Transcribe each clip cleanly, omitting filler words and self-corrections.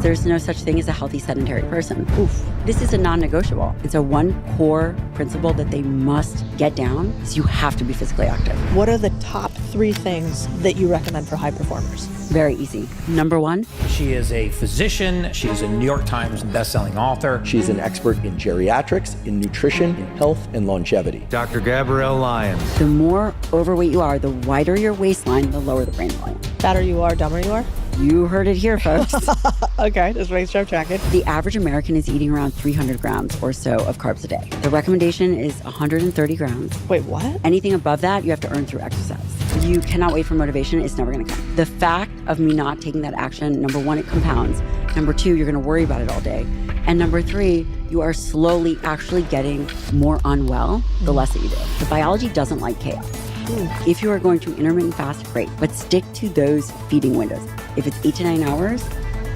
There's no such thing as a healthy sedentary person. Oof. This is a non-negotiable. It's a one core principle that they must get down is you have to be physically active. What are the top 3 things that you recommend for high performers? Very easy. Number 1. She is a physician. She is a New York Times bestselling author. She's an expert in geriatrics, in nutrition, in health, and longevity. Dr. Gabrielle Lyon. The more overweight you are, the wider your waistline, the lower the brain volume. Fatter you are, dumber you are? You heard it here, folks. Okay, just make sure I'm tracking. The average American is eating around 300 grams or so of carbs a day. The recommendation is 130 grams. Wait, what? Anything above that, you have to earn through exercise. You cannot wait for motivation. It's never going to come. The fact of me not taking that action, number 1, it compounds. Number 2, you're going to worry about it all day. And number 3, you are slowly actually getting more unwell the less that you do. The biology doesn't like chaos. If you are going to intermittent fast, great, but stick to those feeding windows. If it's 8 to 9 hours,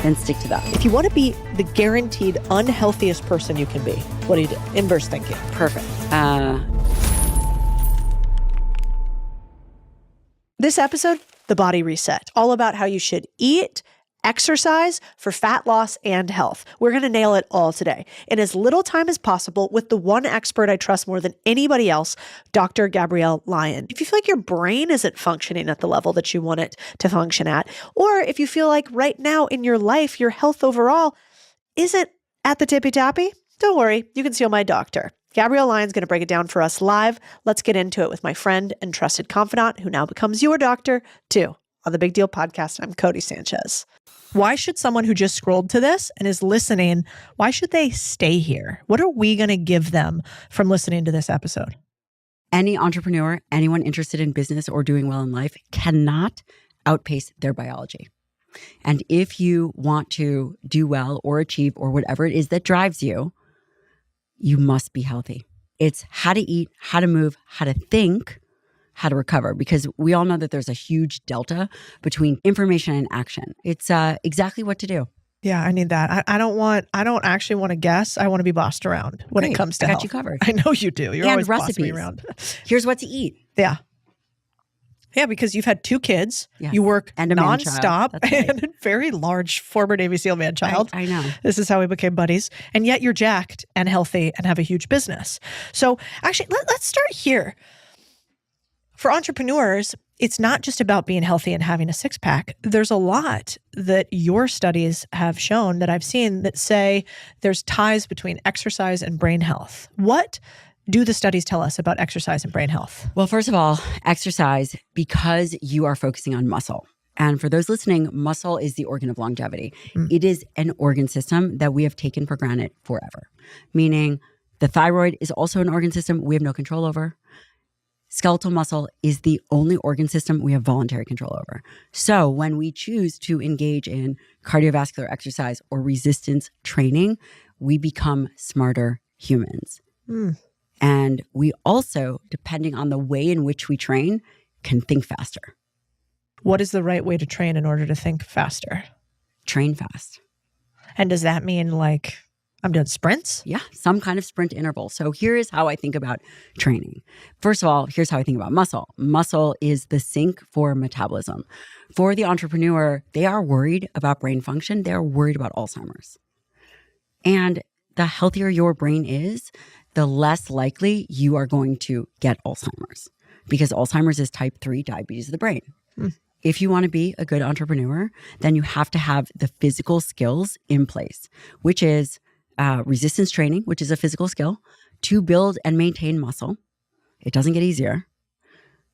then stick to that. If you want to be the guaranteed unhealthiest person you can be, what do you do? Inverse thinking. Perfect. This episode, The Body Reset, all about how you should eat, exercise for fat loss and health. We're going to nail it all today in as little time as possible with the one expert I trust more than anybody else, Dr. Gabrielle Lyon. If you feel like your brain isn't functioning at the level that you want it to function at, or if you feel like right now in your life, your health overall isn't at the tippy-tappy, don't worry, you can see my doctor. Gabrielle Lyon's going to break it down for us live. Let's get into it with my friend and trusted confidant who now becomes your doctor too. On the Big Deal podcast, I'm Codie Sanchez. Why should someone who just scrolled to this and is listening, why should they stay here? What are we going to give them from listening to this episode? Any entrepreneur, anyone interested in business or doing well in life cannot outpace their biology. And if you want to do well or achieve or whatever it is that drives you, you must be healthy. It's how to eat, how to move, how to think, how to recover, because we all know that there's a huge delta between information and action. It's exactly what to do. Yeah, I need that. I don't actually want to guess. I want to be bossed around when it comes to I got health. you covered. I know you do. You're and always recipes. bossing me around. Here's what to eat. Yeah. Yeah, because you've had 2 kids. Yes. You work and a nonstop man-child. That's right. and a very large former Navy SEAL man-child. I know. This is how we became buddies. And yet you're jacked and healthy and have a huge business. So actually, let's start here. For entrepreneurs, it's not just about being healthy and having a 6-pack. There's a lot that your studies have shown that I've seen that say there's ties between exercise and brain health. What do the studies tell us about exercise and brain health? Well, first of all, exercise because you are focusing on muscle. And for those listening, muscle is the organ of longevity. It is an organ system that we have taken for granted forever, meaning the thyroid is also an organ system we have no control over. Skeletal muscle is the only organ system we have voluntary control over. So when we choose to engage in cardiovascular exercise or resistance training, we become smarter humans. And we also, depending on the way in which we train, can think faster. What is the right way to train in order to think faster? Train fast. And does that mean like I'm doing sprints? Yeah, some kind of sprint interval. So here is how I think about training. First of all, here's how I think about muscle. Muscle is the sink for metabolism. For the entrepreneur, they are worried about brain function. They're worried about Alzheimer's. And the healthier your brain is, the less likely you are going to get Alzheimer's, because Alzheimer's is type 3 diabetes of the brain. If you want to be a good entrepreneur, then you have to have the physical skills in place, which is resistance training, which is a physical skill, to build and maintain muscle. It doesn't get easier.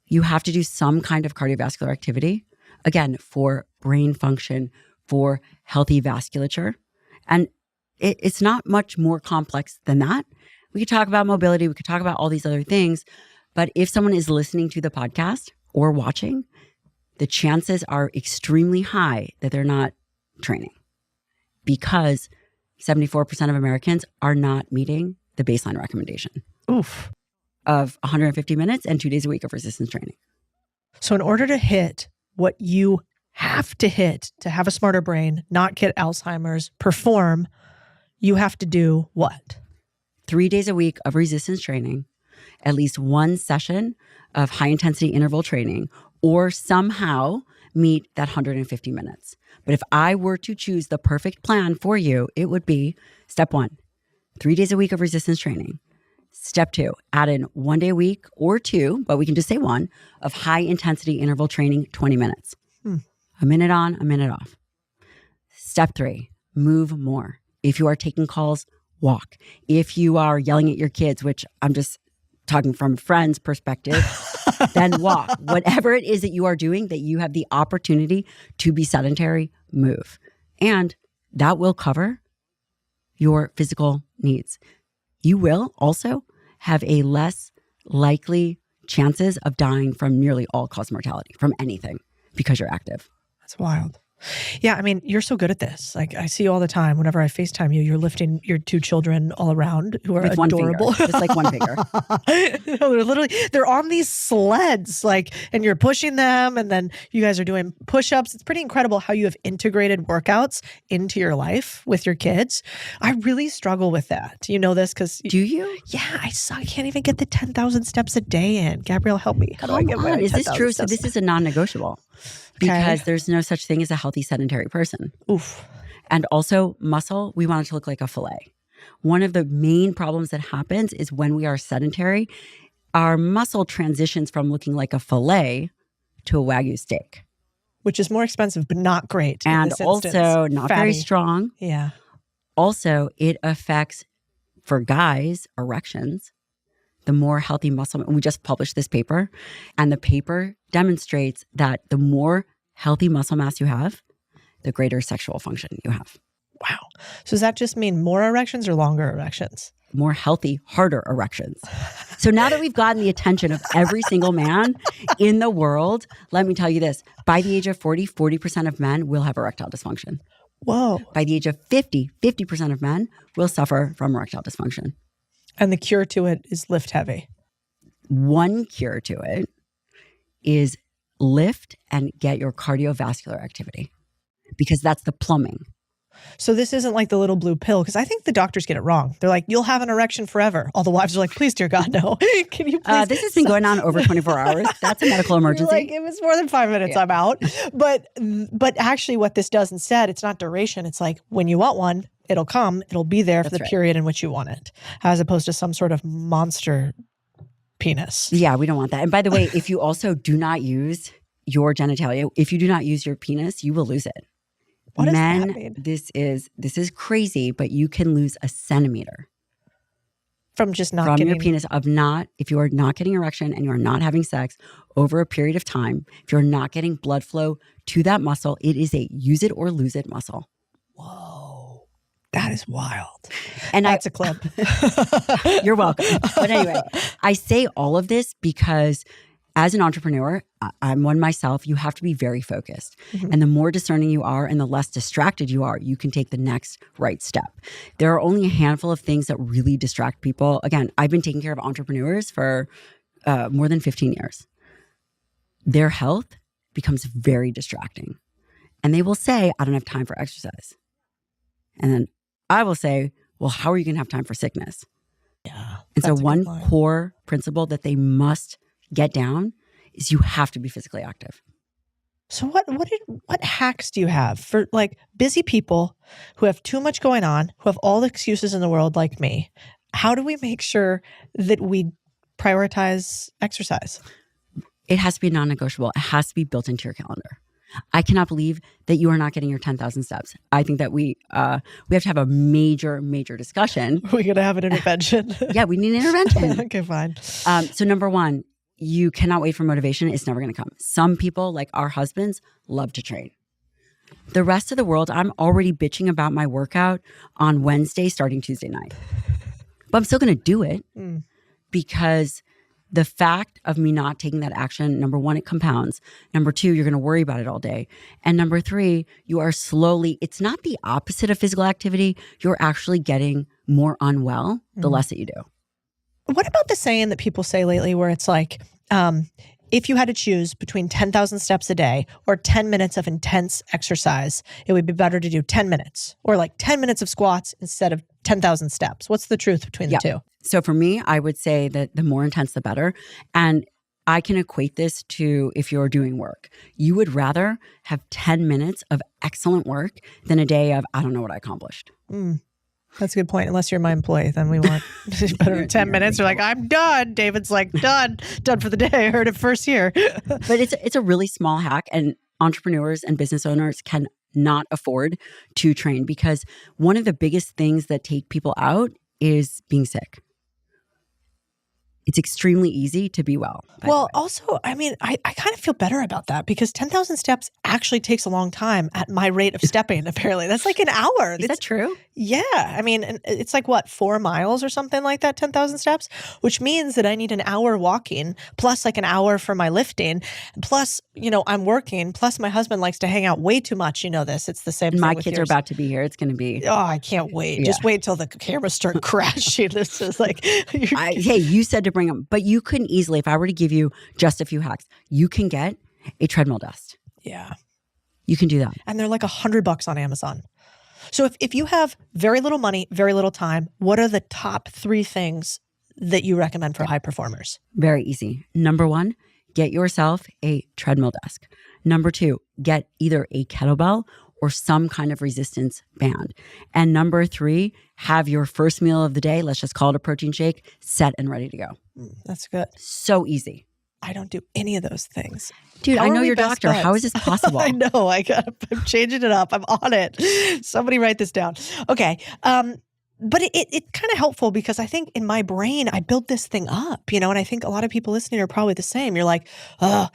You have to do some kind of cardiovascular activity, again, for brain function, for healthy vasculature. And it's not much more complex than that. We could talk about mobility. We could talk about all these other things. But if someone is listening to the podcast or watching, the chances are extremely high that they're not training, because 74% of Americans are not meeting the baseline recommendation of 150 minutes and 2 days a week of resistance training. So in order to hit what you have to hit to have a smarter brain, not get Alzheimer's, perform, you have to do what? 3 days a week of resistance training, at least one session of high intensity interval training, or somehow meet that 150 minutes. But if I were to choose the perfect plan for you, it would be step 1, 3 days a week of resistance training. Step 2, add in 1 day a week or 2, but we can just say 1, of high intensity interval training, 20 minutes. A minute on, a minute off. Step 3, move more. If you are taking calls, walk. If you are yelling at your kids, which I'm just talking from a friend's perspective, then walk. Whatever it is that you are doing, that you have the opportunity to be sedentary, move. And that will cover your physical needs. You will also have a less likely chances of dying from nearly all-cause mortality, from anything, because you're active. That's wild. Yeah, I mean, you're so good at this. Like, I see you all the time. Whenever I FaceTime you, you're lifting your 2 children all around who are With adorable. 1 finger, just like 1 finger. No, they're on these sleds, like, and you're pushing them, and then you guys are doing push-ups. It's pretty incredible how you have integrated workouts into your life with your kids. I really struggle with that. You know this because Do you? yeah, I can't even get the 10,000 steps a day in. Gabrielle, help me. How do I get my Is this 10,000 true? So steps? this is a non-negotiable because there's no such thing as a healthy sedentary person. Oof. And also muscle, we want it to look like a fillet. One of the main problems that happens is when we are sedentary, our muscle transitions from looking like a fillet to a Wagyu steak. Which is more expensive, but not great. in And this also instance. not very Fatty. strong. Yeah. Also, it affects, for guys, erections. The more healthy muscle, we just published this paper, and the paper demonstrates that the more healthy muscle mass you have, the greater sexual function you have. Wow. So does that just mean more erections or longer erections? More healthy, harder erections. So now that we've gotten the attention of every single man in the world, let me tell you this. By the age of 40, 40% of men will have erectile dysfunction. Whoa. By the age of 50, 50% of men will suffer from erectile dysfunction. And the cure to it is lift heavy. One cure to it is lift and get your cardiovascular activity, because that's the plumbing. So this isn't like the little blue pill, because I think the doctors get it wrong. They're like, you'll have an erection forever. All the wives are like, please, dear God, no. Can you please? This has been going on over 24 hours. That's a medical emergency. You're like, if it's more than 5 minutes, I'm out. But actually what this does instead, it's not duration. It's like when you want one, it'll come. It'll be there for the period in which you want it, as opposed to some sort of monster penis. Yeah, we don't want that. And by the way, if you also do not use your genitalia, if you do not use your penis, you will lose it. What does Men, that mean? this is crazy, but you can lose a centimeter From just not from getting... your penis if you are not getting erection and you are not having sex over a period of time, if you're not getting blood flow to that muscle, it is a use it or lose it muscle. Whoa. That is wild. And that's a clip. You're welcome. But anyway, I say all of this because as an entrepreneur, I'm one myself, you have to be very focused. Mm-hmm. And the more discerning you are and the less distracted you are, you can take the next right step. There are only a handful of things that really distract people. Again, I've been taking care of entrepreneurs for more than 15 years. Their health becomes very distracting. And they will say, I don't have time for exercise. And then I will say, well, how are you going to have time for sickness? Yeah. And so one core principle that they must get down is you have to be physically active. So what hacks do you have for like busy people who have too much going on, who have all the excuses in the world like me? How do we make sure that we prioritize exercise? It has to be non-negotiable. It has to be built into your calendar. I cannot believe that you are not getting your 10,000 steps. I think that we have to have a major discussion. We're going to have an intervention. Yeah, we need an intervention. Okay, fine. So number one, you cannot wait for motivation. It's never going to come. Some people, like our husbands, love to train. The rest of the world, I'm already bitching about my workout on Wednesday starting Tuesday night. But I'm still going to do it because the fact of me not taking that action, number one, it compounds. Number two, you're going to worry about it all day. And number three, you are slowly, it's not the opposite of physical activity. You're actually getting more unwell the less that you do. What about the saying that people say lately where it's like, if you had to choose between 10,000 steps a day or 10 minutes of intense exercise, it would be better to do 10 minutes or like 10 minutes of squats instead of 10,000 steps. What's the truth between the two? So for me, I would say that the more intense, the better. And I can equate this to if you're doing work. You would rather have 10 minutes of excellent work than a day of, I don't know what I accomplished. That's a good point. Unless you're my employee, then we want better than 10 minutes. You're like, I'm done. David's like, done for the day. I heard it first here. But it's a really small hack, and entrepreneurs and business owners can not afford to train, because one of the biggest things that take people out is being sick. It's extremely easy to be well. Well, also, I mean, I kind of feel better about that because 10,000 steps actually takes a long time at my rate of stepping, apparently. That's like an hour. Is that true? Yeah. I mean, it's like what, 4 miles or something like that, 10,000 steps, which means that I need an hour walking plus like an hour for my lifting. Plus, I'm working. Plus my husband likes to hang out way too much. You know this. It's the same thing My with kids yours. are about to be here. It's going to be. Oh, I can't wait. Yeah. Just wait till the cameras start crashing. This is like. Hey, you said to bring them, but you couldn't easily, if I were to give you just a few hacks, you can get a treadmill dust. Yeah. You can do that. And they're like $100 on Amazon. So if you have very little money, very little time, what are the top 3 things that you recommend for high performers? Very easy. Number 1, get yourself a treadmill desk. Number 2, get either a kettlebell or some kind of resistance band. And number 3, have your first meal of the day, let's just call it a protein shake, set and ready to go. That's good. So easy. I don't do any of those things. Dude, How I are know we your best doctor. buds? How is this possible? I know. I'm changing it up. I'm on it. Somebody write this down. Okay. But it's kind of helpful because I think in my brain, I built this thing up, and I think a lot of people listening are probably the same. You're like, I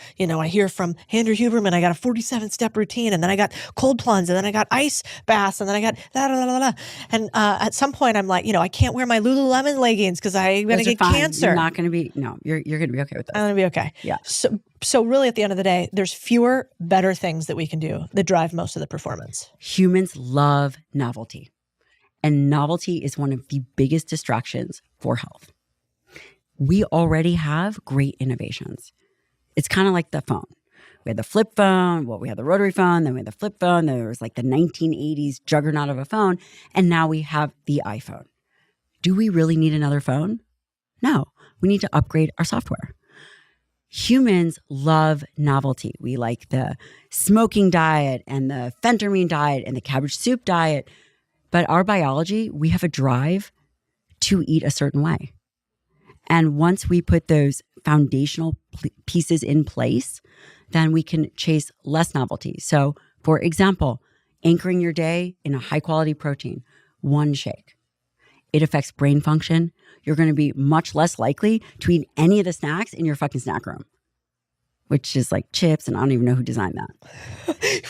hear from Andrew Huberman, I got a 47-step routine, and then I got cold plunge, and then I got ice baths, and then I got da. And at some point, I'm like, I can't wear my Lululemon leggings because I'm going to get cancer. You're not going to be, no, you're going to be okay with that. I'm going to be okay. Yeah. So really at the end of the day, there's fewer, better things that we can do that drive most of the performance. Humans love novelty. And novelty is one of the biggest distractions for health. We already have great innovations. It's kind of like the phone. We had the flip phone, we had the rotary phone, then we had the flip phone, then there was like the 1980s juggernaut of a phone, and now we have the iPhone. Do we really need another phone? No, we need to upgrade our software. Humans love novelty. We like the smoking diet and the phentermine diet and the cabbage soup diet. But our biology, we have a drive to eat a certain way. And once we put those foundational pieces in place, then we can chase less novelty. So, for example, anchoring your day in a high quality protein, 1 shake. It affects brain function. You're going to be much less likely to eat any of the snacks in your fucking snack room, which is like chips, and I don't even know who designed that.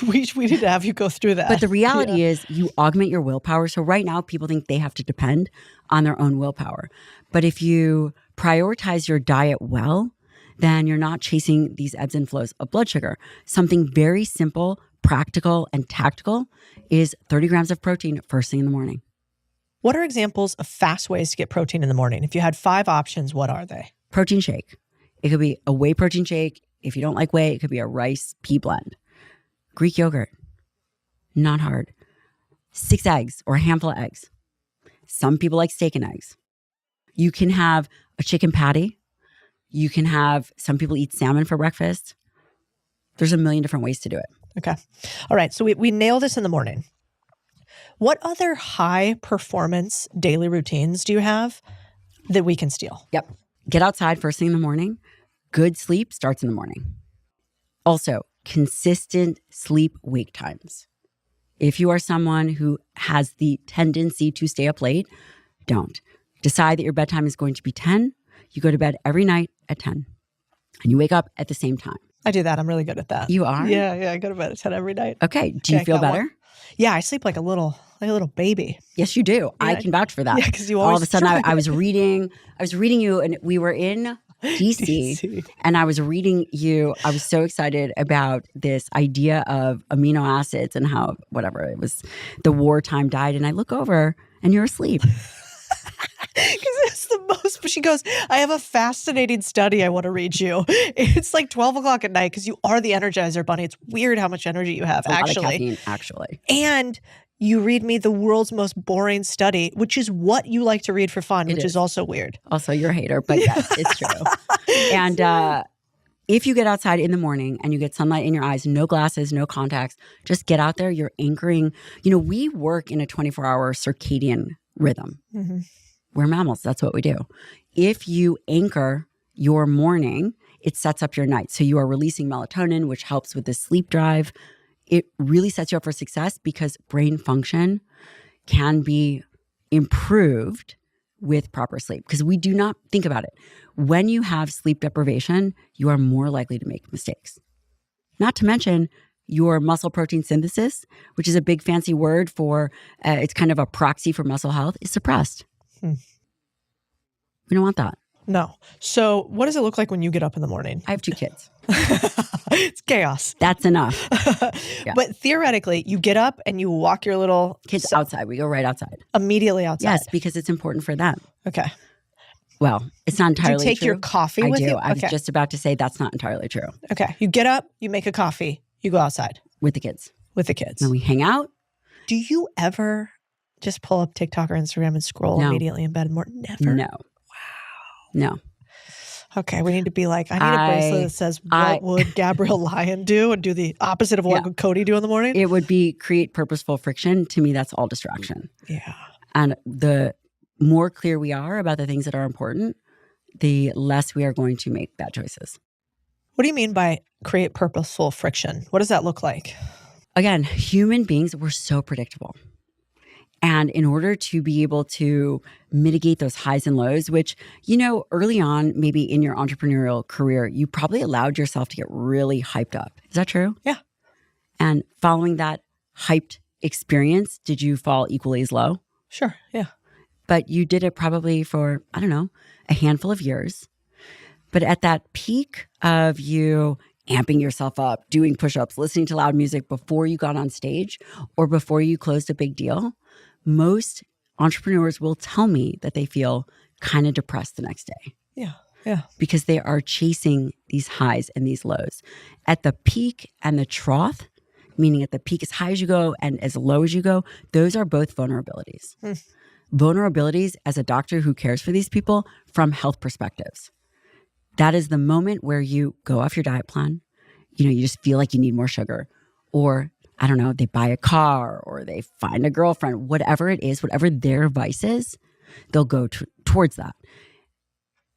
We need to have you go through that. But the reality is you augment your willpower. So right now people think they have to depend on their own willpower. But if you prioritize your diet well, then you're not chasing these ebbs and flows of blood sugar. Something very simple, practical, and tactical is 30 grams of protein first thing in the morning. What are examples of fast ways to get protein in the morning? If you had 5 options, what are they? Protein shake. It could be a whey protein shake. If you don't like whey, it could be a rice pea blend. Greek yogurt, not hard. 6 eggs or a handful of eggs. Some people like steak and eggs. You can have a chicken patty. You can have, some people eat salmon for breakfast. There's a million different ways to do it. Okay. All right. So we nail this in the morning. What other high performance daily routines do you have that we can steal? Yep. Get outside first thing in the morning. Good sleep starts in the morning. Also, consistent sleep-wake times. If you are someone who has the tendency to stay up late, don't. Decide that your bedtime is going to be 10. You go to bed every night at 10. And you wake up at the same time. I do that. I'm really good at that. You are? Yeah. I go to bed at 10 every night. Okay. Do you feel better? Yeah, I sleep like a little baby. Yes, you do. Yeah. I can vouch for that. Yeah, because you all always of a sudden try. I was reading you, and we were in DC, and I was reading you. I was so excited about this idea of amino acids and how, whatever, it was the wartime diet. And I look over and you're asleep. Because it's the most, but she goes, I have a fascinating study I want to read you. It's like 12 o'clock at night because you are the Energizer Bunny. It's weird how much energy you have, A lot of actually. caffeine, actually. And you read me the world's most boring study, which is what you like to read for fun, which is also weird. Also, you're a hater, but yes, it's true. And If you get outside in the morning and you get sunlight in your eyes, no glasses, no contacts, just get out there, you're anchoring. We work in a 24-hour circadian rhythm. Mm-hmm. We're mammals. That's what we do. If you anchor your morning, it sets up your night. So you are releasing melatonin, which helps with the sleep drive. It really sets you up for success because brain function can be improved with proper sleep, because we do not think about it. When you have sleep deprivation, you are more likely to make mistakes. Not to mention your muscle protein synthesis, which is a big fancy word for, it's kind of a proxy for muscle health, is suppressed. We don't want that. No. So what does it look like when you get up in the morning? I have 2 kids. It's chaos. That's enough. Yeah. But theoretically, you get up and you walk your little Kids outside. We go right outside. Immediately outside. Yes, because it's important for them. Okay. Well, it's not entirely true. Do you take your coffee with you? I was just about to say that's not entirely true. Okay. You get up, you make a coffee, you go outside. With the kids. With the kids. And we hang out. Do you ever just pull up TikTok or Instagram and scroll immediately in bed? Never? No. Wow. No. Okay, we need to be like, I need a bracelet that says, what would Gabrielle Lyon do? And do the opposite of what would Cody do in the morning? It would be create purposeful friction. To me, that's all distraction. Yeah. And the more clear we are about the things that are important, the less we are going to make bad choices. What do you mean by create purposeful friction? What does that look like? Again, human beings, we're so predictable. And in order to be able to mitigate those highs and lows, which, early on, maybe in your entrepreneurial career, you probably allowed yourself to get really hyped up. Is that true? Yeah. And following that hyped experience, did you fall equally as low? Sure. Yeah. But you did it probably for, a handful of years. But at that peak of you amping yourself up, doing push-ups, listening to loud music before you got on stage or before you closed a big deal, most entrepreneurs will tell me that they feel kind of depressed the next day. Yeah. Yeah. Because they are chasing these highs and these lows. At the peak and the trough, meaning at the peak as high as you go and as low as you go, those are both vulnerabilities. Vulnerabilities as a doctor who cares for these people from health perspectives. That is the moment where you go off your diet plan. You just feel like you need more sugar, or they buy a car or they find a girlfriend, whatever it is, whatever their vice is, they'll go towards that.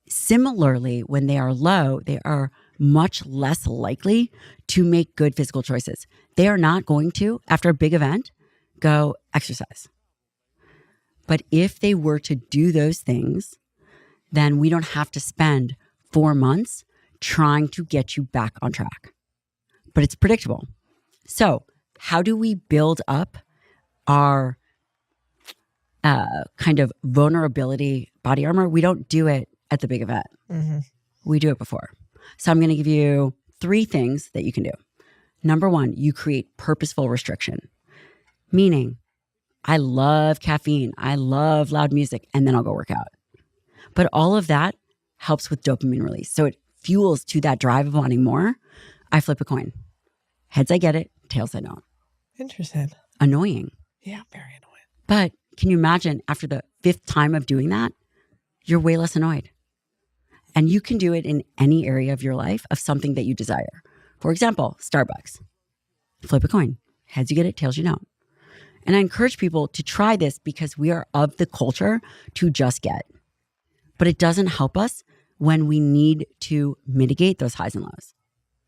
Similarly, when they are low, they are much less likely to make good physical choices. They are not going to, after a big event, go exercise. But if they were to do those things, then we don't have to spend 4 months trying to get you back on track. But it's predictable. So how do we build up our kind of vulnerability body armor? We don't do it at the big event. Mm-hmm. We do it before. So I'm going to give you 3 things that you can do. Number 1, you create purposeful restriction. Meaning, I love caffeine, I love loud music, and then I'll go work out. But all of that helps with dopamine release. So it fuels to that drive of wanting more. I flip a coin. Heads, I get it. Tails, I don't. Interesting. Annoying. Yeah, very annoying. But can you imagine after the 5th time of doing that, you're way less annoyed. And you can do it in any area of your life of something that you desire. For example, Starbucks. Flip a coin. Heads, you get it. Tails, you don't. And I encourage people to try this because we are of the culture to just get. But it doesn't help us when we need to mitigate those highs and lows.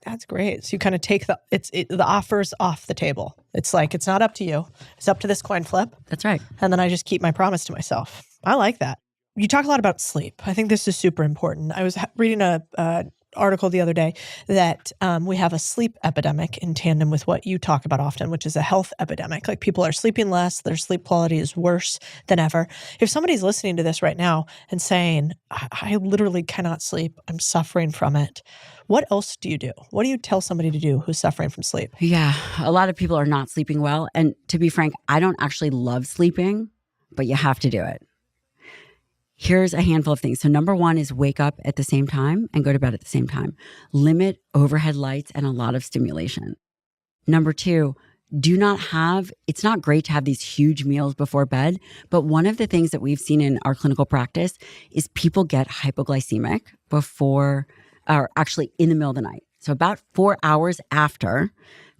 That's great. So you kind of take the offers off the table. It's like, it's not up to you. It's up to this coin flip. That's right. And then I just keep my promise to myself. I like that. You talk a lot about sleep. I think this is super important. I was reading a article the other day that we have a sleep epidemic in tandem with what you talk about often, which is a health epidemic. Like people are sleeping less, their sleep quality is worse than ever. If somebody's listening to this right now and saying, I literally cannot sleep, I'm suffering from it, what else do you do? What do you tell somebody to do who's suffering from sleep? Yeah, a lot of people are not sleeping well. And to be frank, I don't actually love sleeping, but you have to do it. Here's a handful of things. So number 1 is wake up at the same time and go to bed at the same time. Limit overhead lights and a lot of stimulation. Number 2, it's not great to have these huge meals before bed, but one of the things that we've seen in our clinical practice is people get hypoglycemic before are actually in the middle of the night. So about 4 hours after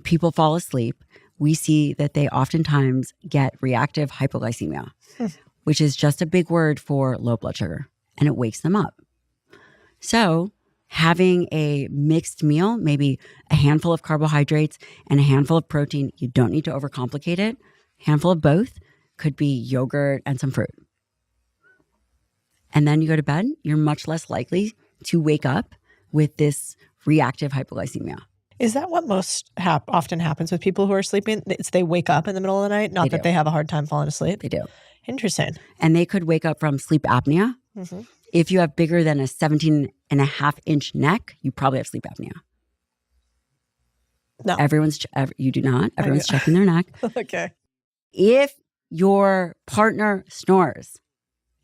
people fall asleep, we see that they oftentimes get reactive hypoglycemia, which is just a big word for low blood sugar, and it wakes them up. So having a mixed meal, maybe a handful of carbohydrates and a handful of protein, you don't need to overcomplicate it. A handful of both could be yogurt and some fruit. And then you go to bed, you're much less likely to wake up with this reactive hypoglycemia. Is that what most often happens with people who are sleeping? It's they wake up in the middle of the night, not that they have a hard time falling asleep? They do. Interesting. And they could wake up from sleep apnea. Mm-hmm. If you have bigger than a 17.5-inch neck, you probably have sleep apnea. No. You do not. Everyone's checking their neck. Okay. If your partner snores,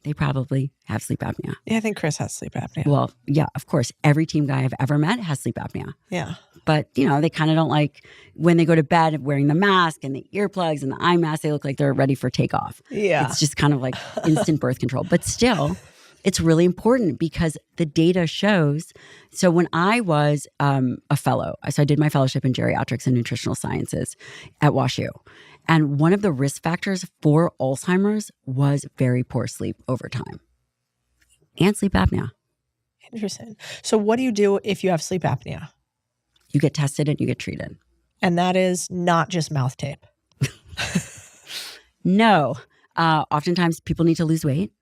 they probably have sleep apnea. Yeah, I think Chris has sleep apnea. Well, yeah, of course. Every team guy I've ever met has sleep apnea. Yeah. But, they kind of don't like when they go to bed wearing the mask and the earplugs and the eye mask, they look like they're ready for takeoff. Yeah. It's just kind of like instant birth control. But still, it's really important because the data shows. So when I was a fellow, so I did my fellowship in geriatrics and nutritional sciences at WashU. And one of the risk factors for Alzheimer's was very poor sleep over time and sleep apnea. Interesting. So what do you do if you have sleep apnea? You get tested and you get treated. And that is not just mouth tape. No. Oftentimes people need to lose weight.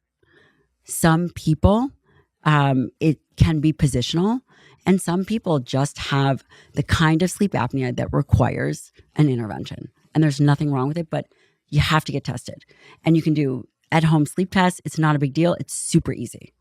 Some people, it can be positional. And some people just have the kind of sleep apnea that requires an intervention. And there's nothing wrong with it, but you have to get tested. And you can do at-home sleep tests. It's not a big deal. It's super easy.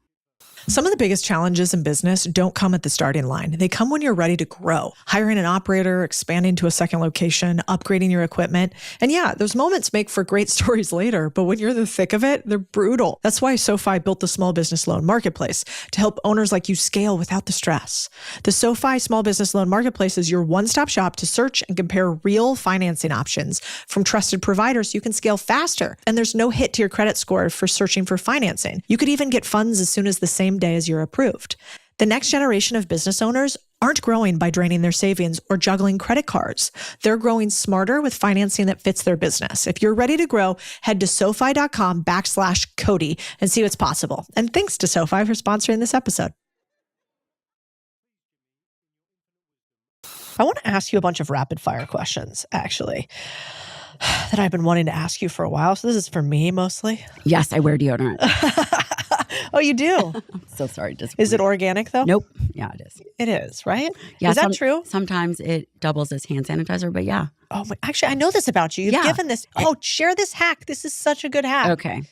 Some of the biggest challenges in business don't come at the starting line. They come when you're ready to grow. Hiring an operator, expanding to a second location, upgrading your equipment. And yeah, those moments make for great stories later, but when you're in the thick of it, they're brutal. That's why SoFi built the Small Business Loan Marketplace to help owners like you scale without the stress. The SoFi Small Business Loan Marketplace is your one-stop shop to search and compare real financing options from trusted providers so you can scale faster. And there's no hit to your credit score for searching for financing. You could even get funds as soon as the same day as you're approved. The next generation of business owners aren't growing by draining their savings or juggling credit cards. They're growing smarter with financing that fits their business. If you're ready to grow, head to SoFi.com/Codie and see what's possible. And thanks to SoFi for sponsoring this episode. I want to ask you a bunch of rapid fire questions, actually, that I've been wanting to ask you for a while. So this is for me mostly. Yes, I wear deodorant. Oh, you do? I'm so sorry. Is it organic though? Nope. Yeah, it is. It is, right? Yeah, is that true? Sometimes it doubles as hand sanitizer, but yeah. Oh, my, actually, I know this about you. You've given this. Oh, share this hack. This is such a good hack. Okay.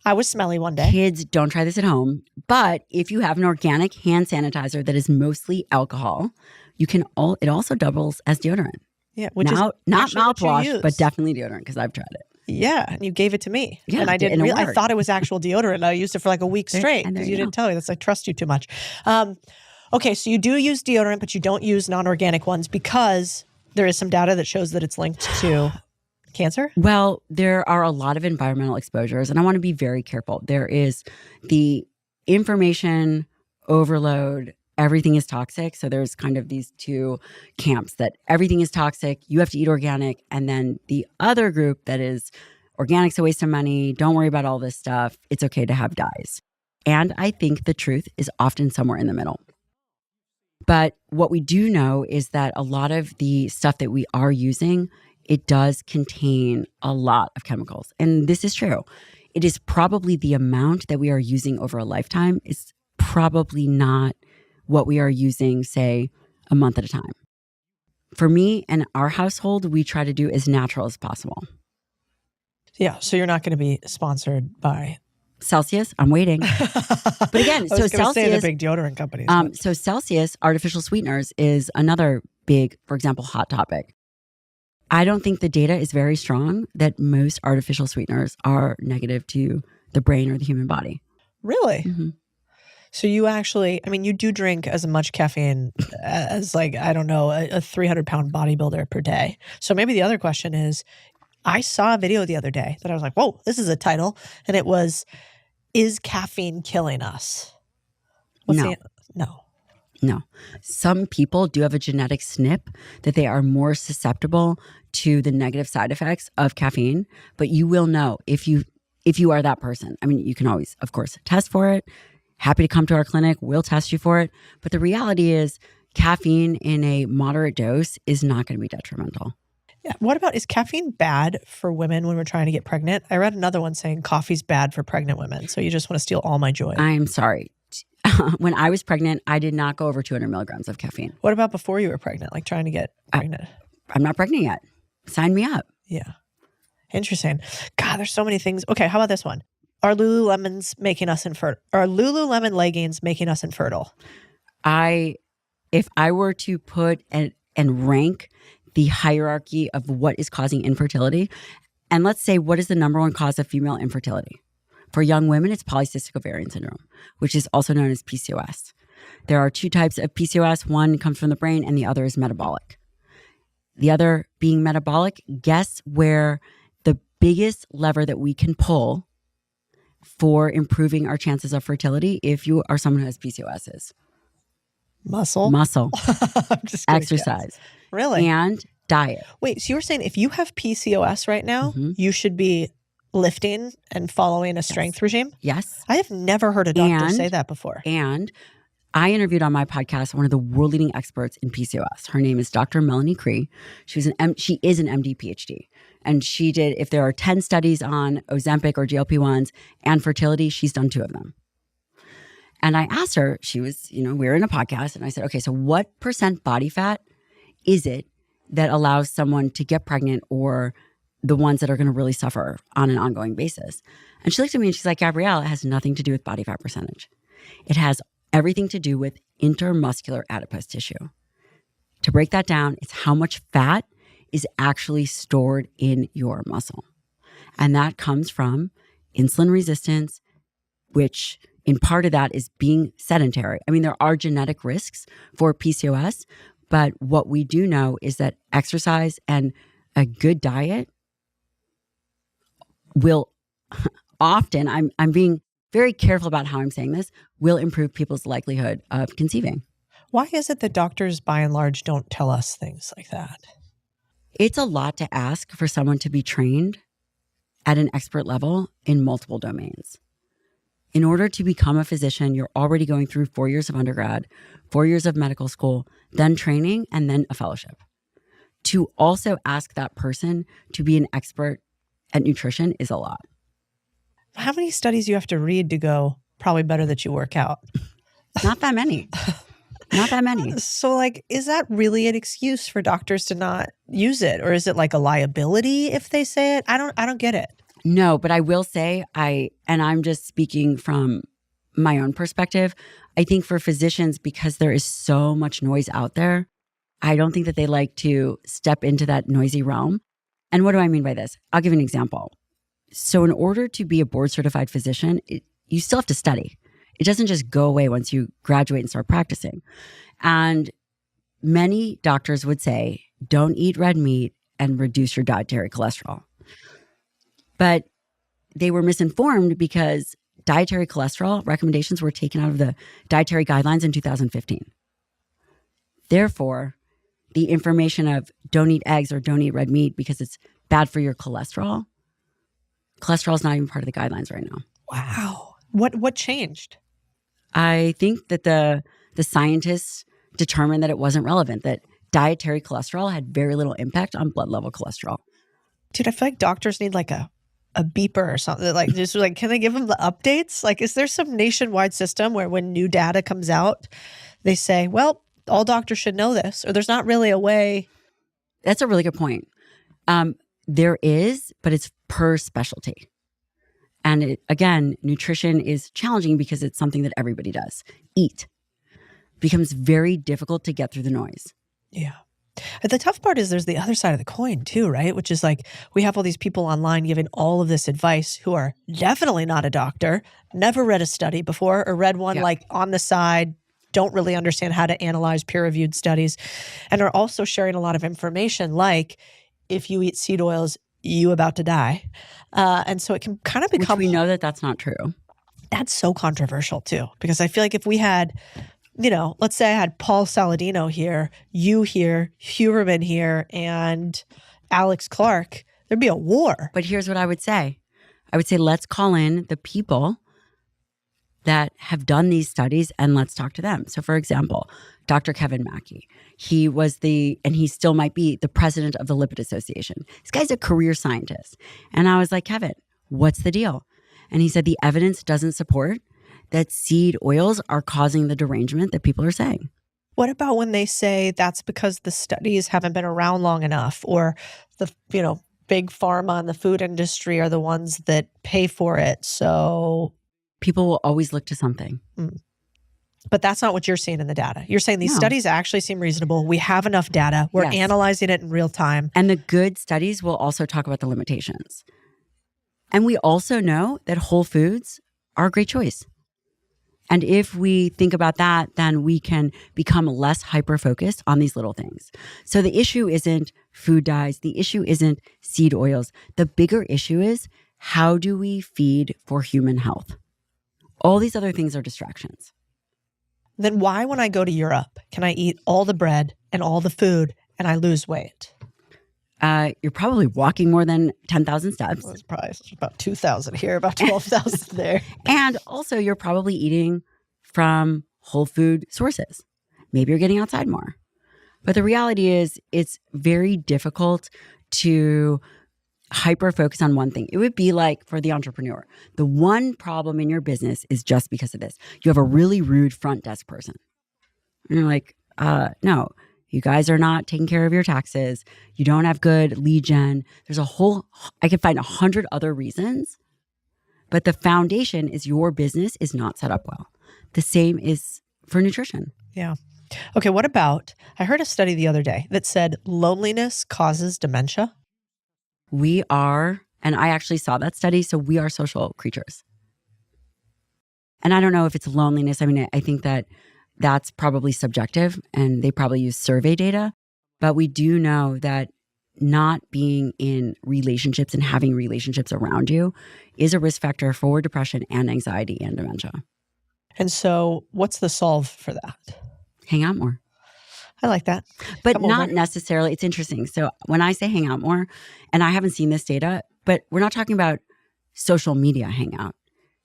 I was smelly one day. Kids, don't try this at home. But if you have an organic hand sanitizer that is mostly alcohol, it also doubles as deodorant. Yeah, which now, is not mouthwash, but definitely deodorant because I've tried it. Yeah, and you gave it to me. Yeah, and I didn't. I thought it was actual deodorant. And I used it for like a week straight because you didn't tell me. That's I trust you too much. Okay, so you do use deodorant, but you don't use non-organic ones because there is some data that shows that it's linked to cancer. Well, there are a lot of environmental exposures, and I want to be very careful. There is the information overload. Everything is toxic. So there's kind of these two camps that everything is toxic. You have to eat organic. And then the other group that is organic's a waste of money. Don't worry about all this stuff. It's okay to have dyes. And I think the truth is often somewhere in the middle. But what we do know is that a lot of the stuff that we are using, it does contain a lot of chemicals. And this is true. It is probably the amount that we are using over a lifetime is probably not what we are using, say, a month at a time. For me and our household, we try to do as natural as possible. Yeah, so you're not going to be sponsored by Celsius. I'm waiting. But again, so Celsius, say the big deodorant companies. So Celsius, artificial sweeteners, is another big, for example, hot topic. I don't think the data is very strong that most artificial sweeteners are negative to the brain or the human body. Really? Mm-hmm. So you actually, you do drink as much caffeine as a 300-pound bodybuilder per day. So maybe the other question is, I saw a video the other day that I was like, whoa, this is a title. And it was, is caffeine killing us? No. No. No. Some people do have a genetic SNP that they are more susceptible to the negative side effects of caffeine, but you will know if you are that person. I mean, you can always, of course, test for it. Happy to come to our clinic. We'll test you for it. But the reality is caffeine in a moderate dose is not going to be detrimental. Yeah. What about, is caffeine bad for women when we're trying to get pregnant? I read another one saying coffee's bad for pregnant women. So you just want to steal all my joy. I'm sorry. When I was pregnant, I did not go over 200 milligrams of caffeine. What about before you were pregnant, like trying to get pregnant? I'm not pregnant yet. Sign me up. Yeah. Interesting. God, there's so many things. Okay, how about this one? Are Lululemon's making us infertile? Are Lululemon leggings making us infertile? If I were to put and rank the hierarchy of what is causing infertility, and let's say what is the number one cause of female infertility? For young women, it's polycystic ovarian syndrome, which is also known as PCOS. There are two types of PCOS. One comes from the brain and the other is metabolic. The other being metabolic, guess where the biggest lever that we can pull for improving our chances of fertility if you are someone who has PCOS is? Muscle. I'm just kidding, exercise. Yes. Really? And diet. Wait, so you were saying if you have PCOS right now, you should be lifting and following a strength regime? Yes. I have never heard a doctor say that before. And I interviewed on my podcast one of the world-leading experts in PCOS. Her name is Dr. Melanie Cree. She is an MD PhD. And she did, if there are 10 studies on Ozempic or GLP-1s and fertility, she's done 2 of them. And I asked her, she was, we were in a podcast, and I said, okay, so what % body fat is it that allows someone to get pregnant, or the ones that are going to really suffer on an ongoing basis? And she looked at me and she's like, Gabrielle, it has nothing to do with body fat percentage. It has everything to do with intermuscular adipose tissue. To break that down, it's how much fat is actually stored in your muscle. And that comes from insulin resistance, which in part of that is being sedentary. I mean, there are genetic risks for PCOS, but what we do know is that exercise and a good diet will often, I'm being very careful about how I'm saying this, will improve people's likelihood of conceiving. Why is it that doctors, by and large, don't tell us things like that? It's a lot to ask for someone to be trained at an expert level in multiple domains. In order to become a physician, you're already going through 4 years of undergrad, 4 years of medical school, then training, and then a fellowship. To also ask that person to be an expert at nutrition is a lot. How many studies do you have to read to go, probably better that you work out? Not that many. Not that many. So is that really an excuse for doctors to not use it? Or is it like a liability if they say it? I don't get it. No, but I will say, and I'm just speaking from my own perspective, I think for physicians, because there is so much noise out there, I don't think that they like to step into that noisy realm. And what do I mean by this? I'll give you an example. So in order to be a board certified physician, you still have to study. It doesn't just go away once you graduate and start practicing. And many doctors would say, don't eat red meat and reduce your dietary cholesterol. But they were misinformed because dietary cholesterol recommendations were taken out of the dietary guidelines in 2015. Therefore, the information of don't eat eggs or don't eat red meat because it's bad for your cholesterol is not even part of the guidelines right now. Wow. What changed? I think that the scientists determined that it wasn't relevant, that dietary cholesterol had very little impact on blood level cholesterol. Dude, I feel like doctors need a beeper or something. Can they give them the updates? Is there some nationwide system where when new data comes out, they say, well, all doctors should know this, or there's not really a way? That's a really good point. There is, but it's per specialty. And again, nutrition is challenging because it's something that everybody does. Eat. Becomes very difficult to get through the noise. Yeah. The tough part is there's the other side of the coin too, right? Which is we have all these people online giving all of this advice who are definitely not a doctor, never read a study before or read one on the side, don't really understand how to analyze peer-reviewed studies, and are also sharing a lot of information like if you eat seed oils, you about to die. And so it can kind of become— Which we know that that's not true. That's so controversial too, because I feel like if we had let's say I had Paul Saladino here, you here, Huberman here, and Alex Clark, there'd be a war. But here's what I would say. I would say, let's call in the people that have done these studies and let's talk to them. So for example, Dr. Kevin Mackey, he was and he still might be the president of the Lipid Association. This guy's a career scientist. And I was like, Kevin, what's the deal? And he said, the evidence doesn't support that seed oils are causing the derangement that people are saying. What about when they say that's because the studies haven't been around long enough, or the, big pharma and the food industry are the ones that pay for it? So people will always look to something. But that's not what you're seeing in the data. You're saying these studies actually seem reasonable. We have enough data. We're analyzing it in real time. And the good studies will also talk about the limitations. And we also know that whole foods are a great choice. And if we think about that, then we can become less hyper-focused on these little things. So the issue isn't food dyes. The issue isn't seed oils. The bigger issue is, how do we feed for human health? All these other things are distractions. Then why, when I go to Europe, can I eat all the bread and all the food and I lose weight? You're probably walking more than 10,000 steps. Well, it's probably about 2,000 here, about 12,000 there. And also you're probably eating from whole food sources. Maybe you're getting outside more. But the reality is, it's very difficult to hyper focus on one thing. It would be like for the entrepreneur, the one problem in your business is just because of this. You have a really rude front desk person. And you're like, no, you guys are not taking care of your taxes. You don't have good lead gen. There's I could find 100 other reasons, but the foundation is your business is not set up well. The same is for nutrition. Yeah. Okay. What about, I heard a study the other day that said loneliness causes dementia. We are, and I actually saw that study, so we are social creatures. And I don't know if it's loneliness. I mean, I think that that's probably subjective and they probably use survey data, but we do know that not being in relationships and having relationships around you is a risk factor for depression and anxiety and dementia. And so what's the solve for that? Hang out more. I like that. But not necessarily. It's interesting. So when I say hang out more, and I haven't seen this data, but we're not talking about social media hangout,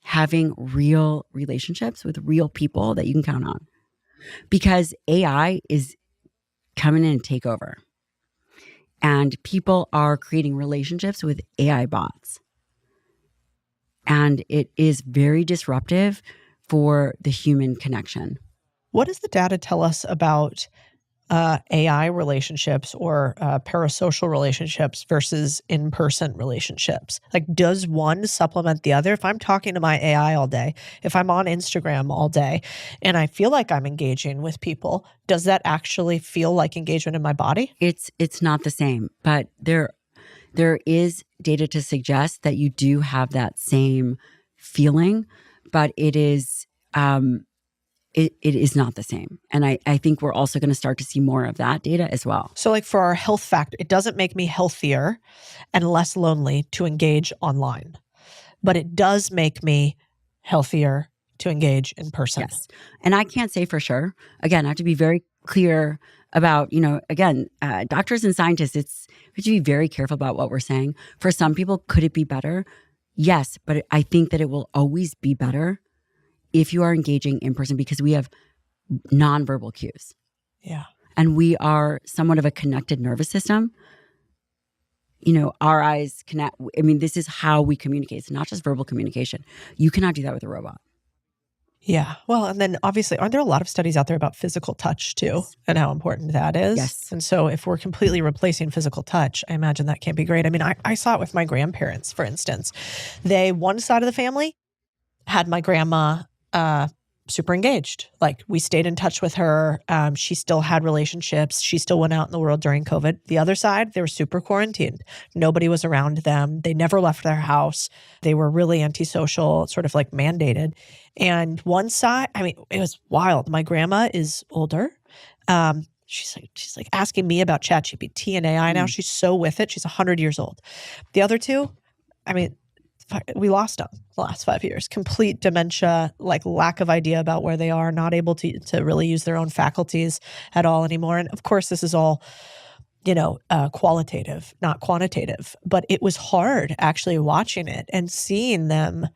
having real relationships with real people that you can count on. Because AI is coming in and take over. And people are creating relationships with AI bots. And it is very disruptive for the human connection. What does the data tell us about AI relationships or parasocial relationships versus in-person relationships? Like, does one supplement the other? If I'm talking to my AI all day, if I'm on Instagram all day, and I feel like I'm engaging with people, does that actually feel like engagement in my body? It's not the same, but there is data to suggest that you do have that same feeling, but it is it is not the same. And I think we're also going to start to see more of that data as well. So like for our health factor, it doesn't make me healthier and less lonely to engage online, but it does make me healthier to engage in person. Yes. And I can't say for sure. Again, I have to be very clear about, doctors and scientists, we have to be very careful about what we're saying. For some people, could it be better? Yes, but I think that it will always be better if you are engaging in person, because we have nonverbal cues. Yeah. And we are somewhat of a connected nervous system. Our eyes connect. I mean, this is how we communicate. It's not just verbal communication. You cannot do that with a robot. Yeah. Well, and then obviously, aren't there a lot of studies out there about physical touch too, Yes. and how important that is? Yes. And so if we're completely replacing physical touch, I imagine that can't be great. I mean, I saw it with my grandparents, for instance. One side of the family had my grandma super engaged. Like, we stayed in touch with her. She still had relationships. She still went out in the world during COVID. The other side, they were super quarantined. Nobody was around them. They never left their house. They were really antisocial, sort of like mandated. And one side, I mean, it was wild. My grandma is older. She's like asking me about ChatGPT and AI now. She's so with it. She's 100 years old. The other two, I mean, we lost them the last 5 years. Complete dementia, like lack of idea about where they are, not able to really use their own faculties at all anymore. And of course, this is all, qualitative, not quantitative. But it was hard actually watching it and seeing them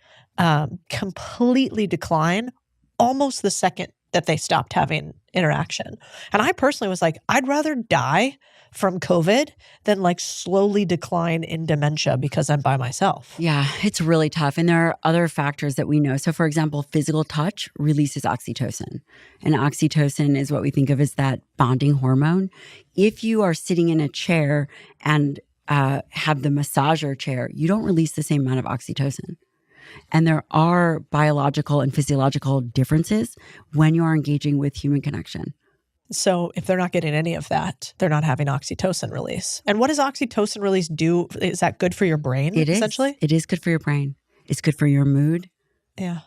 completely decline almost the second that they stopped having interaction. And I personally was like, I'd rather die from COVID than like slowly decline in dementia because I'm by myself. Yeah, it's really tough. And there are other factors that we know. So for example, physical touch releases oxytocin. And oxytocin is what we think of as that bonding hormone. If you are sitting in a chair and have the massager chair, you don't release the same amount of oxytocin. And there are biological and physiological differences when you are engaging with human connection. So if they're not getting any of that, they're not having oxytocin release. And what does oxytocin release do? Is that good for your brain, essentially? It is good for your brain. It's good for your mood. Yeah.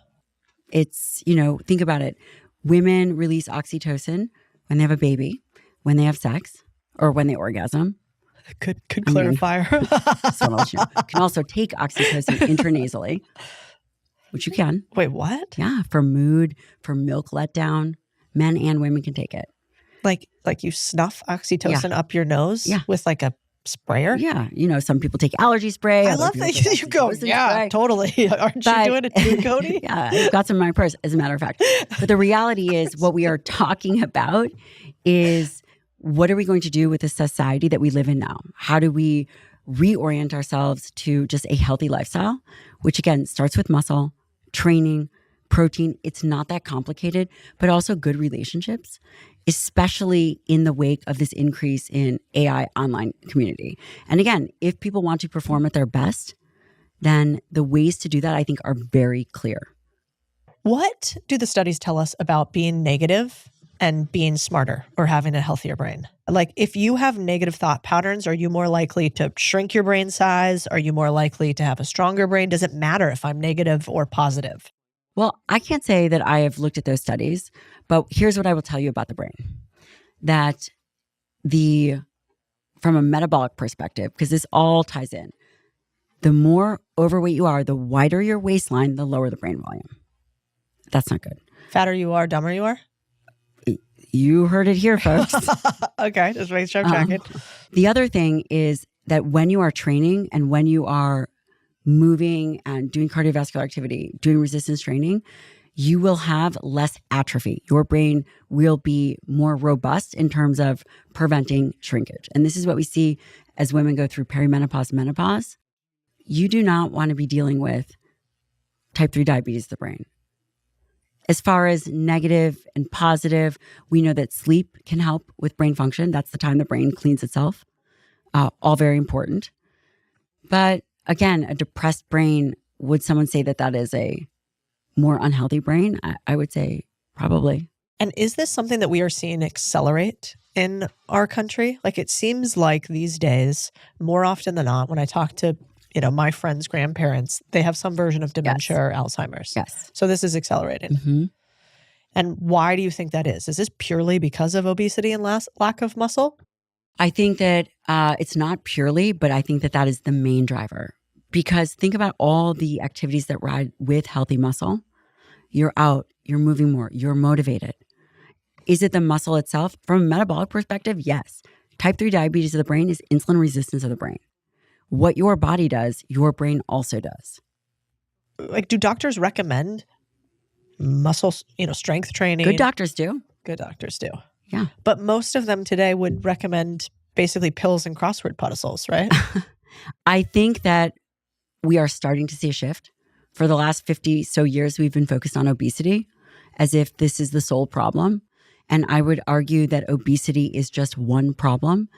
It's, think about it. Women release oxytocin when they have a baby, when they have sex, or when they orgasm. Good clarifier. You can also take oxytocin intranasally, which you can. Wait, what? Yeah, for mood, for milk letdown. Men and women can take it. Like you snuff oxytocin up your nose with like a sprayer? Yeah. Some people take allergy spray. I love that you go, spray. Totally. Aren't you doing it too, Cody? Yeah, I've got some in my purse, as a matter of fact. But the reality is what we are talking about is what are we going to do with the society that we live in now? How do we reorient ourselves to just a healthy lifestyle, which again starts with muscle, training, protein. It's not that complicated, but also good relationships, especially in the wake of this increase in AI online community. And again, if people want to perform at their best, then the ways to do that, I think, are very clear. What do the studies tell us about being negative and being smarter or having a healthier brain? Like if you have negative thought patterns, are you more likely to shrink your brain size? Are you more likely to have a stronger brain? Does it matter if I'm negative or positive? Well, I can't say that I have looked at those studies, but here's what I will tell you about the brain. That from a metabolic perspective, because this all ties in, the more overweight you are, the wider your waistline, the lower the brain volume. That's not good. Fatter you are, dumber you are? You heard it here, folks. Okay, just make sure I'm tracking. The other thing is that when you are training and when you are moving and doing cardiovascular activity, doing resistance training, you will have less atrophy. Your brain will be more robust in terms of preventing shrinkage. And this is what we see as women go through perimenopause, menopause. You do not want to be dealing with type 3 diabetes of the brain. As far as negative and positive, we know that sleep can help with brain function. That's the time the brain cleans itself. All very important. But again, a depressed brain, would someone say that that is a more unhealthy brain? I would say probably. And is this something that we are seeing accelerate in our country? Like it seems like these days, more often than not, when I talk to my friends' grandparents, they have some version of dementia or Alzheimer's. Yes. So this is accelerating. Mm-hmm. And why do you think that is? Is this purely because of obesity and lack of muscle? I think that it's not purely, but I think that that is the main driver. Because think about all the activities that ride with healthy muscle. You're out, you're moving more, you're motivated. Is it the muscle itself? From a metabolic perspective, yes. Type 3 diabetes of the brain is insulin resistance of the brain. What your body does, your brain also does. Like, do doctors recommend muscle, strength training? Good doctors do. Good doctors do. Yeah. But most of them today would recommend basically pills and crossword puzzles, right? I think that we are starting to see a shift. For the last 50 so years, we've been focused on obesity as if this is the sole problem. And I would argue that obesity is just one problem.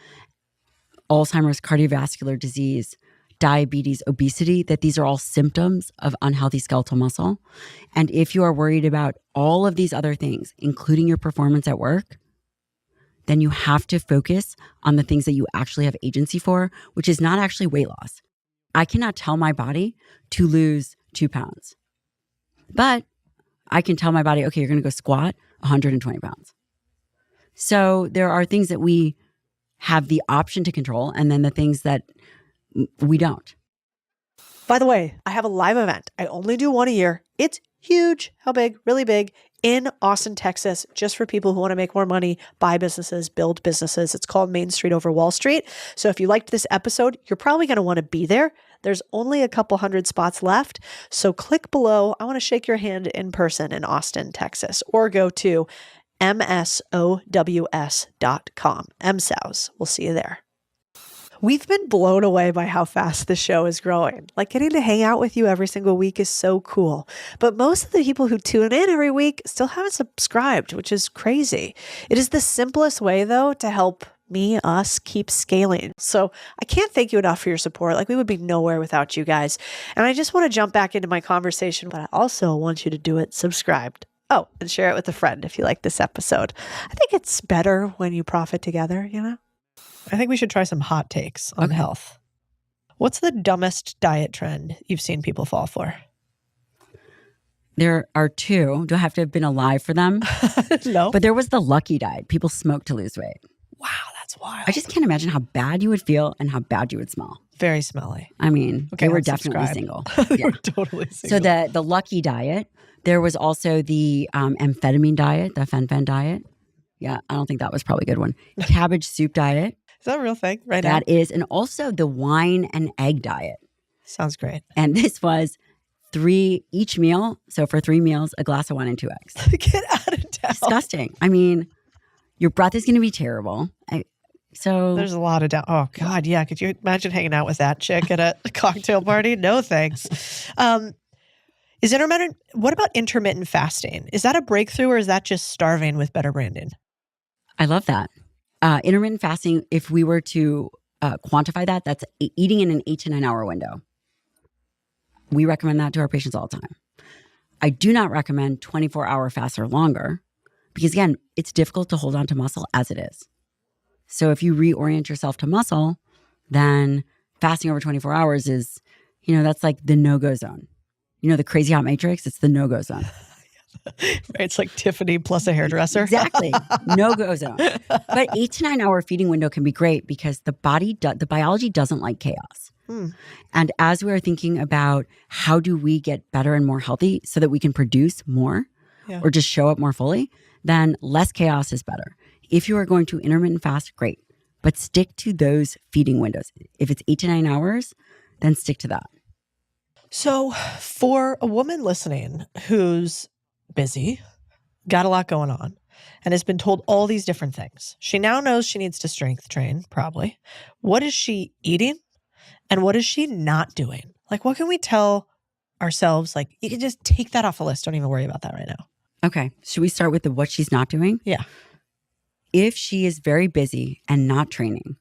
Alzheimer's, cardiovascular disease, diabetes, obesity, that these are all symptoms of unhealthy skeletal muscle. And if you are worried about all of these other things, including your performance at work, then you have to focus on the things that you actually have agency for, which is not actually weight loss. I cannot tell my body to lose 2 pounds, but I can tell my body, okay, you're going to go squat 120 pounds. So there are things that we have the option to control, and then the things that we don't. By the way, I have a live event. I only do one a year. It's huge. How big? Really big. In Austin, Texas, just for people who want to make more money, buy businesses, build businesses. It's called Main Street over Wall Street. So if you liked this episode, you're probably going to want to be there. There's only a couple hundred spots left. So click below. I want to shake your hand in person in Austin, Texas, or go to msows.com. MSOWS. We'll see you there. We've been blown away by how fast this show is growing. Like, getting to hang out with you every single week is so cool. But most of the people who tune in every week still haven't subscribed, which is crazy. It is the simplest way, though, to help us keep scaling. So I can't thank you enough for your support. Like, we would be nowhere without you guys. And I just want to jump back into my conversation, but I also want you to do it subscribed. Oh, and share it with a friend if you like this episode. I think it's better when you profit together, you know? I think we should try some hot takes on health. What's the dumbest diet trend you've seen people fall for? There are two. Do I have to have been alive for them? No. But there was the lucky diet. People smoke to lose weight. Wow, that's wild. I just can't imagine how bad you would feel and how bad you would smell. Very smelly. I mean, Okay, they were let's definitely subscribe. single. They Yeah. were totally single. So the lucky diet, there was also the amphetamine diet, the fen diet. Yeah, I don't think that was probably a good one. Cabbage soup diet. Is that a real thing right now? That is, and also the wine and egg diet. Sounds great. And this was 3 each meal. So for 3 meals, a glass of wine and 2 eggs. Get out of town. Disgusting. I mean, your breath is going to be terrible. There's a lot of doubt. Oh, God, yeah. Could you imagine hanging out with that chick at a cocktail party? No, thanks. What about intermittent fasting? Is that a breakthrough, or is that just starving with better branding? I love that. Intermittent fasting, if we were to quantify that, that's eating in an 8 to 9 hour window. We recommend that to our patients all the time. I do not recommend 24-hour fasts or longer because, again, it's difficult to hold on to muscle as it is. So if you reorient yourself to muscle, then fasting over 24 hours is, that's like the no-go zone. The crazy hot matrix, it's the no-go zone. Right, it's like Tiffany plus a hairdresser. Exactly. No-go zone. But 8 to 9 hour feeding window can be great because the biology doesn't like chaos. And as we are thinking about how do we get better and more healthy so that we can produce more or just show up more fully, then less chaos is better. If you are going to intermittent fast, great. But stick to those feeding windows. If it's 8 to 9 hours, then stick to that. So for a woman listening who's busy, got a lot going on, and has been told all these different things, she now knows she needs to strength train, probably. What is she eating? And what is she not doing? Like, what can we tell ourselves? Like, you can just take that off the list. Don't even worry about that right now. Okay. Should we start with what she's not doing? Yeah. If she is very busy and not training,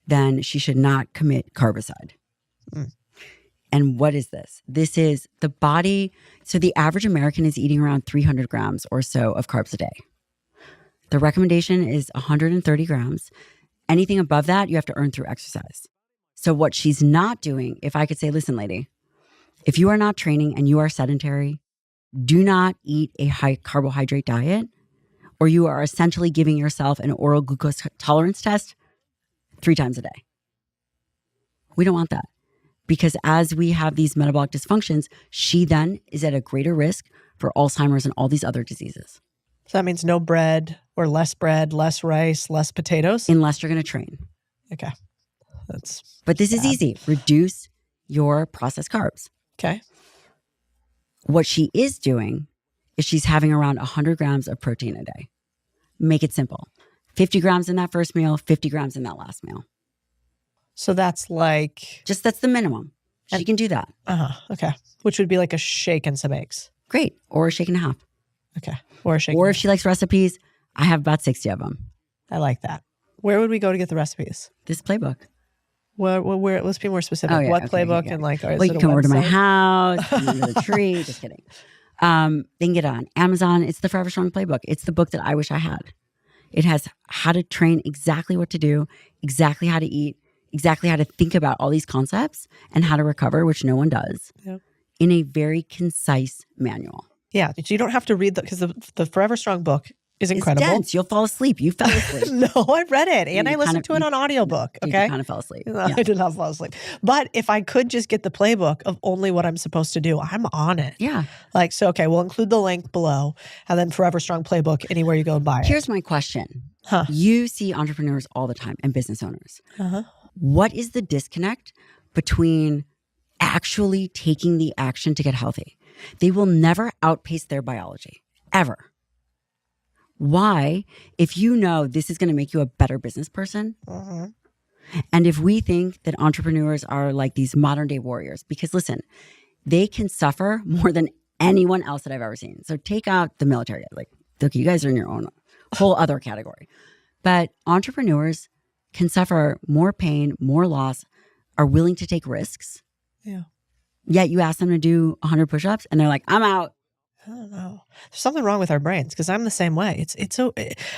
then she should not commit carbicide. And what is this? This is the body. So the average American is eating around 300 grams or so of carbs a day. The recommendation is 130 grams. Anything above that, you have to earn through exercise. So what she's not doing, if I could say, listen, lady, if you are not training and you are sedentary, do not eat a high carbohydrate diet, or you are essentially giving yourself an oral glucose tolerance test 3 times a day. We don't want that. Because as we have these metabolic dysfunctions, she then is at a greater risk for Alzheimer's and all these other diseases. So that means no bread, less rice, less potatoes? Unless you're going to train. Okay. But this is easy. Reduce your processed carbs. Okay. What she is doing is she's having around 100 grams of protein a day. Make it simple. 50 grams in that first meal, 50 grams in that last meal. So that's like... that's the minimum. She can do that. Okay. Which would be like a shake and some eggs. Great. Or a shake and a half. Okay. Or a shake. Or if she likes recipes, I have about 60 of them. I like that. Where would we go to get the recipes? This playbook. Where let's be more specific. Oh, yeah, what okay, playbook yeah. and like... Well, you can come over to my house, come under the tree. Just kidding. They can get it on Amazon. It's the Forever Strong Playbook. It's the book that I wish I had. It has how to train, exactly what to do, exactly how to eat, exactly how to think about all these concepts and how to recover, which no one does, in a very concise manual. Yeah. So you don't have to read because the Forever Strong book is incredible. It's dense. You'll fall asleep. You fell asleep. No, I read it and I You listened kind to it on audiobook. You Okay. kind of fell asleep. No, Yeah. I did not fall asleep. But if I could just get the playbook of only what I'm supposed to do, I'm on it. Yeah. Like, so, okay, we'll include the link below and then Forever Strong Playbook anywhere you go and buy it. Here's my question. Huh. You see entrepreneurs all the time and business owners. Uh-huh. What is the disconnect between actually taking the action to get healthy? They will never outpace their biology, ever. Why, if you know this is going to make you a better business person, and if we think that entrepreneurs are like these modern day warriors, because listen, they can suffer more than anyone else that I've ever seen. So take out the military. Like, look, you guys are in your own whole other category. But entrepreneurs can suffer more pain, more loss, are willing to take risks. Yeah. Yet you ask them to do 100 push-ups and they're like, I'm out. I don't know. There's something wrong with our brains because I'm the same way. It's so.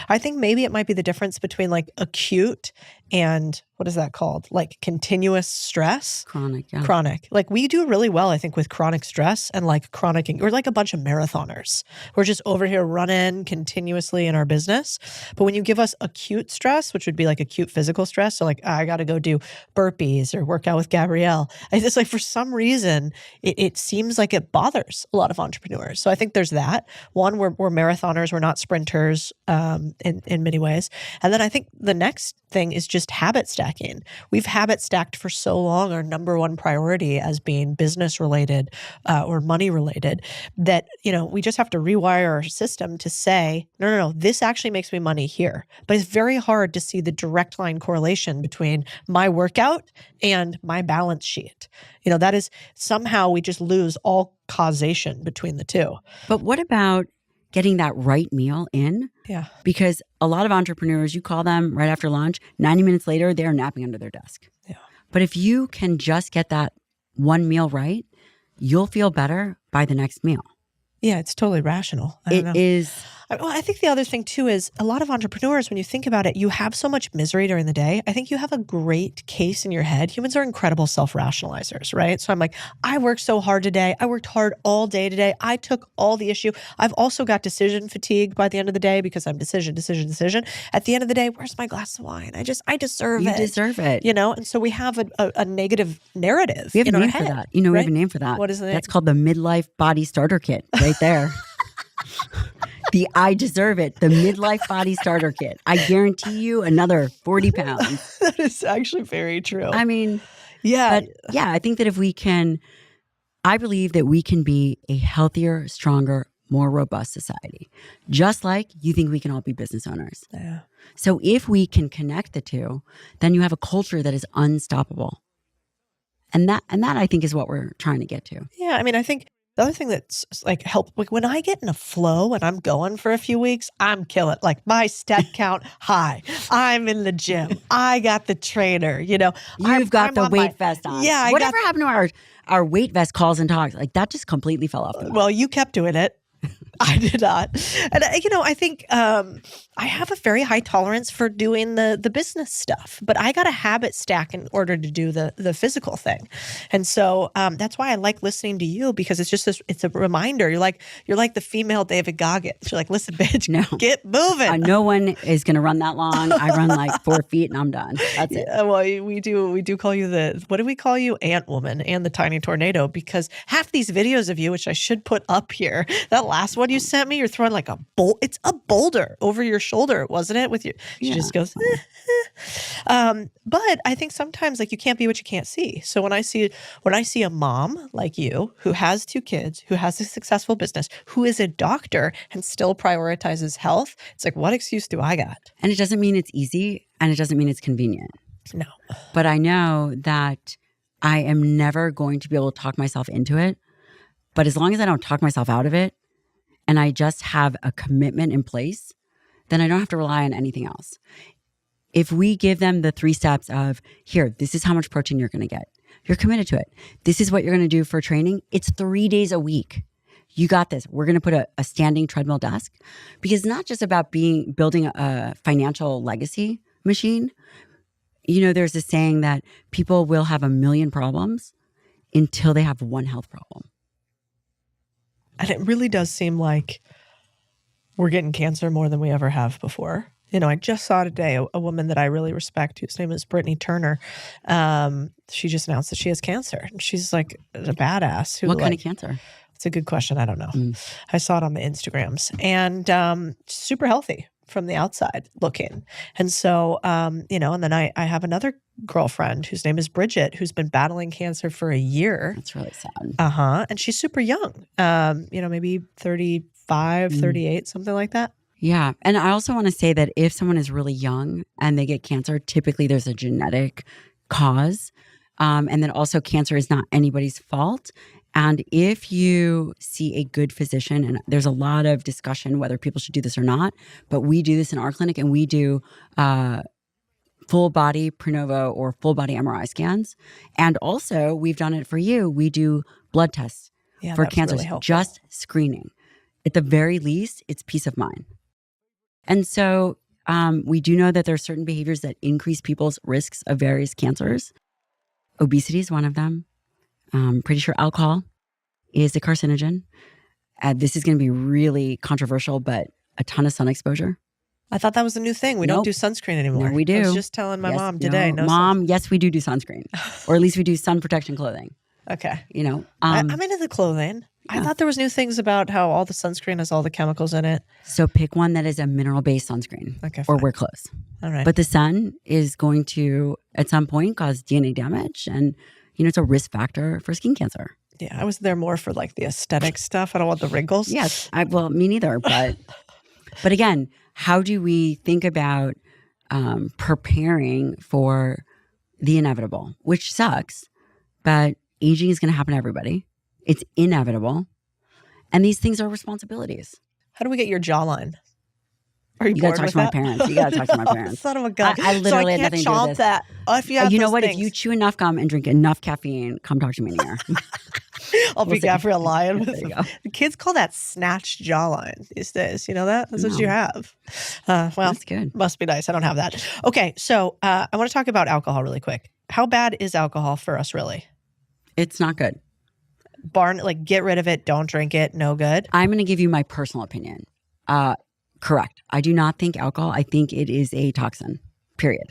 I think maybe it might be the difference between like acute and what is that called? Like continuous stress. Chronic, yeah. Chronic. Like we do really well, I think, with chronic stress and like chronic. We're like a bunch of marathoners. We're just over here running continuously in our business. But when you give us acute stress, which would be like acute physical stress, so like I got to go do burpees or work out with Gabrielle. It's just like for some reason it seems like it bothers a lot of entrepreneurs. So I think there's that. One, we're marathoners, we're not sprinters in many ways. And then I think the next thing is just habit stacking. We've habit stacked for so long our number one priority as being business related or money related that, we just have to rewire our system to say, no, this actually makes me money here. But it's very hard to see the direct line correlation between my workout and my balance sheet. That is somehow we just lose all causation between the two. But what about getting that right meal in? Yeah. Because a lot of entrepreneurs, you call them right after lunch, 90 minutes later, they're napping under their desk. Yeah. But if you can just get that one meal right, you'll feel better by the next meal. Yeah, it's totally rational. It is. Well, I think the other thing too is a lot of entrepreneurs, when you think about it, you have so much misery during the day. I think you have a great case in your head. Humans are incredible self-rationalizers, right? So I'm like, I worked so hard today. I worked hard all day today. I took all the issue. I've also got decision fatigue by the end of the day because I'm decision. At the end of the day, where's my glass of wine? I deserve it. You deserve it. And so we have a negative narrative. We have in a our name head, for that. We have right? a name for that. What is the name? That's called the midlife body starter kit right there. The I deserve it, the midlife body starter kit. I guarantee you another 40 pounds. That is actually very true. I mean, yeah. but yeah, I think that if we can, I believe that we can be a healthier, stronger, more robust society. Just like you think we can all be business owners. Yeah. So if we can connect the two, then you have a culture that is unstoppable. And that I think is what we're trying to get to. Yeah. I mean, I think the other thing that's like like when I get in a flow and I'm going for a few weeks, I'm killing. Like my step count high. I'm in the gym. I got the trainer. You've got the weight vest on. Yeah. Whatever happened to our weight vest calls and talks? Like that just completely fell off the map. Well, you kept doing it. I did not. And, I think I have a very high tolerance for doing the business stuff, but I got a habit stack in order to do the physical thing. And so that's why I like listening to you because it's just it's a reminder. You're like the female David Goggins. You're like, listen, bitch, get moving. No one is going to run that long. I run like 4 feet and I'm done. That's it. Yeah, well, we do call you what do we call you? Ant Woman and the Tiny Tornado because half these videos of you, which I should put up here, that last one you sent me, you're throwing like it's a boulder over your shoulder, wasn't it? With you, she just goes. But I think sometimes like you can't be what you can't see. So when I see a mom like you who has 2 kids, who has a successful business, who is a doctor and still prioritizes health, it's like, what excuse do I got? And it doesn't mean it's easy and it doesn't mean it's convenient. No. But I know that I am never going to be able to talk myself into it. But as long as I don't talk myself out of it and I just have a commitment in place, then I don't have to rely on anything else. If we give them the 3 steps of, here, this is how much protein you're going to get. You're committed to it. This is what you're going to do for training. It's 3 days a week. You got this. We're going to put a standing treadmill desk because it's not just about building a financial legacy machine. There's this saying that people will have 1 million problems until they have 1 health problem. And it really does seem like We're getting cancer more than we ever have before. You know, I just saw today a woman that I really respect, whose name is Brittany Turner. She just announced that she has cancer. She's like a badass. Who, What kind of cancer? It's a good question. I don't know. I saw it on the Instagrams, and super healthy from the outside looking. And so, you know, and then I have another girlfriend whose name is Bridget, who's been battling cancer for a year. That's really sad. And she's super young, you know, maybe 35, 38, something like that. Yeah. And I also want to say that if someone is really young and they get cancer, typically there's a genetic cause. And then also cancer is not anybody's fault. And if you see a good physician, and there's a lot of discussion whether people should do this or not, but we do this in our clinic, and we do full body Prenovo or full body MRI scans. And also we've done it for you. We do blood tests for cancers, really helpful. just screening. At the very least, it's peace of mind. And so we do know that there are certain behaviors that increase people's risks of various cancers. Obesity is one of them. I'm pretty sure alcohol is a carcinogen. This is going to be really controversial, but a ton of sun exposure. I thought that was a new thing. We don't do sunscreen anymore. No, we do. I was just telling my mom today. Mom, yes, we do sunscreen. Or at least we do sun protection clothing. Okay. You know, I'm into the clothing. I thought there was new things about how all the sunscreen has all the chemicals in it. So pick one that is a mineral-based sunscreen. Okay, or fine. wear clothes. All right. But the sun is going to, at some point, cause DNA damage. And, you know, it's a risk factor for skin cancer. Yeah, I was there more for like the aesthetic stuff. I don't want the wrinkles. Yes. Well, me neither. But again, how do we think about preparing for the inevitable, which sucks, but aging is going to happen to everybody. It's inevitable. And these things are responsibilities. How do we get your jawline? Are you You got bored to talk with to my that? parents. You got to talk to my parents. Son of a gun. I literally so I had can't nothing to do with chomp this. that. Oh, if you have You know those what? things, If you chew enough gum and drink enough caffeine, come talk to me in a year. I'll be see. Gabrielle Lyon. There you go. The kids call that snatched jawline these days. You know that? That's what No. you have. Well, That's good. must be nice. I don't have that. Okay, so I want to talk about alcohol really quick. How bad is alcohol for us, really? It's not good. Like get rid of it. Don't drink it. No good. I'm going to give you my personal opinion. Correct. I do not think alcohol. I think it is a toxin, period.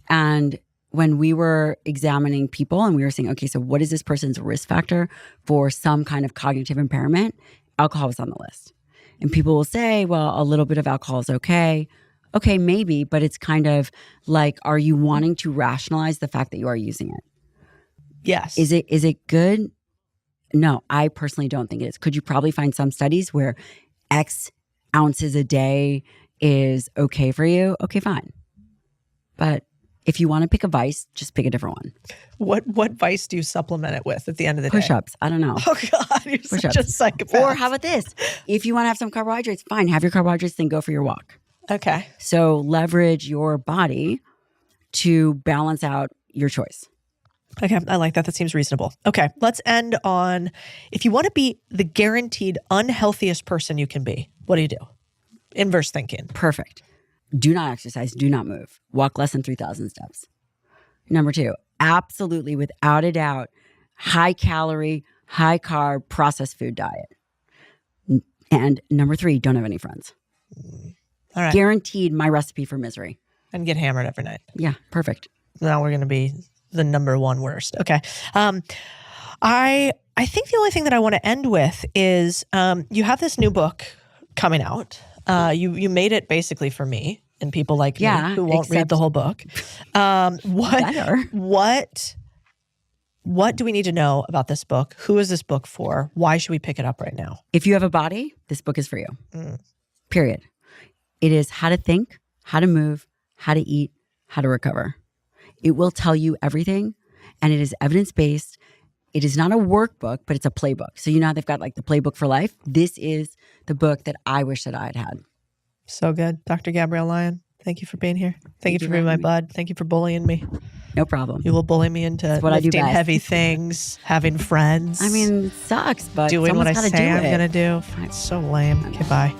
And when we were examining people and we were saying, okay, so what is this person's risk factor for some kind of cognitive impairment? Alcohol was on the list. And people will say, well, a little bit of alcohol is okay. Okay, maybe, but it's kind of like, are you wanting to rationalize the fact that you are using it? Yes. Is it good? No, I personally don't think it is. Could you probably find some studies where X ounces a day is okay for you? Okay, fine. But if you want to pick a vice, just pick a different one. What vice do you supplement it with at the end of the day? Push-ups. I don't know. Oh God, you're such a psychopath. Or how about this? If you want to have some carbohydrates, fine. Have your carbohydrates, then go for your walk. Okay. So leverage your body to balance out your choice. Okay, I like that. That seems reasonable. Okay, let's end on, if you want to be the guaranteed unhealthiest person you can be, what do you do? Inverse thinking. Perfect. Do not exercise. Do not move. Walk less than 3,000 steps. Number 2, absolutely, without a doubt, high calorie, high carb, processed food diet. And number 3, don't have any friends. All right. Guaranteed my recipe for misery. And get hammered every night. Yeah, perfect. Now we're going to be the number one worst. Okay. I think the only thing that I want to end with is you have this new book coming out. You made it basically for me and people like me who won't read the whole book. What do we need to know about this book? Who is this book for? Why should we pick it up right now? If you have a body, this book is for you. Period. It is how to think, how to move, how to eat, how to recover. It will tell you everything, and it is evidence-based. It is not a workbook, but it's a playbook. So you know how they've got like the playbook for life? This is the book that I wish that I had had. So good. Dr. Gabrielle Lyon, thank you for being here. Thank you for being my bud. Thank you for bullying me. No problem. You will bully me into what lifting I do best. heavy things, having friends. I mean, it sucks, but doing what I someone's gotta say do I'm it. going to do. It's so lame. Okay, bye.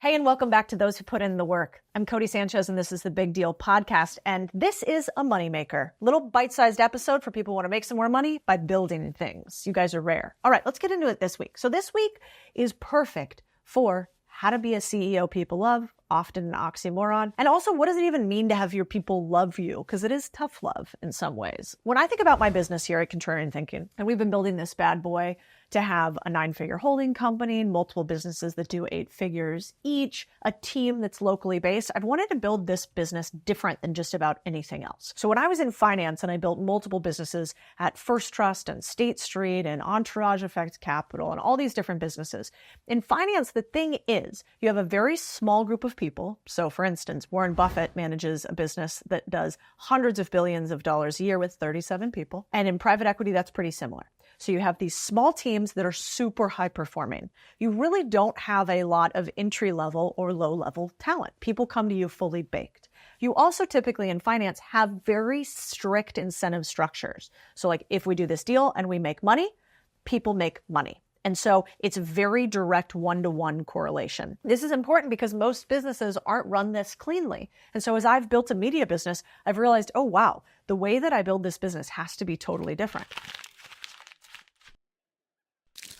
Hey, and welcome back to Those Who Put In the Work. I'm Codie Sanchez, and this is the Big Deal podcast. And this is a moneymaker. Little bite-sized episode for people who want to make some more money by building things. You guys are rare. All right, let's get into it this week. So this week is perfect for how to be a CEO people love, often an oxymoron. And also, what does it even mean to have your people love you? Because it is tough love in some ways. When I think about my business here at Contrarian Thinking, and we've been building this bad boy to have a 9-figure holding company, multiple businesses that do 8 figures each, a team that's locally based. I've wanted to build this business different than just about anything else. So when I was in finance and I built multiple businesses at First Trust and State Street and Entourage Effect Capital and all these different businesses, in finance, the thing is you have a very small group of people. So for instance, Warren Buffett manages a business that does hundreds of billions of dollars a year with 37 people. And in private equity, that's pretty similar. So you have these small teams that are super high performing. You really don't have a lot of entry level or low level talent. People come to you fully baked. You also typically in finance have very strict incentive structures. So like if we do this deal and we make money, people make money. And so it's very direct one-to-one correlation. This is important because most businesses aren't run this cleanly. And so as I've built a media business, I've realized, oh wow, the way that I build this business has to be totally different.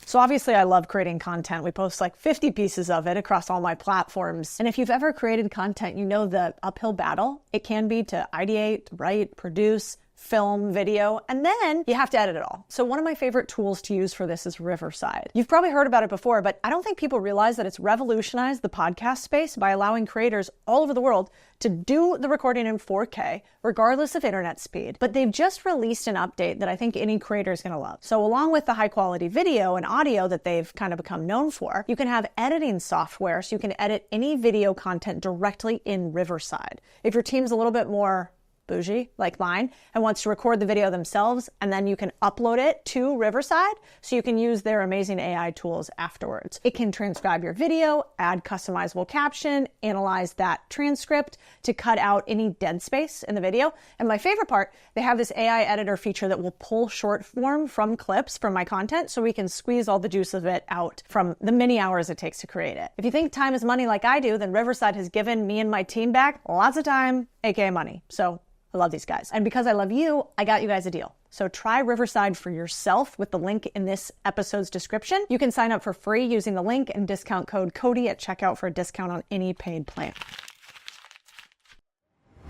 So obviously I love creating content. We post like 50 pieces of it across all my platforms. And if you've ever created content, you know the uphill battle it can be to ideate, write, produce, film, video, and then you have to edit it all. So one of my favorite tools to use for this is Riverside. You've probably heard about it before, but I don't think people realize that it's revolutionized the podcast space by allowing creators all over the world to do the recording in 4K, regardless of internet speed. But they've just released an update that I think any creator is gonna love. So along with the high quality video and audio that they've kind of become known for, you can have editing software so you can edit any video content directly in Riverside. If your team's a little bit more bougie like mine and wants to record the video themselves, and then you can upload it to Riverside so you can use their amazing AI tools afterwards. It can transcribe your video, add customizable caption, analyze that transcript to cut out any dead space in the video. And my favorite part, they have this AI editor feature that will pull short form from clips from my content so we can squeeze all the juice of it out from the many hours it takes to create it. If you think time is money like I do, then Riverside has given me and my team back lots of time, aka money. So I love these guys. And because I love you, I got you guys a deal. So try Riverside for yourself with the link in this episode's description. You can sign up for free using the link and discount code Cody at checkout for a discount on any paid plan.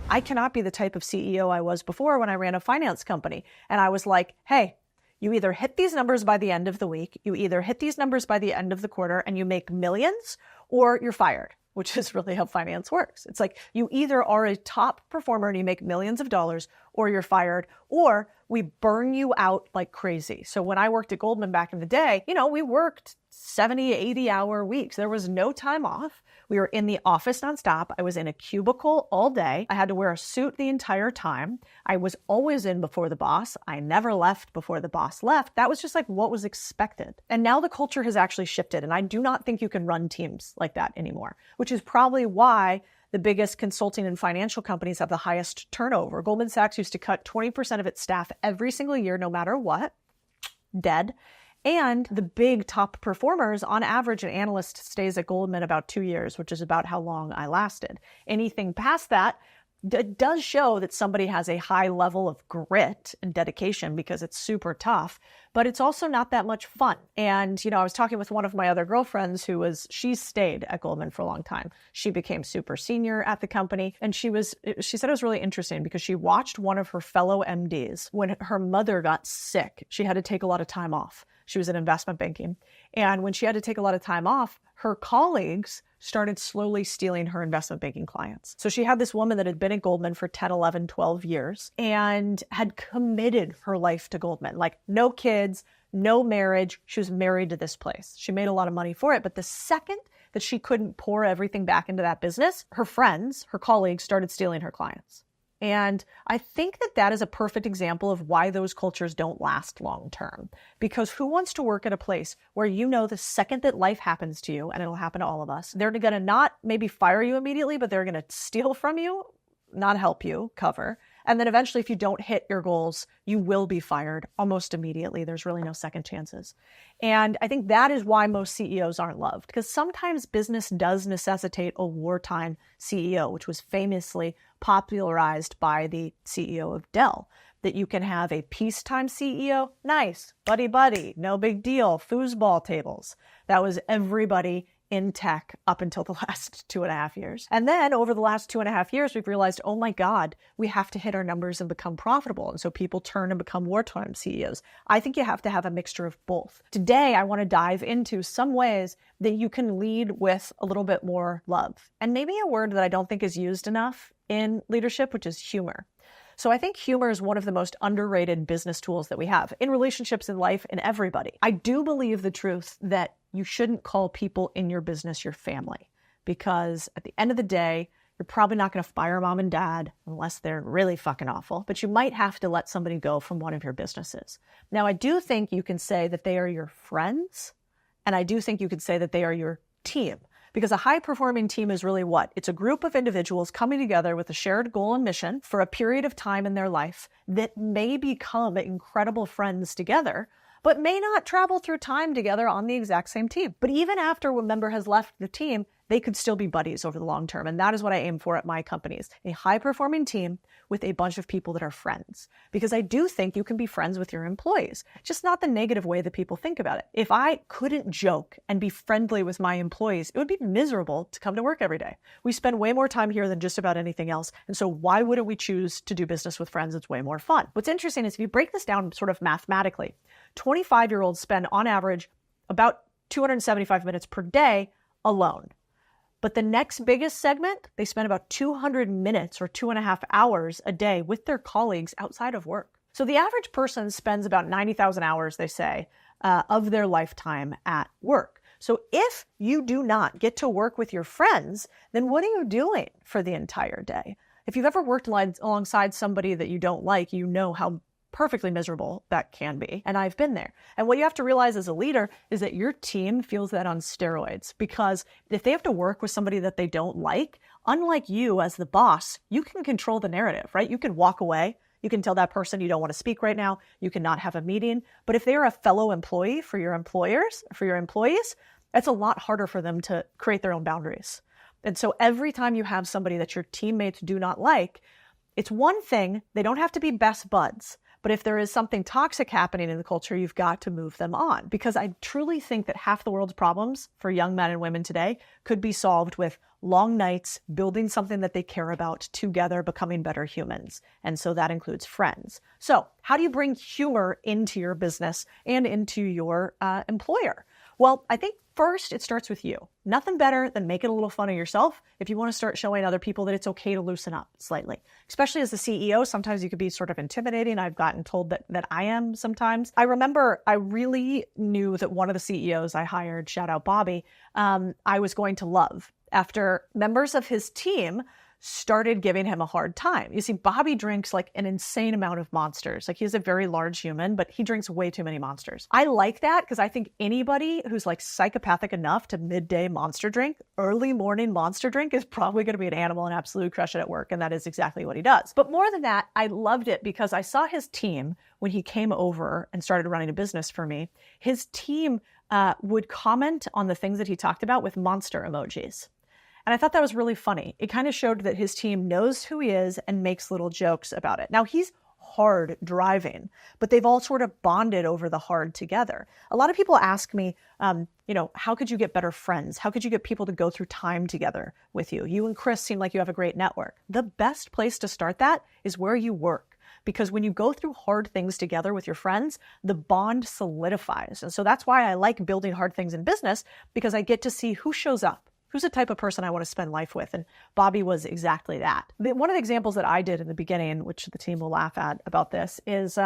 I cannot be the type of CEO I was before when I ran a finance company. And I was like, hey, you either hit these numbers by the end of the week, you either hit these numbers by the end of the quarter and you make millions, or you're fired, which is really how finance works. It's like you either are a top performer and you make millions of dollars, or you're fired, or we burn you out like crazy. So when I worked at Goldman back in the day, we worked 70, 80-hour weeks. There was no time off. We were in the office nonstop. I was in a cubicle all day. I had to wear a suit the entire time. I was always in before the boss. I never left before the boss left. That was just like what was expected. And now the culture has actually shifted, and I do not think you can run teams like that anymore, which is probably why the biggest consulting and financial companies have the highest turnover. Goldman Sachs used to cut 20% of its staff every single year, no matter what. Dead. And the big top performers, on average, an analyst stays at Goldman about 2 years, which is about how long I lasted. Anything past that does show that somebody has a high level of grit and dedication because it's super tough, but it's also not that much fun. And, I was talking with one of my other girlfriends she stayed at Goldman for a long time. She became super senior at the company. And she said it was really interesting because she watched one of her fellow MDs when her mother got sick. She had to take a lot of time off. She was in investment banking. And when she had to take a lot of time off, her colleagues started slowly stealing her investment banking clients. So she had this woman that had been at Goldman for 10, 11, 12 years and had committed her life to Goldman. Like no kids, no marriage. She was married to this place. She made a lot of money for it. But the second that she couldn't pour everything back into that business, her friends, her colleagues started stealing her clients. And I think that is a perfect example of why those cultures don't last long term. Because who wants to work at a place where the second that life happens to you, and it'll happen to all of us, they're going to not maybe fire you immediately, but they're going to steal from you, not help you cover, And then eventually, if you don't hit your goals, you will be fired almost immediately. There's really no second chances. And I think that is why most CEOs aren't loved, because sometimes business does necessitate a wartime CEO, which was famously popularized by the CEO of Dell, that you can have a peacetime CEO, nice, buddy, no big deal, foosball tables. That was everybody in tech up until the last 2.5 years. And then over the last 2.5 years, we've realized, oh my God, we have to hit our numbers and become profitable. And so people turn and become wartime CEOs. I think you have to have a mixture of both. Today, I want to dive into some ways that you can lead with a little bit more love. And maybe a word that I don't think is used enough in leadership, which is humor. So I think humor is one of the most underrated business tools that we have in relationships, in life, in everybody. I do believe the truth that you shouldn't call people in your business your family, because at the end of the day, you're probably not going to fire mom and dad unless they're really fucking awful, but you might have to let somebody go from one of your businesses. Now, I do think you can say that they are your friends, and I do think you could say that they are your team. Because a high-performing team is really what? It's a group of individuals coming together with a shared goal and mission for a period of time in their life that may become incredible friends together, but may not travel through time together on the exact same team. But even after one member has left the team, they could still be buddies over the long term. And that is what I aim for at my companies, a high-performing team with a bunch of people that are friends. Because I do think you can be friends with your employees, just not the negative way that people think about it. If I couldn't joke and be friendly with my employees, it would be miserable to come to work every day. We spend way more time here than just about anything else. And so why wouldn't we choose to do business with friends? It's way more fun. What's interesting is if you break this down sort of mathematically, 25-year-olds spend on average about 275 minutes per day alone. But the next biggest segment, they spend about 200 minutes or 2.5 hours a day with their colleagues outside of work. So the average person spends about 90,000 hours, they say, of their lifetime at work. So if you do not get to work with your friends, then what are you doing for the entire day? If you've ever worked alongside somebody that you don't like, you know how perfectly miserable that can be. And I've been there. And what you have to realize as a leader is that your team feels that on steroids, because if they have to work with somebody that they don't like, unlike you as the boss, you can control the narrative, right? You can walk away. You can tell that person you don't want to speak right now. You cannot have a meeting. But if they're a fellow employee for your employers, for your employees, it's a lot harder for them to create their own boundaries. And so every time you have somebody that your teammates do not like, it's one thing. They don't have to be best buds. But if there is something toxic happening in the culture, you've got to move them on. Because I truly think that half the world's problems for young men and women today could be solved with long nights, building something that they care about together, becoming better humans. And so that includes friends. So how do you bring humor into your business and into your employer? Well, I think first, it starts with you. Nothing better than making a little fun of yourself if you want to start showing other people that it's okay to loosen up slightly. Especially as the CEO, sometimes you could be sort of intimidating. I've gotten told that I am sometimes. I remember I really knew that one of the CEOs I hired, shout out Bobby, I was going to love after members of his team started giving him a hard time. You see, Bobby drinks like an insane amount of Monsters. Like, he's a very large human, but he drinks way too many Monsters. I like that because I think anybody who's like psychopathic enough to midday Monster drink, early morning Monster drink, is probably going to be an animal and absolute crush it at work. And that is exactly what he does. But more than that, I loved it because I saw his team when he came over and started running a business for me. His team would comment on the things that he talked about with monster emojis. And I thought that was really funny. It kind of showed that his team knows who he is and makes little jokes about it. Now, he's hard driving, but they've all sort of bonded over the hard together. A lot of people ask me, how could you get better friends? How could you get people to go through time together with you? You and Chris seem like you have a great network. The best place to start that is where you work. Because when you go through hard things together with your friends, the bond solidifies. And so that's why I like building hard things in business, because I get to see who shows up. Who's the type of person I want to spend life with? And Bobby was exactly that. One of the examples that I did in the beginning, which the team will laugh at about this, is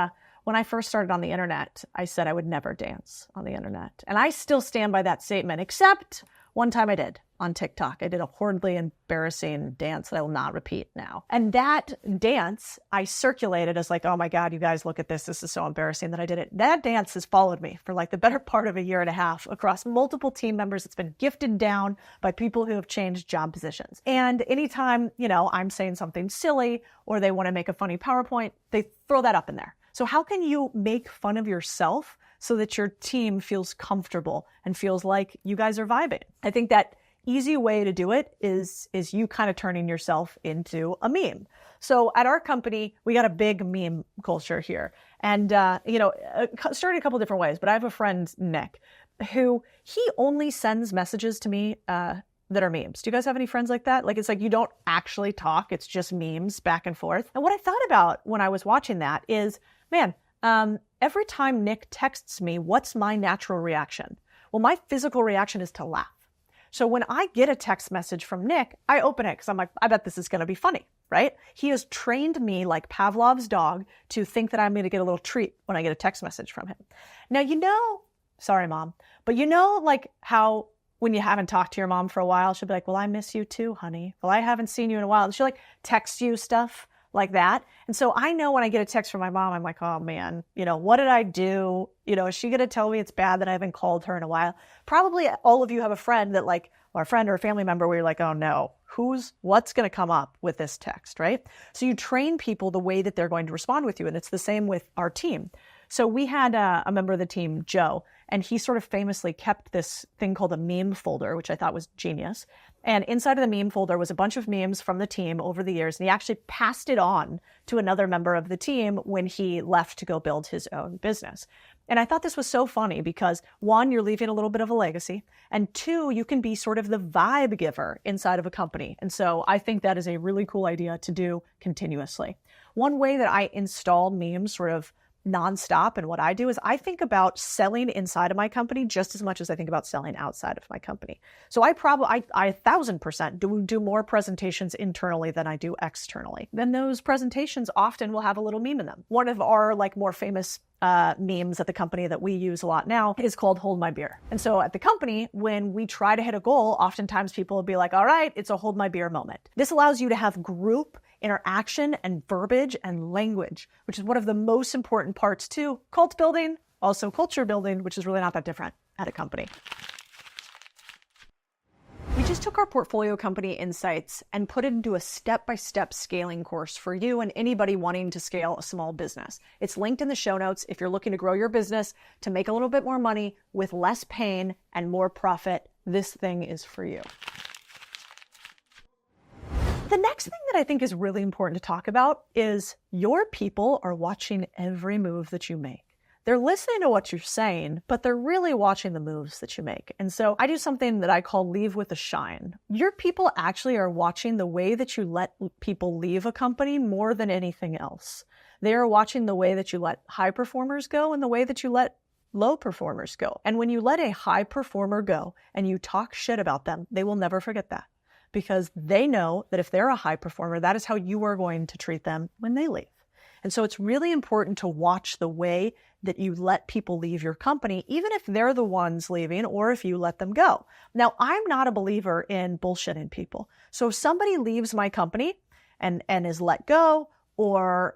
when I first started on the internet, I said I would never dance on the internet. And I still stand by that statement, except one time I did. on TikTok. I did a horribly embarrassing dance that I will not repeat now. And that dance I circulated as like, oh my God, you guys look at this. This is so embarrassing that I did it. That dance has followed me for like the better part of a year and a half across multiple team members. It's been gifted down by people who have changed job positions. And anytime, I'm saying something silly or they want to make a funny PowerPoint, they throw that up in there. So how can you make fun of yourself so that your team feels comfortable and feels like you guys are vibing? I think that easy way to do it is you kind of turning yourself into a meme. So at our company, we got a big meme culture here. And, started a couple different ways, but I have a friend, Nick, who he only sends messages to me that are memes. Do you guys have any friends like that? Like, it's like you don't actually talk. It's just memes back and forth. And what I thought about when I was watching that is, man, every time Nick texts me, what's my natural reaction? Well, my physical reaction is to laugh. So when I get a text message from Nick, I open it because I'm like, I bet this is going to be funny, right? He has trained me like Pavlov's dog to think that I'm going to get a little treat when I get a text message from him. Now, sorry, Mom, but like how when you haven't talked to your mom for a while, she'll be like, well, I miss you too, honey. Well, I haven't seen you in a while. And she'll like text you stuff like that. And so I know when I get a text from my mom, I'm like, oh man, what did I do? Is she going to tell me it's bad that I haven't called her in a while? Probably all of you have a friend that or a friend or a family member where you're like, oh no, what's going to come up with this text, right? So you train people the way that they're going to respond with you. And it's the same with our team. So we had a member of the team, Joe, and he sort of famously kept this thing called a meme folder, which I thought was genius. And inside of the meme folder was a bunch of memes from the team over the years. And he actually passed it on to another member of the team when he left to go build his own business. And I thought this was so funny because 1, you're leaving a little bit of a legacy. And 2, you can be sort of the vibe giver inside of a company. And so I think that is a really cool idea to do continuously. One way that I install memes sort of nonstop and what I do is I think about selling inside of my company just as much as I think about selling outside of my company. So I 1,000% do more presentations internally than I do externally. Then those presentations often will have a little meme in them. One of our more famous memes at the company that we use a lot now is called Hold My Beer. And so at the company, when we try to hit a goal, oftentimes people will be like, all right, it's a hold my beer moment. This allows you to have group interaction and verbiage and language, which is one of the most important parts to cult building, also culture building, which is really not that different at a company. We just took our portfolio company insights and put it into a step-by-step scaling course for you and anybody wanting to scale a small business. It's linked in the show notes if you're looking to grow your business to make a little bit more money with less pain and more profit. This thing is for you. The next thing that I think is really important to talk about is your people are watching every move that you make. They're listening to what you're saying, but they're really watching the moves that you make. And so I do something that I call leave with a shine. Your people actually are watching the way that you let people leave a company more than anything else. They are watching the way that you let high performers go and the way that you let low performers go. And when you let a high performer go and you talk shit about them, they will never forget that because they know that if they're a high performer, that is how you are going to treat them when they leave. And so it's really important to watch the way that you let people leave your company, even if they're the ones leaving or if you let them go. Now, I'm not a believer in bullshitting people. So if somebody leaves my company and is let go or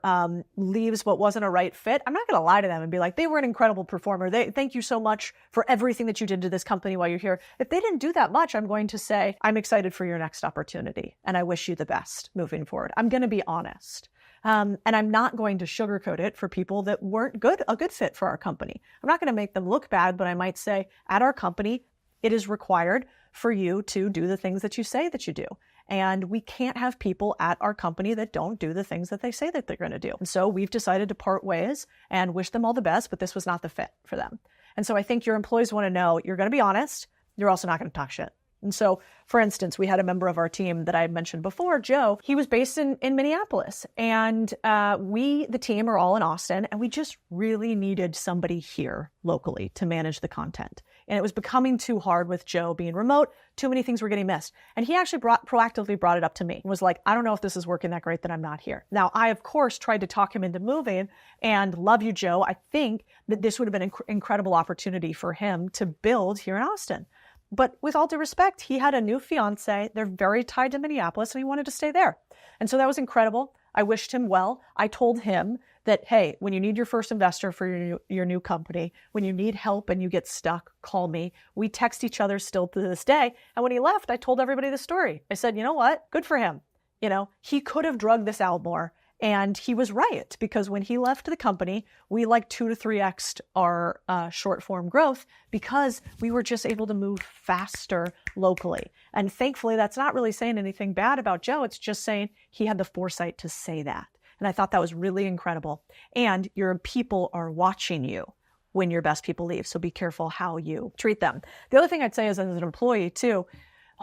leaves what wasn't a right fit, I'm not going to lie to them and be like, they were an incredible performer. Thank you so much for everything that you did to this company while you're here. If they didn't do that much, I'm going to say, I'm excited for your next opportunity and I wish you the best moving forward. I'm going to be honest. And I'm not going to sugarcoat it for people that weren't a good fit for our company. I'm not going to make them look bad, but I might say at our company, it is required for you to do the things that you say that you do. And we can't have people at our company that don't do the things that they say that they're going to do. And so we've decided to part ways and wish them all the best, but this was not the fit for them. And so I think your employees want to know you're going to be honest. You're also not going to talk shit. And so, for instance, we had a member of our team that I mentioned before, Joe. He was based in Minneapolis, and the team are all in Austin, and we just really needed somebody here locally to manage the content. And it was becoming too hard with Joe being remote. Too many things were getting missed. And he actually proactively brought it up to me and was like, I don't know if this is working that great that I'm not here. Now, I, of course, tried to talk him into moving, and love you, Joe. I think that this would have been an incredible opportunity for him to build here in Austin. But with all due respect, he had a new fiance. They're very tied to Minneapolis and he wanted to stay there. And so that was incredible. I wished him well. I told him that, hey, when you need your first investor for your new company, when you need help and you get stuck, call me. We text each other still to this day. And when he left, I told everybody the story. I said, you know what? Good for him. You know, he could have drugged this out more. And he was right, because when he left the company, we like 2 to 3x'd our short form growth because we were just able to move faster locally. And thankfully, that's not really saying anything bad about Joe. It's just saying he had the foresight to say that. And I thought that was really incredible. And your people are watching you when your best people leave. So be careful how you treat them. The other thing I'd say is, as an employee too,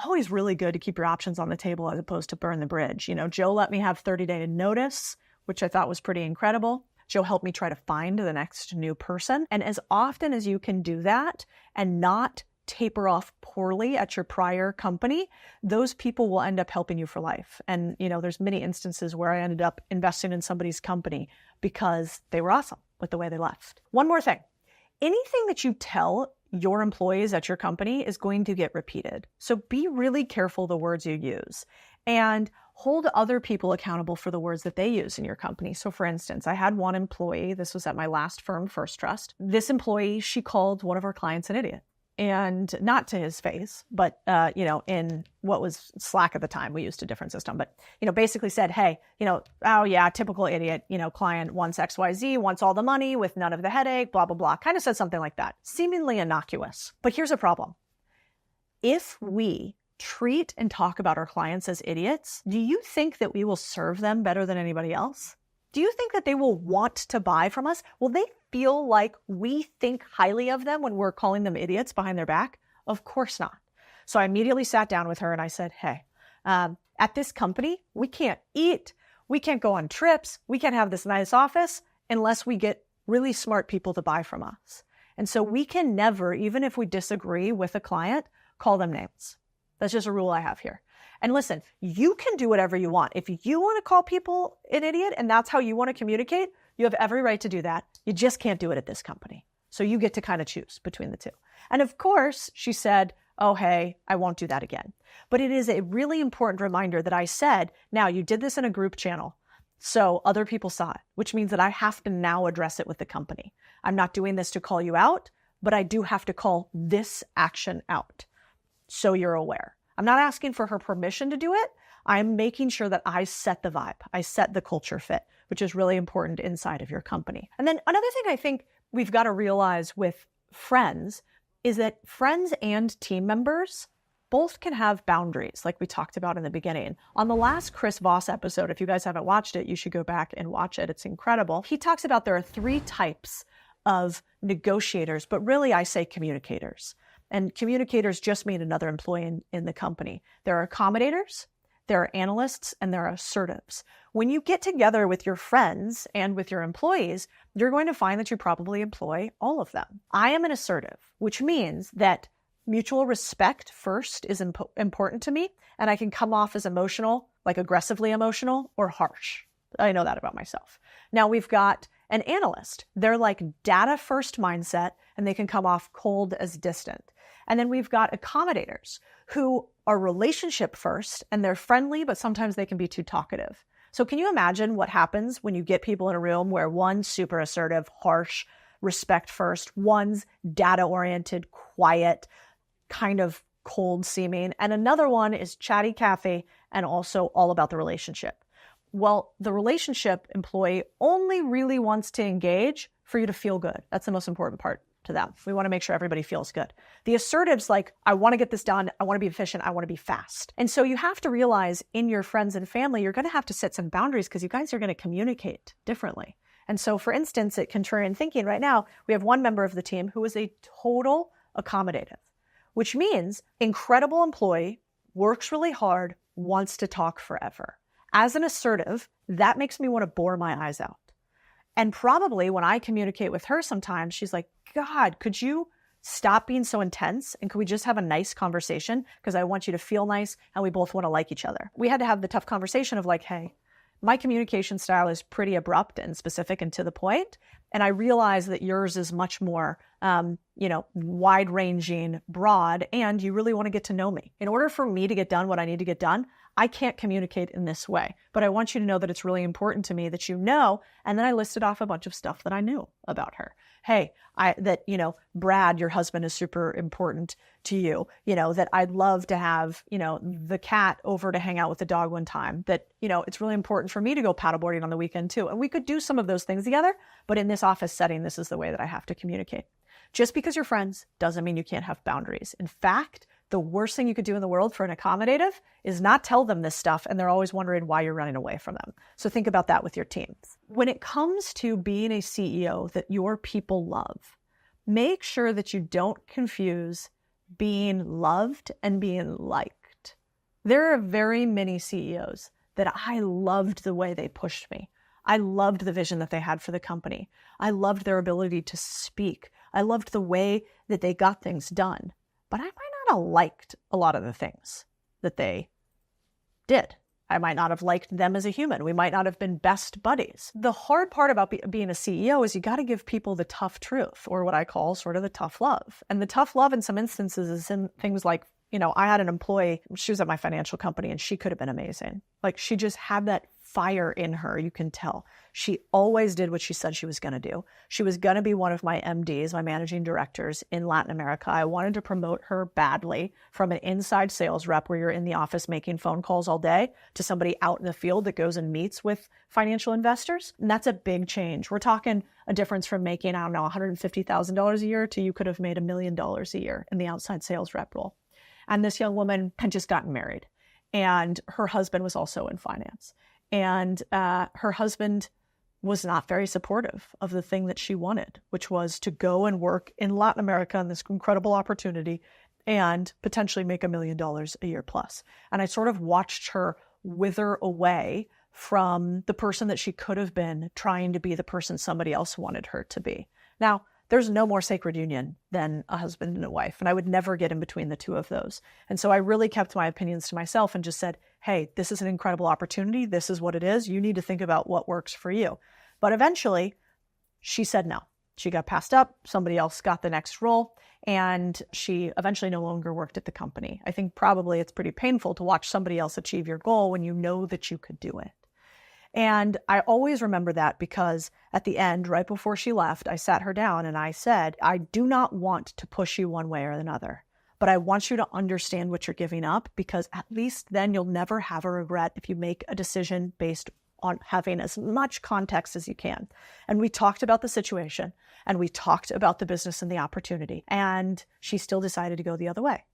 always really good to keep your options on the table as opposed to burn the bridge. You know, Joe let me have 30-day notice, which I thought was pretty incredible. Joe helped me try to find the next new person. And as often as you can do that and not taper off poorly at your prior company, those people will end up helping you for life. And, you know, there's many instances where I ended up investing in somebody's company because they were awesome with the way they left. One more thing. Anything that you tell your employees at your company is going to get repeated. So be really careful the words you use and hold other people accountable for the words that they use in your company. So for instance, I had one employee, this was at my last firm, First Trust. This employee, she called one of our clients an idiot. And not to his face, but, you know, in what was Slack at the time, we used a different system, but, you know, basically said, hey, you know, oh yeah, typical idiot, you know, client wants XYZ, wants all the money with none of the headache, blah, blah, blah. Kind of said something like that. Seemingly innocuous. But here's a problem. If we treat and talk about our clients as idiots, do you think that we will serve them better than anybody else? Do you think that they will want to buy from us? Will they feel like we think highly of them when we're calling them idiots behind their back? Of course not. So I immediately sat down with her and I said, hey, at this company, we can't eat, we can't go on trips, we can't have this nice office unless we get really smart people to buy from us. And so we can never, even if we disagree with a client, call them names. That's just a rule I have here. And listen, you can do whatever you want. If you want to call people an idiot and that's how you want to communicate, you have every right to do that. You just can't do it at this company. So you get to kind of choose between the two. And of course, she said, oh, hey, I won't do that again. But it is a really important reminder that I said, now you did this in a group channel. So other people saw it, which means that I have to now address it with the company. I'm not doing this to call you out, but I do have to call this action out. So you're aware. I'm not asking for her permission to do it. I'm making sure that I set the vibe. I set the culture fit, which is really important inside of your company. And then another thing I think we've got to realize with friends is that friends and team members both can have boundaries, like we talked about in the beginning. On the last Chris Voss episode, if you guys haven't watched it, you should go back and watch it. It's incredible. He talks about there are 3 types of negotiators, but really I say communicators. And communicators just mean another employee in the company. There are accommodators, there are analysts, and there are assertives. When you get together with your friends and with your employees, you're going to find that you probably employ all of them. I am an assertive, which means that mutual respect first is important to me, and I can come off as emotional, like aggressively emotional, or harsh. I know that about myself. Now we've got an analyst. They're like data first mindset, and they can come off cold as distant. And then we've got accommodators who are relationship first, and they're friendly, but sometimes they can be too talkative. So can you imagine what happens when you get people in a room where one's super assertive, harsh, respect first, one's data-oriented, quiet, kind of cold seeming, and another one is chatty Cathy and also all about the relationship. Well, the relationship employee only really wants to engage for you to feel good. That's the most important part to them. We want to make sure everybody feels good. The assertive's like, I want to get this done. I want to be efficient. I want to be fast. And so you have to realize in your friends and family, you're going to have to set some boundaries because you guys are going to communicate differently. And so for instance, at Contrarian Thinking right now, we have one member of the team who is a total accommodative, which means incredible employee, works really hard, wants to talk forever. As an assertive, that makes me want to bore my eyes out. And probably when I communicate with her sometimes, she's like, God, could you stop being so intense? And could we just have a nice conversation? Because I want you to feel nice and we both want to like each other. We had to have the tough conversation of like, hey, my communication style is pretty abrupt and specific and to the point. And I realize that yours is much more, wide-ranging, broad, and you really want to get to know me. In order for me to get done what I need to get done, I can't communicate in this way. But I want you to know that it's really important to me that you know. And then I listed off a bunch of stuff that I knew about her. Hey, Brad, your husband, is super important to you. That I'd love to have, the cat over to hang out with the dog one time. That, it's really important for me to go paddleboarding on the weekend too. And we could do some of those things together. But in this office setting, this is the way that I have to communicate. Just because you're friends doesn't mean you can't have boundaries. In fact, the worst thing you could do in the world for an accommodative is not tell them this stuff, and they're always wondering why you're running away from them. So think about that with your teams. When it comes to being a CEO that your people love, make sure that you don't confuse being loved and being liked. There are very many CEOs that I loved the way they pushed me. I loved the vision that they had for the company. I loved their ability to speak. I loved the way that they got things done. But I might not have liked a lot of the things that they did. I might not have liked them as a human. We might not have been best buddies. The hard part about being a CEO is you got to give people the tough truth, or what I call sort of the tough love. And the tough love in some instances is in things like, I had an employee, she was at my financial company, and she could have been amazing. Like, she just had that fire in her, you can tell. She always did what she said she was going to do. She was going to be one of my MDs, my managing directors in Latin America. I wanted to promote her badly from an inside sales rep where you're in the office making phone calls all day to somebody out in the field that goes and meets with financial investors. And that's a big change. We're talking a difference from making, $150,000 a year to you could have made $1 million a year in the outside sales rep role. And this young woman had just gotten married, and her husband was also in finance. And her husband was not very supportive of the thing that she wanted, which was to go and work in Latin America on this incredible opportunity and potentially make $1 million a year plus. And I sort of watched her wither away from the person that she could have been, trying to be the person somebody else wanted her to be. Now, there's no more sacred union than a husband and a wife, and I would never get in between the two of those. And so I really kept my opinions to myself and just said, hey, this is an incredible opportunity. This is what it is. You need to think about what works for you. But eventually, she said no. She got passed up. Somebody else got the next role, and she eventually no longer worked at the company. I think probably it's pretty painful to watch somebody else achieve your goal when you know that you could do it. And I always remember that, because at the end, right before she left, I sat her down and I said, I do not want to push you one way or another, but I want you to understand what you're giving up, because at least then you'll never have a regret if you make a decision based on having as much context as you can. And we talked about the situation, and we talked about the business and the opportunity, and she still decided to go the other way.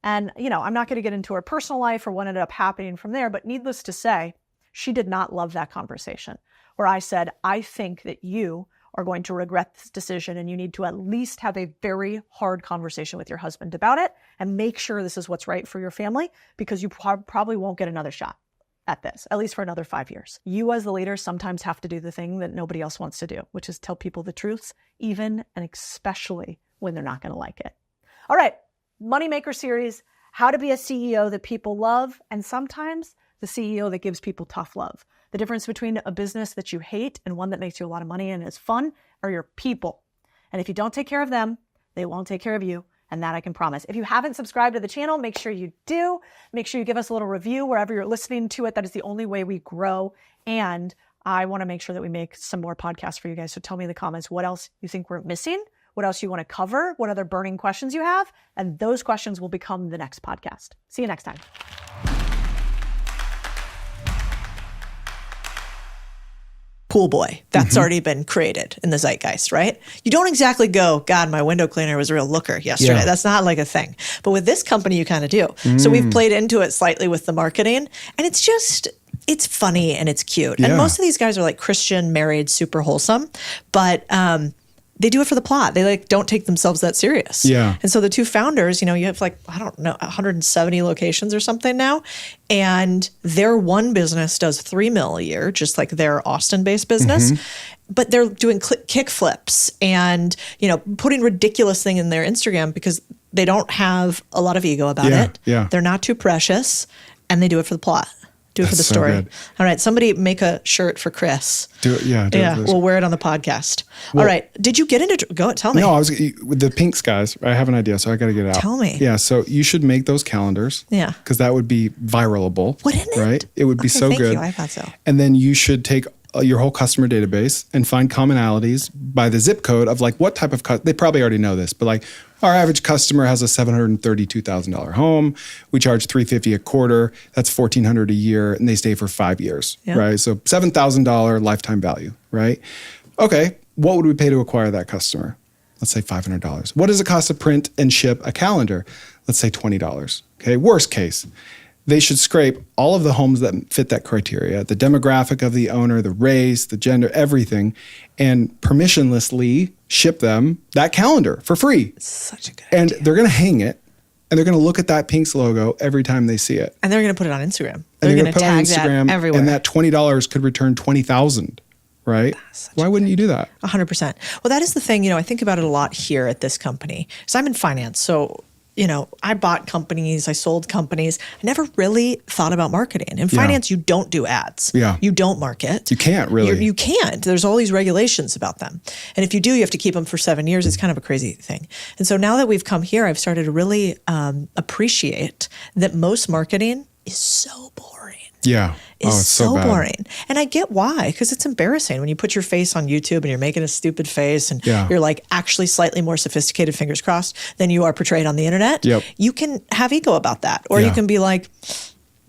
And, I'm not going to get into her personal life or what ended up happening from there, but needless to say, she did not love that conversation where I said, I think that you are going to regret this decision, and you need to at least have a very hard conversation with your husband about it and make sure this is what's right for your family, because you probably won't get another shot at this, at least for another 5 years. You as the leader sometimes have to do the thing that nobody else wants to do, which is tell people the truths, even and especially when they're not going to like it. All right, Moneymaker series, how to be a CEO that people love, and sometimes the CEO that gives people tough love. The difference between a business that you hate and one that makes you a lot of money and is fun are your people. And if you don't take care of them, they won't take care of you. And that I can promise. If you haven't subscribed to the channel, make sure you do. Make sure you give us a little review wherever you're listening to it. That is the only way we grow. And I want to make sure that we make some more podcasts for you guys. So tell me in the comments what else you think we're missing, what else you want to cover, what other burning questions you have. And those questions will become the next podcast. See you next time. Pool boy. That's already been created in the zeitgeist, right? You don't exactly go, God, my window cleaner was a real looker yesterday. Yeah. That's not like a thing. But with this company, you kind of do. So we've played into it slightly with the marketing, and it's funny and it's cute. Yeah. And most of these guys are like Christian, married, super wholesome, but they do it for the plot. They don't take themselves that serious. Yeah. And so the two founders, you have 170 locations or something now. And their one business does $3 million a year, just like their Austin-based business. But they're doing kick flips and, putting ridiculous thing in their Instagram because they don't have a lot of ego about it. Yeah. They're not too precious, and they do it for the plot. Do it for the That's so story. good. All right. Somebody make a shirt for Chris. Do it. Yeah. Do it Yeah. for this. We'll wear it on the podcast. All right. Did you get into, go tell me. No, I was with the pinks guys. I have an idea, so I got to get it out. Tell me. Yeah. So you should make those calendars. Yeah. Because that would be viralable. Wouldn't it? Right. It would be Okay, so thank good. you. I thought so. And then you should take your whole customer database and find commonalities by the zip code of like what type of they probably already know this, but like our average customer has a $732,000 home. We charge $350 a quarter. That's $1,400 a year, and they stay for 5 years, Yeah. right? So $7,000 lifetime value, right? Okay, what would we pay to acquire that customer? Let's say $500. What does it cost to print and ship a calendar? Let's say $20. Okay, worst case. They should scrape all of the homes that fit that criteria, the demographic of the owner, the race, the gender, everything, and permissionlessly ship them that calendar for free. Such a good And idea. they're going to hang it, and they're going to look at that Pinks logo every time they see it. And they're going to put it on Instagram. And They're they're going going to to put it on tag Instagram, that everywhere. and that $20 could return $20,000, right? Why wouldn't you do that? 100%. Well, that is the thing, I think about it a lot here at this company. So I'm in finance. So, I bought companies, I sold companies. I never really thought about marketing. In finance, you don't do ads. Yeah. You don't market. You can't really. You can't. There's all these regulations about them. And if you do, you have to keep them for 7 years. It's kind of a crazy thing. And so now that we've come here, I've started to really appreciate that most marketing is so boring. Yeah. Is so bad. boring. And I get why, because it's embarrassing when you put your face on YouTube and you're making a stupid face and Yeah. you're like actually slightly more sophisticated, fingers crossed, than you are portrayed on the internet. Yep. You can have ego about that. Or you Yeah. can be like,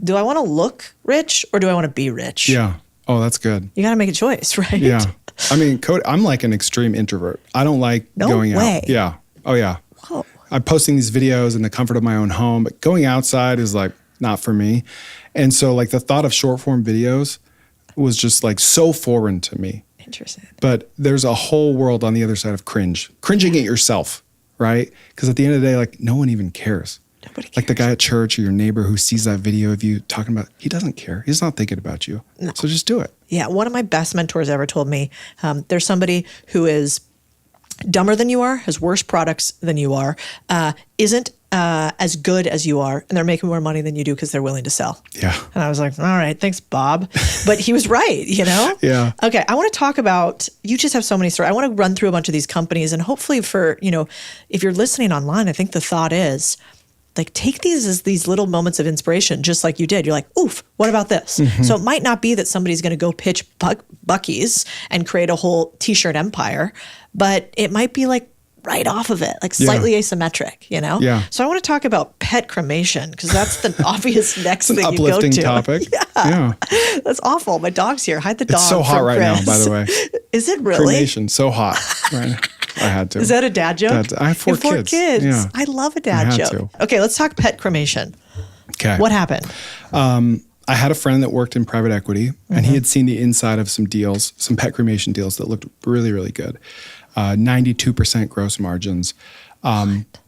do I want to look rich or do I want to be rich? Yeah. Oh, that's good. You got to make a choice, right? Yeah. I mean, I'm like an extreme introvert. I don't like going way. out. Yeah. Oh, yeah. Whoa. I'm posting these videos in the comfort of my own home, but going outside is like not for me. And so like the thought of short form videos was just like so foreign to me. Interesting. But there's a whole world on the other side of cringing at yourself, right? Because at the end of the day, like no one even cares. Nobody cares. Like the guy at church or your neighbor who sees that video of you talking about, he doesn't care. He's not thinking about you. No. So just do it. Yeah. One of my best mentors ever told me there's somebody who is dumber than you are, has worse products than you are, isn't as good as you are, and they're making more money than you do because they're willing to sell. Yeah. And I was like, all right, thanks, Bob. But he was right, Yeah. Okay, I want to talk about, you just have so many stories. I want to run through a bunch of these companies, and hopefully for, if you're listening online, I think the thought is, like, take these as these little moments of inspiration, just like you did. You're like, oof, what about this? Mm-hmm. So it might not be that somebody's going to go pitch Buc-ee's and create a whole t-shirt empire, but it might be like right off of it, like slightly asymmetric, Yeah. So I want to talk about pet cremation because that's the obvious next It's an thing you go uplifting to. topic. Yeah. That's awful. My dog's here. Hide the dog. It's so hot from right now, Chris. by the way. Is it really? Cremation, so hot. Right. I had to. Is that a dad joke? I have four You have kids. Yeah. I love a dad I had joke. to. Okay, let's talk pet cremation. Okay. What happened? I had a friend that worked in private equity, and he had seen the inside of some deals, some pet cremation deals that looked really, really good. 92% gross margins.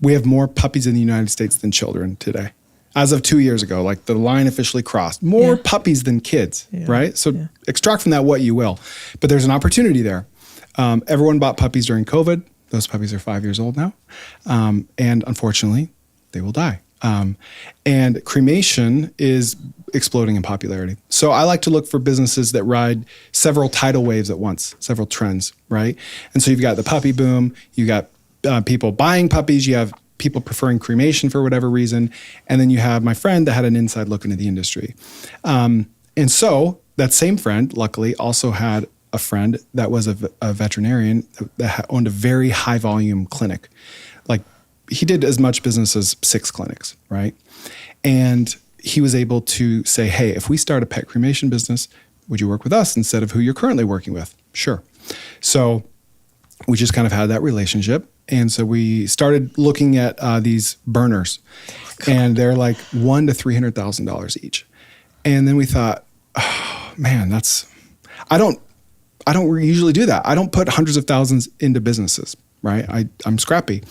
We have more puppies in the United States than children today. As of 2 years ago, like the line officially crossed. More puppies than kids, right? So extract from that what you will. But there's an opportunity there. Everyone bought puppies during COVID. Those puppies are 5 years old now. And unfortunately, they will die. And cremation is exploding in popularity. So I like to look for businesses that ride several tidal waves at once, several trends, right? And so you've got the puppy boom, you got people buying puppies, you have people preferring cremation for whatever reason, and then you have my friend that had an inside look into the industry. And so that same friend, luckily, also had a friend that was a veterinarian that owned a very high volume clinic. Like he did as much business as 6 clinics, right? And he was able to say, hey, if we start a pet cremation business, would you work with us instead of who you're currently working with? Sure. So we just kind of had that relationship. And so we started looking at these burners, and they're like $100,000 to $300,000 each. And then we thought, oh, man, I don't usually do that. I don't put hundreds of thousands into businesses, right? I'm scrappy.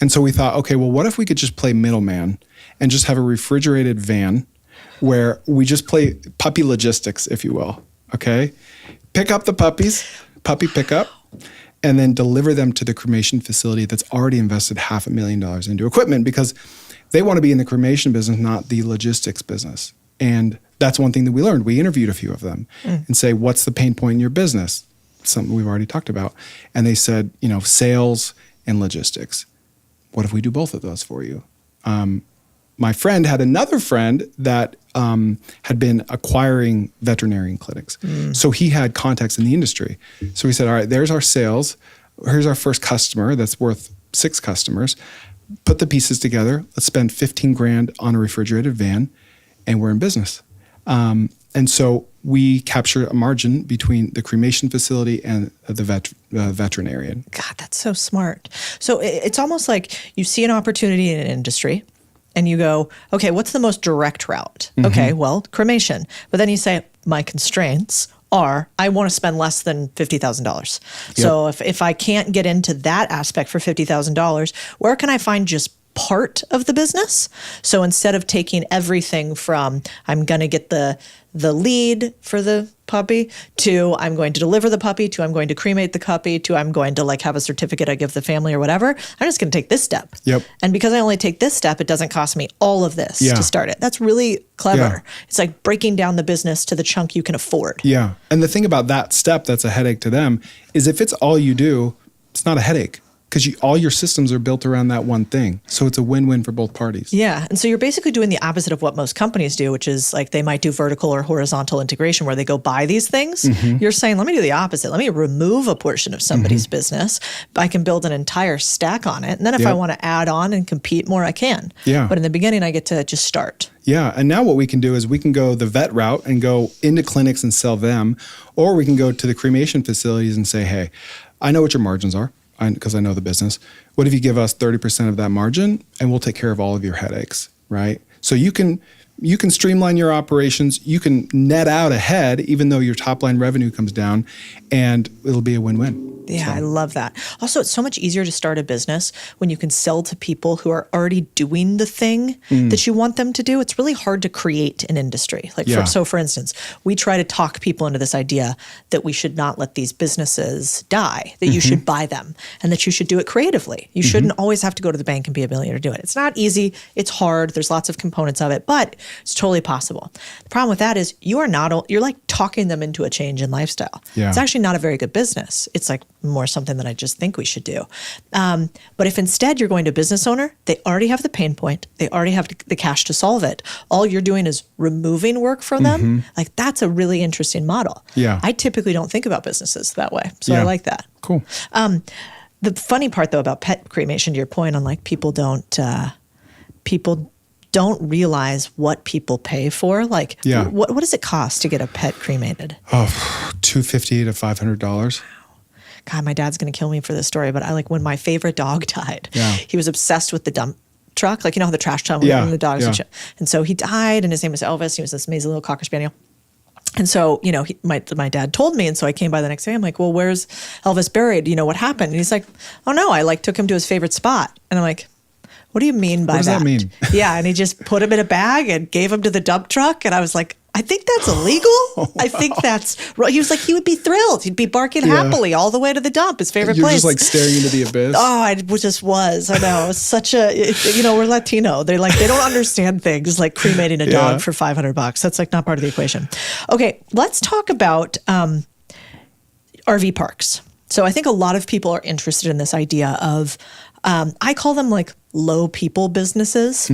And so we thought, okay, well, what if we could just play middleman and just have a refrigerated van where we just play puppy logistics, if you will, okay? Pick up the puppies, puppy pickup, and then deliver them to the cremation facility that's already invested $500,000 into equipment because they want to be in the cremation business, not the logistics business. And that's one thing that we learned. We interviewed a few of them and say, what's the pain point in your business? Something we've already talked about. And they said, sales and logistics. What if we do both of those for you? My friend had another friend that had been acquiring veterinarian clinics. So he had contacts in the industry. So we said, all right, there's our sales. Here's our first customer that's worth 6 customers. Put the pieces together. Let's spend $15,000 on a refrigerated van, and we're in business. And so we capture a margin between the cremation facility and the veterinarian. God, that's so smart. So it's almost like you see an opportunity in an industry and you go, okay, what's the most direct route? Okay, well, cremation. But then you say, my constraints are I want to spend less than $50,000. So if I can't get into that aspect for $50,000, where can I find just part of the business? So instead of taking everything from I'm going to get the lead for the puppy to I'm going to deliver the puppy to I'm going to cremate the puppy to I'm going to have a certificate I give the family or whatever, I'm just going to take this step. And because I only take this step, it doesn't cost me all of this to start it. That's really clever. It's like breaking down the business to the chunk you can afford. Yeah. And the thing about that step that's a headache to them is if it's all you do, it's not a headache. Because all your systems are built around that one thing. So it's a win-win for both parties. Yeah. And so you're basically doing the opposite of what most companies do, which is like they might do vertical or horizontal integration where they go buy these things. You're saying, let me do the opposite. Let me remove a portion of somebody's business. I can build an entire stack on it. And then if I want to add on and compete more, I can. But in the beginning, I get to just start. Yeah. And now what we can do is we can go the vet route and go into clinics and sell them. Or we can go to the cremation facilities and say, hey, I know what your margins are. Because I know the business. What if you give us 30% of that margin and we'll take care of all of your headaches, right? So you can streamline your operations. You can net out ahead, even though your top line revenue comes down, and it'll be a win-win. Yeah, I love that. Also, it's so much easier to start a business when you can sell to people who are already doing the thing that you want them to do. It's really hard to create an industry. For instance, we try to talk people into this idea that we should not let these businesses die, that you should buy them, and that you should do it creatively. You shouldn't always have to go to the bank and be a millionaire to do it. It's not easy. It's hard. There's lots of components of it, but it's totally possible. The problem with that is you're like talking them into a change in lifestyle. It's actually not a very good business. It's like more something that I just think we should do. But if instead you're going to a business owner, they already have the pain point. They already have the cash to solve it. All you're doing is removing work from them. Like that's a really interesting model. I typically don't think about businesses that way. So I like that. Cool. The funny part though about pet cremation, to your point on like people don't realize what people pay for. Like what does it cost to get a pet cremated? $250 to $500. God, my dad's going to kill me for this story, but when my favorite dog died, he was obsessed with the dump truck. Like, how the trash truck, the dogs and shit. And so he died, and his name was Elvis. He was this amazing little Cocker Spaniel. And so, my dad told me, and so I came by the next day. I'm like, well, where's Elvis buried? What happened? And he's like, oh no, I took him to his favorite spot. And I'm like, what do you mean by that? What does that mean? Yeah. And he just put him in a bag and gave him to the dump truck. And I was like, I think that's illegal. I think that's right. He was like, he would be thrilled. He'd be barking happily all the way to the dump, his favorite place. You're just like staring into the abyss. Oh, I just was. I know. It's such we're Latino. They don't understand things like cremating a dog for $500. That's like not part of the equation. Okay. Let's talk about RV parks. So I think a lot of people are interested in this idea of, I call them like low people businesses,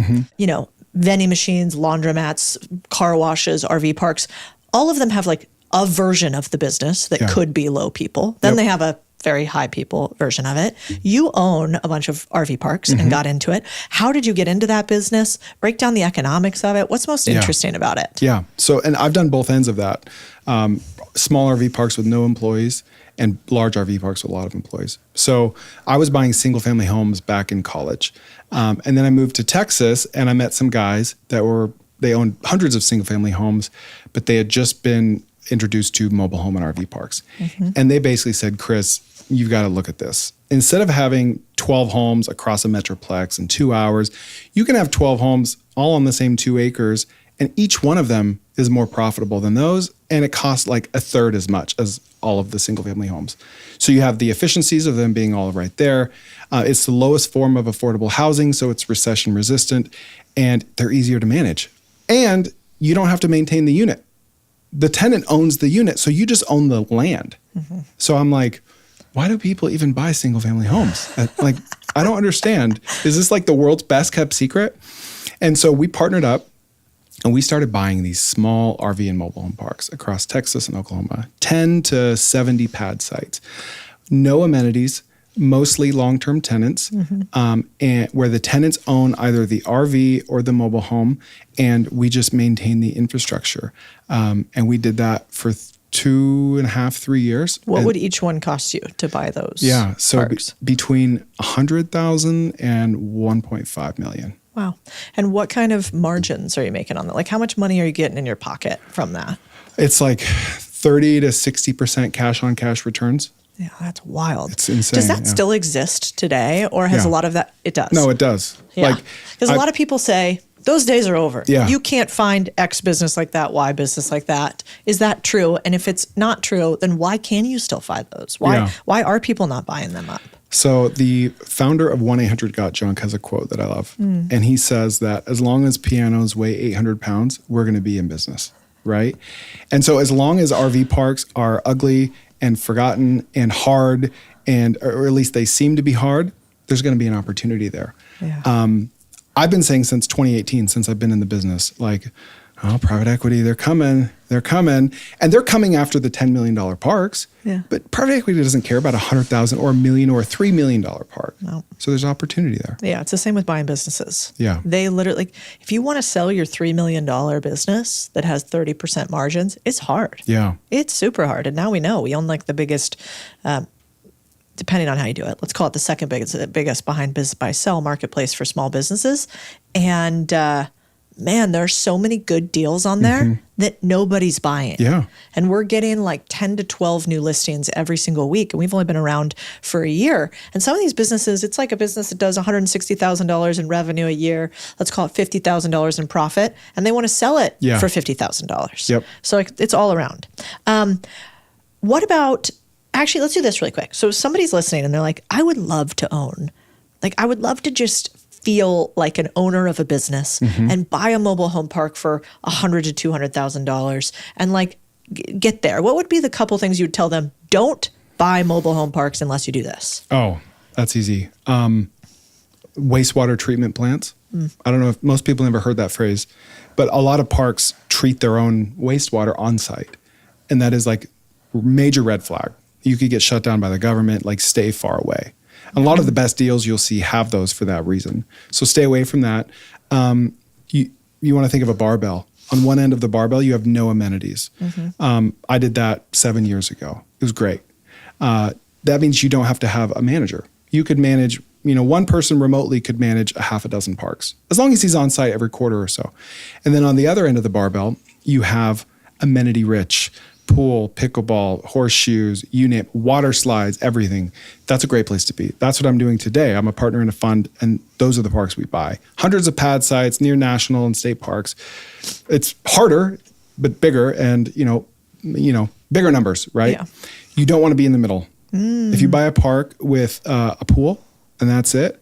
vending machines, laundromats, car washes, RV parks. All of them have like a version of the business that could be low people. Then they have a very high people version of it. You own a bunch of RV parks and got into it. How did you get into that business? Break down the economics of it. What's most interesting about it? Yeah. So, and I've done both ends of that. Small RV parks with no employees and large RV parks with a lot of employees. So I was buying single family homes back in college. And then I moved to Texas and I met some guys they owned hundreds of single family homes, but they had just been introduced to mobile home and RV parks. And they basically said, Chris, you've got to look at this. Instead of having 12 homes across a metroplex in 2 hours, you can have 12 homes all on the same 2 acres, and each one of them is more profitable than those, and it costs like a third as much as all of the single family homes. So you have the efficiencies of them being all right there. It's the lowest form of affordable housing, so it's recession resistant, and they're easier to manage. And you don't have to maintain the unit. The tenant owns the unit, so you just own the land. So I'm like, why do people even buy single family homes? Like, I don't understand. Is this like the world's best kept secret? And so we partnered up and we started buying these small RV and mobile home parks across Texas and Oklahoma, 10 to 70 pad sites. No amenities, mostly long-term tenants, and where the tenants own either the RV or the mobile home, and we just maintain the infrastructure. And we did that for 2.5, 3 years. What would each one cost you to buy those? Yeah, so parks? Between $100,000 and $1.5 million. Wow. And what kind of margins are you making on that? Like, how much money are you getting in your pocket from that? It's like 30 to 60% cash on cash returns. Yeah, that's wild. It's insane. Does that still exist today, or has a lot of that? It does. No, it does. Yeah. Because a lot of people say those days are over. Yeah. You can't find X business like that, Y business like that. Is that true? And if it's not true, then why can you still find those? Why are people not buying them up? So the founder of 1-800-GOT-JUNK has a quote that I love. And he says that as long as pianos weigh 800 pounds, we're going to be in business, right? And so as long as RV parks are ugly and forgotten and hard, or at least they seem to be hard, there's going to be an opportunity there. Yeah. I've been saying since 2018, since I've been in the business, like, oh, private equity, they're coming. And they're coming after the $10 million parks. Yeah. But private equity doesn't care about $100,000 or $1 million or $3 million park. No. So there's opportunity there. Yeah, it's the same with buying businesses. Yeah. They literally, if you want to sell your $3 million business that has 30% margins, it's hard. Yeah. It's super hard. And now we know we own like the biggest, depending on how you do it, let's call it the second biggest behind business buy sell marketplace for small businesses. And man, there's so many good deals on there that nobody's buying. Yeah. And we're getting like 10 to 12 new listings every single week. And we've only been around for a year. And some of these businesses, it's like a business that does $160,000 in revenue a year. Let's call it $50,000 in profit. And they want to sell it for $50,000. Yep. So it's all around. What about, actually, let's do this really quick. So somebody's listening and they're like, I would love to own. Like, I would love to just feel like an owner of a business and buy a mobile home park for $100,000 to $200,000 and like get there. What would be the couple things you'd tell them? Don't buy mobile home parks unless you do this. Oh, that's easy. Wastewater treatment plants. I don't know if most people never heard that phrase, but a lot of parks treat their own wastewater on site. And that is like major red flag. You could get shut down by the government, like stay far away. A lot of the best deals you'll see have those for that reason. So stay away from that. You want to think of a barbell. On one end of the barbell, you have no amenities. I did that 7 years ago. It was great. That means you don't have to have a manager. You could manage, one person remotely could manage a half a dozen parks, as long as he's on site every quarter or so. And then on the other end of the barbell, you have amenity rich, pool, pickleball, horseshoes, you name it, water slides, everything. That's a great place to be. That's what I'm doing today. I'm a partner in a fund, and those are the parks we buy. Hundreds of pad sites near national and state parks. It's harder, but bigger, and bigger numbers, right? Yeah. You don't want to be in the middle. If you buy a park with a pool and that's it,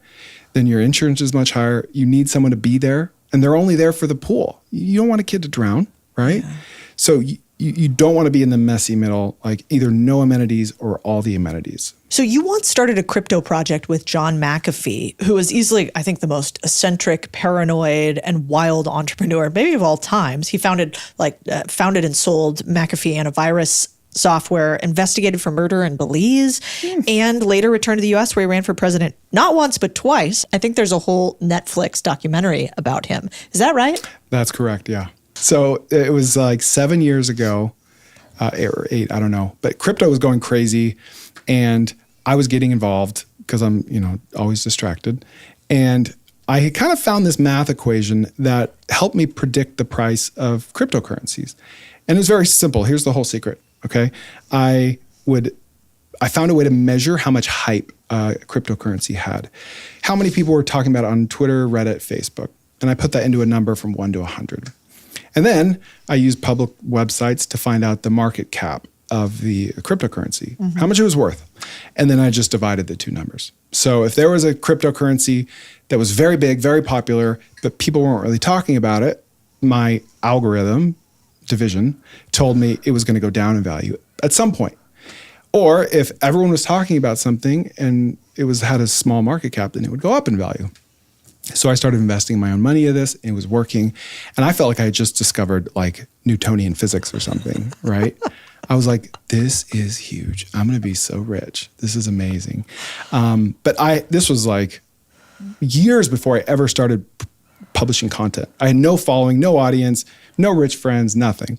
then your insurance is much higher. You need someone to be there, and they're only there for the pool. You don't want a kid to drown, right? Yeah. So you don't want to be in the messy middle, like either no amenities or all the amenities. So you once started a crypto project with John McAfee, who is easily, I think, the most eccentric, paranoid, and wild entrepreneur, maybe of all times. He founded and sold McAfee antivirus software, investigated for murder in Belize, and later returned to the U.S. where he ran for president not once, but twice. I think there's a whole Netflix documentary about him. Is that right? That's correct, yeah. So it was like 7 years ago, or 8, I don't know. But crypto was going crazy, and I was getting involved because I'm, always distracted. And I had kind of found this math equation that helped me predict the price of cryptocurrencies. And it was very simple. Here's the whole secret, okay? I found a way to measure how much hype cryptocurrency had. How many people were talking about it on Twitter, Reddit, Facebook. And I put that into a number from 1 to 100. And then I used public websites to find out the market cap of the cryptocurrency, how much it was worth. And then I just divided the two numbers. So if there was a cryptocurrency that was very big, very popular, but people weren't really talking about it, my algorithm division told me it was going to go down in value at some point. Or if everyone was talking about something and it had a small market cap, then it would go up in value. So I started investing my own money in this. It was working. And I felt like I had just discovered like Newtonian physics or something, right? I was like, this is huge. I'm going to be so rich. This is amazing. But this was like years before I ever started publishing content. I had no following, no audience, no rich friends, nothing.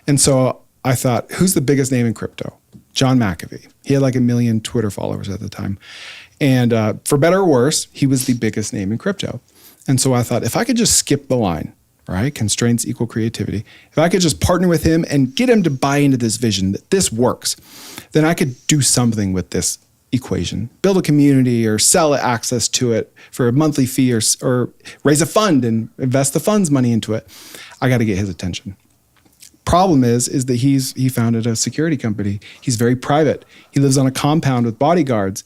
And so I thought, who's the biggest name in crypto? John McAfee. He had like 1 million Twitter followers at the time. And for better or worse, he was the biggest name in crypto. And so I thought, if I could just skip the line, right? Constraints equal creativity. If I could just partner with him and get him to buy into this vision that this works, then I could do something with this equation, build a community or sell access to it for a monthly fee or raise a fund and invest the fund's money into it. I got to get his attention. Problem is that he founded a security company. He's very private. He lives on a compound with bodyguards.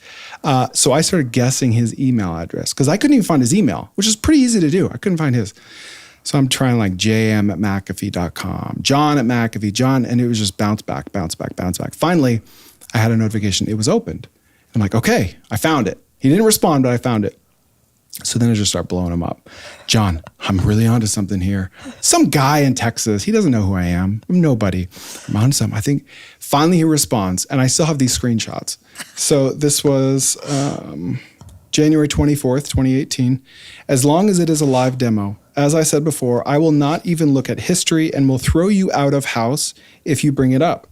So I started guessing his email address because I couldn't even find his email, which is pretty easy to do. I couldn't find his. So I'm trying like jm@mcafee.com, John@McAfee, John, and it was just bounce back. Finally, I had a notification. It was opened. I'm like, okay, I found it. He didn't respond, but I found it. So then I just start blowing him up. John, I'm really onto something here. Some guy in Texas, he doesn't know who I am. I'm nobody. I'm onto something. I think finally he responds, and I still have these screenshots. So this was January 24th, 2018. As long as it is a live demo, as I said before, I will not even look at history and will throw you out of house if you bring it up.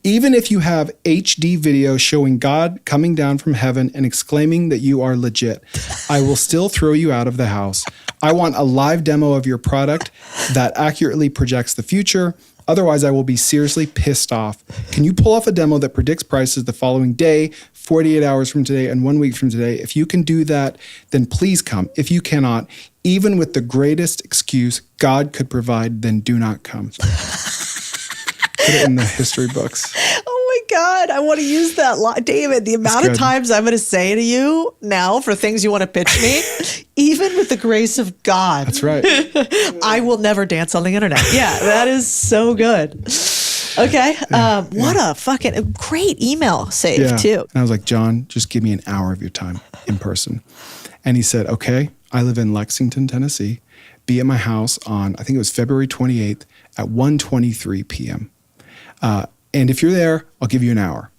Even if you have HD video showing God coming down from heaven and exclaiming that you are legit, I will still throw you out of the house. I want a live demo of your product that accurately projects the future. Otherwise, I will be seriously pissed off. Can you pull off a demo that predicts prices the following day, 48 hours from today, and 1 week from today? If you can do that, then please come. If you cannot, even with the greatest excuse God could provide, then do not come. Put it in the history books. Oh my God, I want to use that line. David, the amount of times I'm going to say to you now for things you want to pitch me, even with the grace of God. That's right. I will never dance on the internet. Yeah, that is so good. Okay. What a fucking great email save too. And I was like, John, just give me an hour of your time in person. And he said, okay, I live in Lexington, Tennessee. Be at my house on, I think it was February 28th at 1:23 p.m. And if you're there, I'll give you an hour.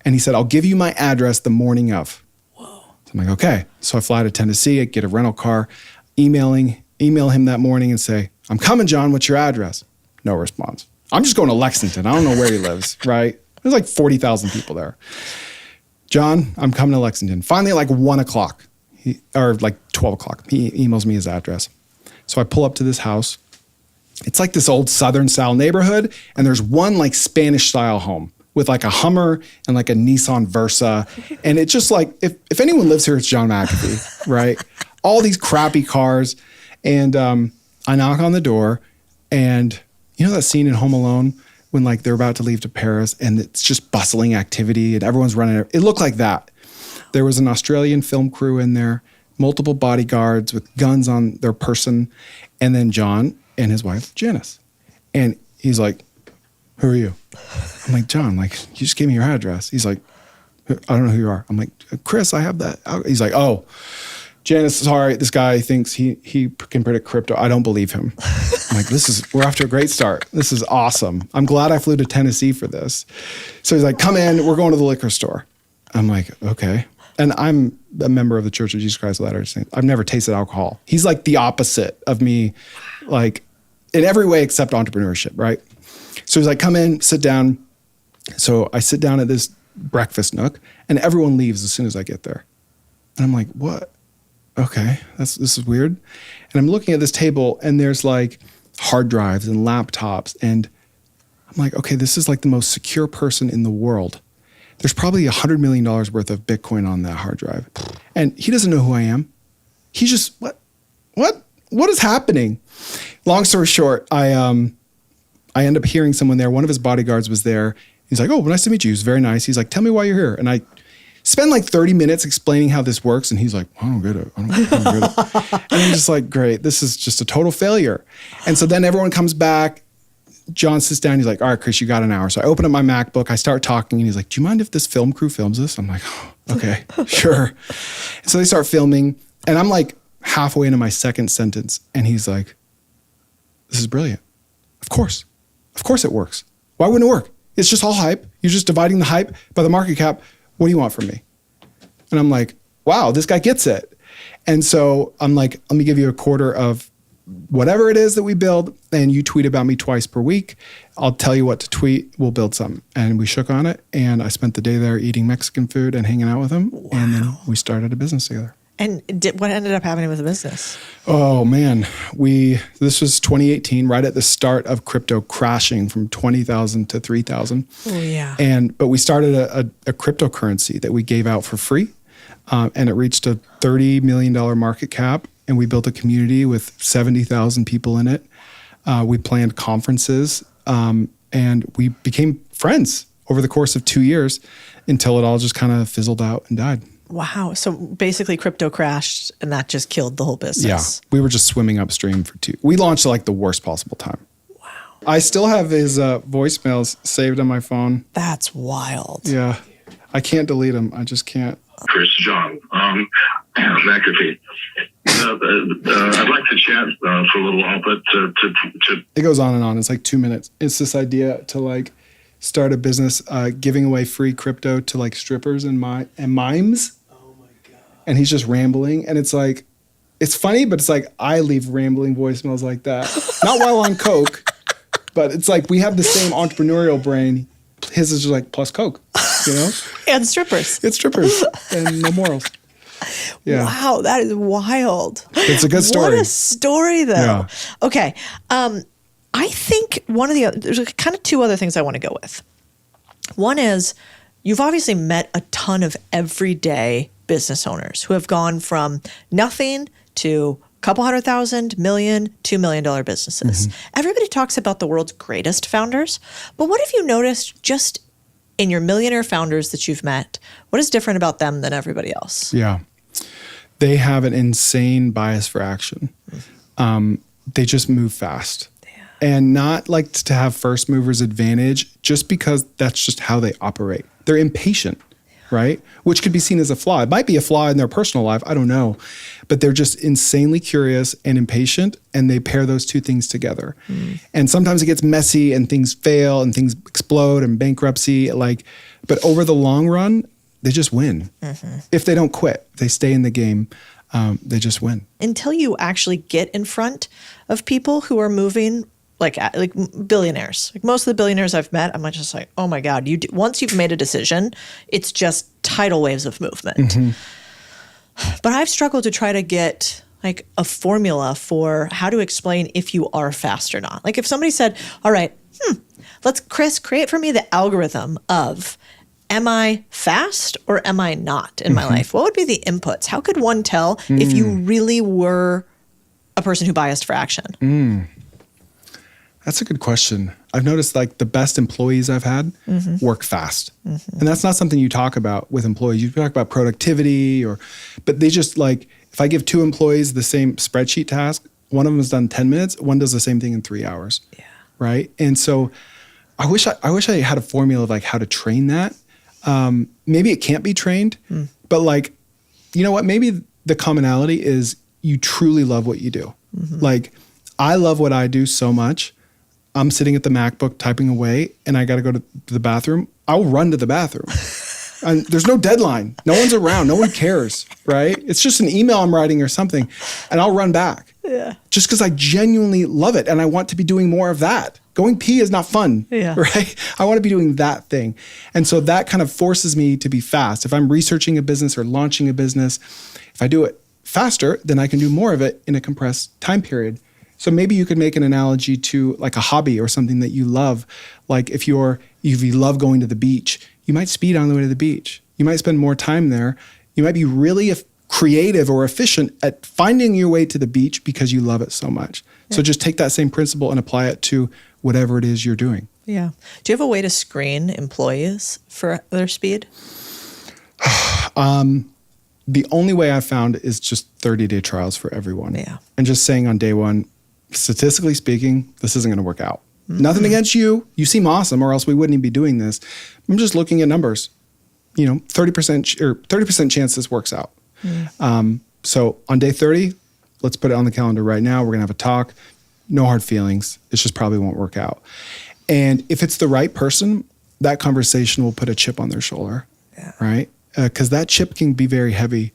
And he said, I'll give you my address the morning of. Whoa. So I'm like, okay. So I fly to Tennessee, I get a rental car, email him that morning and say, I'm coming, John, what's your address? No response. I'm just going to Lexington. I don't know where he lives, right? There's like 40,000 people there. John, I'm coming to Lexington. Finally, at like 1 o'clock, or like 12 o'clock, he emails me his address. So I pull up to this house. It's like this old Southern style neighborhood. And there's one like Spanish style home with like a Hummer and like a Nissan Versa. And it's just like, if anyone lives here, it's John McAfee, right? All these crappy cars. And I knock on the door, and you know that scene in Home Alone when like they're about to leave to Paris and it's just bustling activity and everyone's running. It looked like that. There was an Australian film crew in there, multiple bodyguards with guns on their person. And then John and his wife, Janice. And he's like, who are you? I'm like, John, like, you just gave me your address. He's like, I don't know who you are. I'm like, Chris, I have that. He's like, oh, Janice, sorry, this guy thinks he can predict crypto. I don't believe him. I'm like, we're off to a great start. This is awesome. I'm glad I flew to Tennessee for this. So he's like, come in, we're going to the liquor store. I'm like, okay. And I'm a member of the Church of Jesus Christ of Latter-day Saints. I've never tasted alcohol. He's like the opposite of me, like in every way except entrepreneurship, right? So he's like, come in, sit down. So I sit down at this breakfast nook and everyone leaves as soon as I get there. And I'm like, what? Okay, this is weird. And I'm looking at this table and there's like hard drives and laptops. And I'm like, okay, this is like the most secure person in the world. There's probably $100 million worth of Bitcoin on that hard drive. And he doesn't know who I am. He's just, what is happening? Long story short, I end up hearing someone there. One of his bodyguards was there. He's like, oh, nice to meet you. He's very nice. He's like, tell me why you're here. And I spend like 30 minutes explaining how this works. And he's like, I don't get it. I don't get it. And I'm just like, great, this is just a total failure. And so then everyone comes back. John sits down. He's like, all right, Chris, you got an hour. So I open up my MacBook. I start talking and he's like, do you mind if this film crew films this? I'm like, oh, okay, sure. And so they start filming and I'm like halfway into my second sentence. And he's like, this is brilliant. Of course it works. Why wouldn't it work? It's just all hype. You're just dividing the hype by the market cap. What do you want from me? And I'm like, wow, this guy gets it. And so I'm like, let me give you a quarter of whatever it is that we build, and you tweet about me twice per week. I'll tell you what to tweet. We'll build something. And we shook on it. And I spent the day there eating Mexican food and hanging out with him. Wow. And then we started a business together. And what ended up happening with the business? Oh man, this was 2018, right at the start of crypto crashing from 20,000 to 3,000. Oh yeah. But we started a cryptocurrency that we gave out for free, and it reached a $30 million market cap. And we built a community with 70,000 people in it. We planned conferences, and we became friends over the course of 2 years until it all just kind of fizzled out and died. Wow. So basically crypto crashed and that just killed the whole business. Yeah. We were just swimming upstream we launched at like the worst possible time. Wow. I still have his voicemails saved on my phone. That's wild. Yeah. I can't delete them. I just can't. Chris, John, McAfee. I'd like to chat for a little while, but to it goes on and on. It's like 2 minutes. It's this idea to like start a business giving away free crypto to like strippers and mimes. Oh my God. And he's just rambling. And it's like, it's funny, but it's like I leave rambling voicemails like that. Not while on coke, but it's like we have the same entrepreneurial brain. His is just like plus coke, you know? And strippers. It's strippers and no morals. Yeah. Wow, that is wild. It's a good story. What a story, though. Yeah. Okay. I think there's kind of two other things I want to go with. One is you've obviously met a ton of everyday business owners who have gone from nothing to a couple 100,000, million, $2 million businesses. Mm-hmm. Everybody talks about the world's greatest founders, but what have you noticed just in your millionaire founders that you've met? What is different about them than everybody else? Yeah. They have an insane bias for action. They just move fast. And not like to have first movers advantage just because that's just how they operate. They're impatient, right? Which could be seen as a flaw. It might be a flaw in their personal life. I don't know. But they're just insanely curious and impatient, and they pair those two things together. And sometimes it gets messy and things fail and things explode and bankruptcy. But over the long run, they just win. Mm-hmm. If they don't quit, they stay in the game. They just win. Until you actually get in front of people who are moving like billionaires. Like most of the billionaires I've met, I'm just like, oh my God, once you've made a decision, it's just tidal waves of movement. Mm-hmm. But I've struggled to try to get like a formula for how to explain if you are fast or not. Like if somebody said, all right, let's Chris, create for me the algorithm of, am I fast or am I not in my life? What would be the inputs? How could one tell if you really were a person who biased for action? That's a good question. I've noticed like the best employees I've had work fast. And that's not something you talk about with employees. You talk about productivity but they just like, if I give two employees the same spreadsheet task, one of them is done 10 minutes, one does the same thing in 3 hours. Yeah. Right. And so I wish I had a formula of like how to train that. Maybe it can't be trained, but like, you know what? Maybe the commonality is you truly love what you do. Like I love what I do so much. I'm sitting at the MacBook typing away and I got to go to the bathroom. I'll run to the bathroom. And there's no deadline. No one's around. No one cares, right? It's just an email I'm writing or something and I'll run back. Yeah. Just because I genuinely love it and I want to be doing more of that. Going pee is not fun, right? I want to be doing that thing. And so that kind of forces me to be fast. If I'm researching a business or launching a business, if I do it faster, then I can do more of it in a compressed time period. So maybe you could make an analogy to like a hobby or something that you love. Like if you love going to the beach, you might speed on the way to the beach. You might spend more time there. You might be really creative or efficient at finding your way to the beach because you love it so much. Yeah. So just take that same principle and apply it to whatever it is you're doing. Yeah. Do you have a way to screen employees for their speed? The only way I've found is just 30-day trials for everyone. Yeah. And just saying on day one, statistically speaking, this isn't going to work out. Nothing against you. You seem awesome, or else we wouldn't even be doing this. I'm just looking at numbers. 30% chance this works out. So on day 30, let's put it on the calendar right now. We're going to have a talk. No hard feelings. It just probably won't work out. And if it's the right person, that conversation will put a chip on their shoulder, right? Because that chip can be very heavy.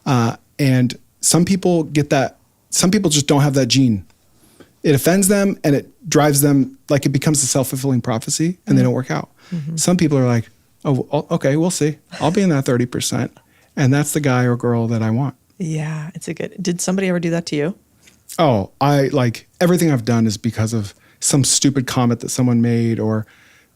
And some people get that. Some people just don't have that gene. It offends them and it drives them, like it becomes a self-fulfilling prophecy and they don't work out. Some people are like, oh, okay, we'll see. I'll be in that 30%. And that's the guy or girl that I want. Yeah, did somebody ever do that to you? Oh, everything I've done is because of some stupid comment that someone made, or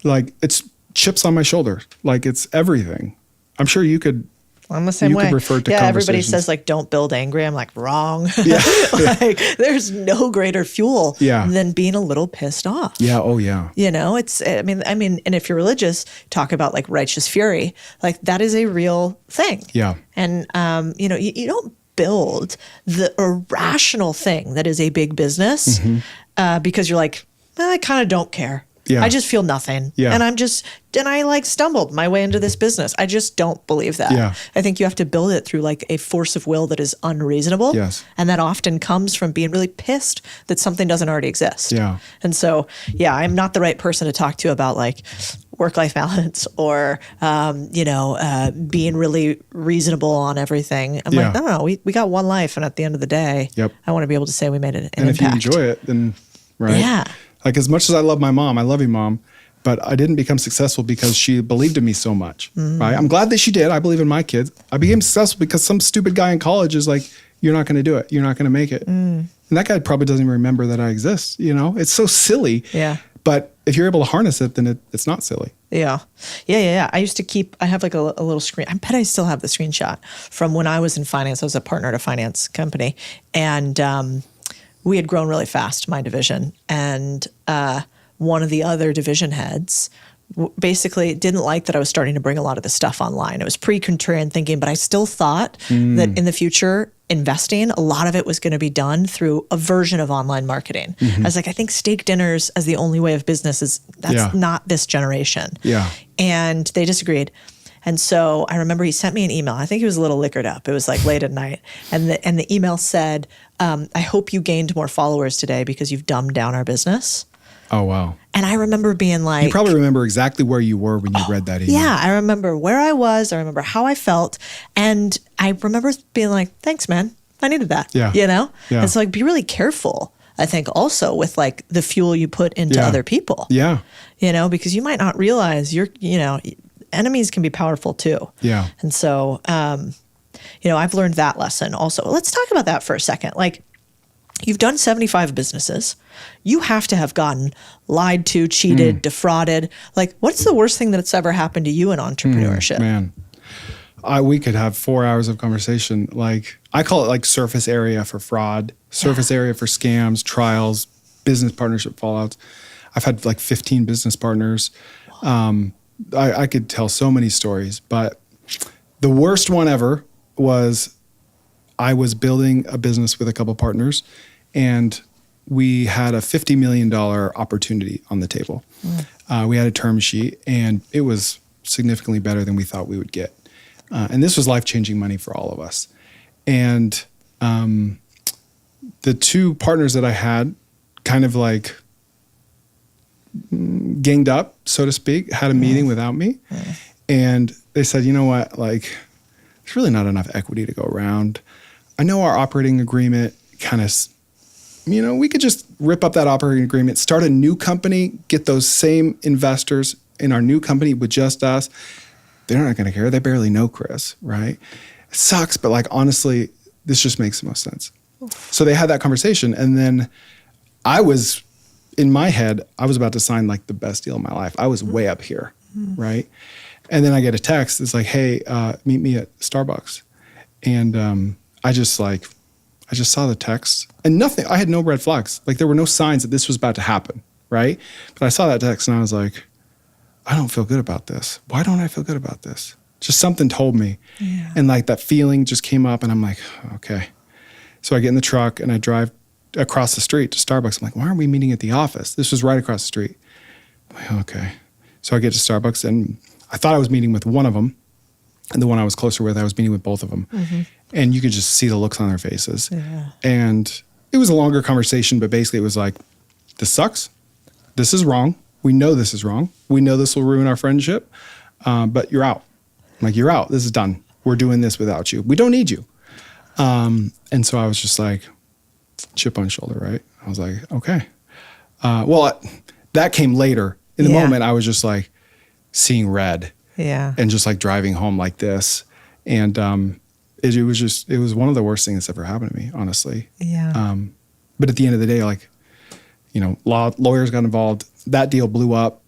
like it's chips on my shoulder. Like it's everything. I'm sure you could. I'm the same way. You could refer to everybody says like, don't build angry. I'm like, wrong. Yeah. Like there's no greater fuel than being a little pissed off. Yeah. Oh yeah. I mean, and if you're religious, talk about like righteous fury, like that is a real thing. Yeah. And, you don't build the irrational thing that is a big business because you're like, I kind of don't care. Yeah. I just feel nothing. Yeah. And I like stumbled my way into this business. I just don't believe that. Yeah. I think you have to build it through like a force of will that is unreasonable. Yes. And that often comes from being really pissed that something doesn't already exist. Yeah. And so, I'm not the right person to talk to about like work-life balance or, being really reasonable on everything. I'm like, no, we got one life. And at the end of the day, I want to be able to say we made an impact. And if you enjoy it, then, right? Yeah. Like as much as I love my mom, I love you, Mom, but I didn't become successful because she believed in me so much, right? I'm glad that she did. I believe in my kids. I became successful because some stupid guy in college is like, you're not going to do it. You're not going to make it. And that guy probably doesn't even remember that I exist. It's so silly. Yeah. But if you're able to harness it, then it's not silly. Yeah. I used to I have like a little screen. I bet I still have the screenshot from when I was in finance. I was a partner at a finance company, and we had grown really fast, my division. And one of the other division heads basically didn't like that I was starting to bring a lot of this stuff online. It was pre-contrarian thinking, but I still thought that in the future, investing, a lot of it was going to be done through a version of online marketing. I was like, I think steak dinners as the only way of business that's not this generation. Yeah. And they disagreed. And so I remember he sent me an email. I think he was a little liquored up. It was like late at night. And the email said, I hope you gained more followers today because you've dumbed down our business. Oh, wow. And I remember being like... You probably remember exactly where you were when you read that email. Yeah, I remember where I was. I remember how I felt. And I remember being like, thanks, man. I needed that. Yeah. Yeah. And so like, be really careful, I think, also with like the fuel you put into other people. Yeah. Because you might not realize enemies can be powerful too. Yeah. And so, I've learned that lesson also. Let's talk about that for a second. Like, you've done 75 businesses. You have to have gotten lied to, cheated, defrauded. Like, what's the worst thing that's ever happened to you in entrepreneurship? Man, we could have 4 hours of conversation. Like, I call it like surface area for fraud, surface area for scams, trials, business partnership fallouts. I've had like 15 business partners. I could tell so many stories, but the worst one ever was I was building a business with a couple partners, and we had a $50 million opportunity on the table. We had a term sheet, and it was significantly better than we thought we would get. And this was life-changing money for all of us. And the two partners that I had kind of like ganged up, so to speak, had a meeting without me. And they said, you know what, like, there's really not enough equity to go around. I know our operating agreement kind of, we could just rip up that operating agreement, start a new company, get those same investors in our new company with just us. They're not going to care. They barely know Chris, right? It sucks, but like, honestly, this just makes the most sense. So they had that conversation. And then in my head, I was about to sign like the best deal of my life. I was way up here, right? And then I get a text. It's like, hey, meet me at Starbucks. And I just saw the text and nothing. I had no red flags. Like, there were no signs that this was about to happen, right? But I saw that text and I was like, I don't feel good about this. Why don't I feel good about this? Just something told me. Yeah. And like that feeling just came up and I'm like, okay. So I get in the truck and I drive across the street to Starbucks. I'm like, why aren't we meeting at the office? This was right across the street. I'm like, okay. So I get to Starbucks and I thought I was meeting with one of them. And the one I was closer with, I was meeting with both of them. Mm-hmm. And you could just see the looks on their faces. Yeah. And it was a longer conversation, but basically it was like, this sucks. This is wrong. We know this is wrong. We know this will ruin our friendship, but you're out. I'm like, you're out. This is done. We're doing this without you. We don't need you. And so I was just like, chip on shoulder, right? I was like, okay. That came later. In the moment, I was just like seeing red. Yeah. And just like driving home like this. And it was one of the worst things that's ever happened to me, honestly. Yeah. But at the end of the day, like, you know, lawyers got involved. That deal blew up.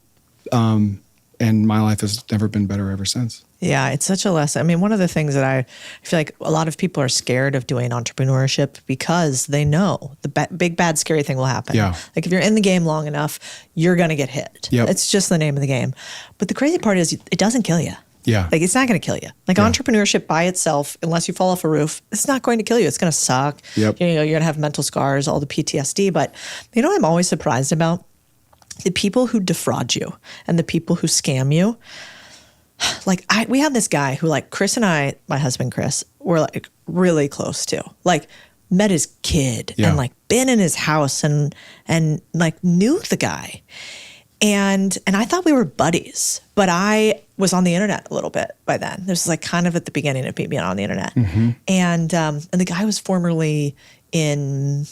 And my life has never been better ever since. Yeah, it's such a lesson. I mean, one of the things that I feel like a lot of people are scared of doing entrepreneurship because they know the big, bad, scary thing will happen. Yeah. Like if you're in the game long enough, you're going to get hit. Yep. It's just the name of the game. But the crazy part is it doesn't kill you. Yeah. Like it's not going to kill you. Like entrepreneurship by itself, unless you fall off a roof, it's not going to kill you. It's going to suck. Yep. You know, you're going to have mental scars, all the PTSD. But you know what I'm always surprised about? The people who defraud you and the people who scam you. Like we had this guy who like Chris and I, my husband Chris, were like really close to. Like met his kid and like been in his house and like knew the guy. And I thought we were buddies, but I was on the internet a little bit by then. This was like kind of at the beginning of being on the internet. Mm-hmm. And the guy was formerly in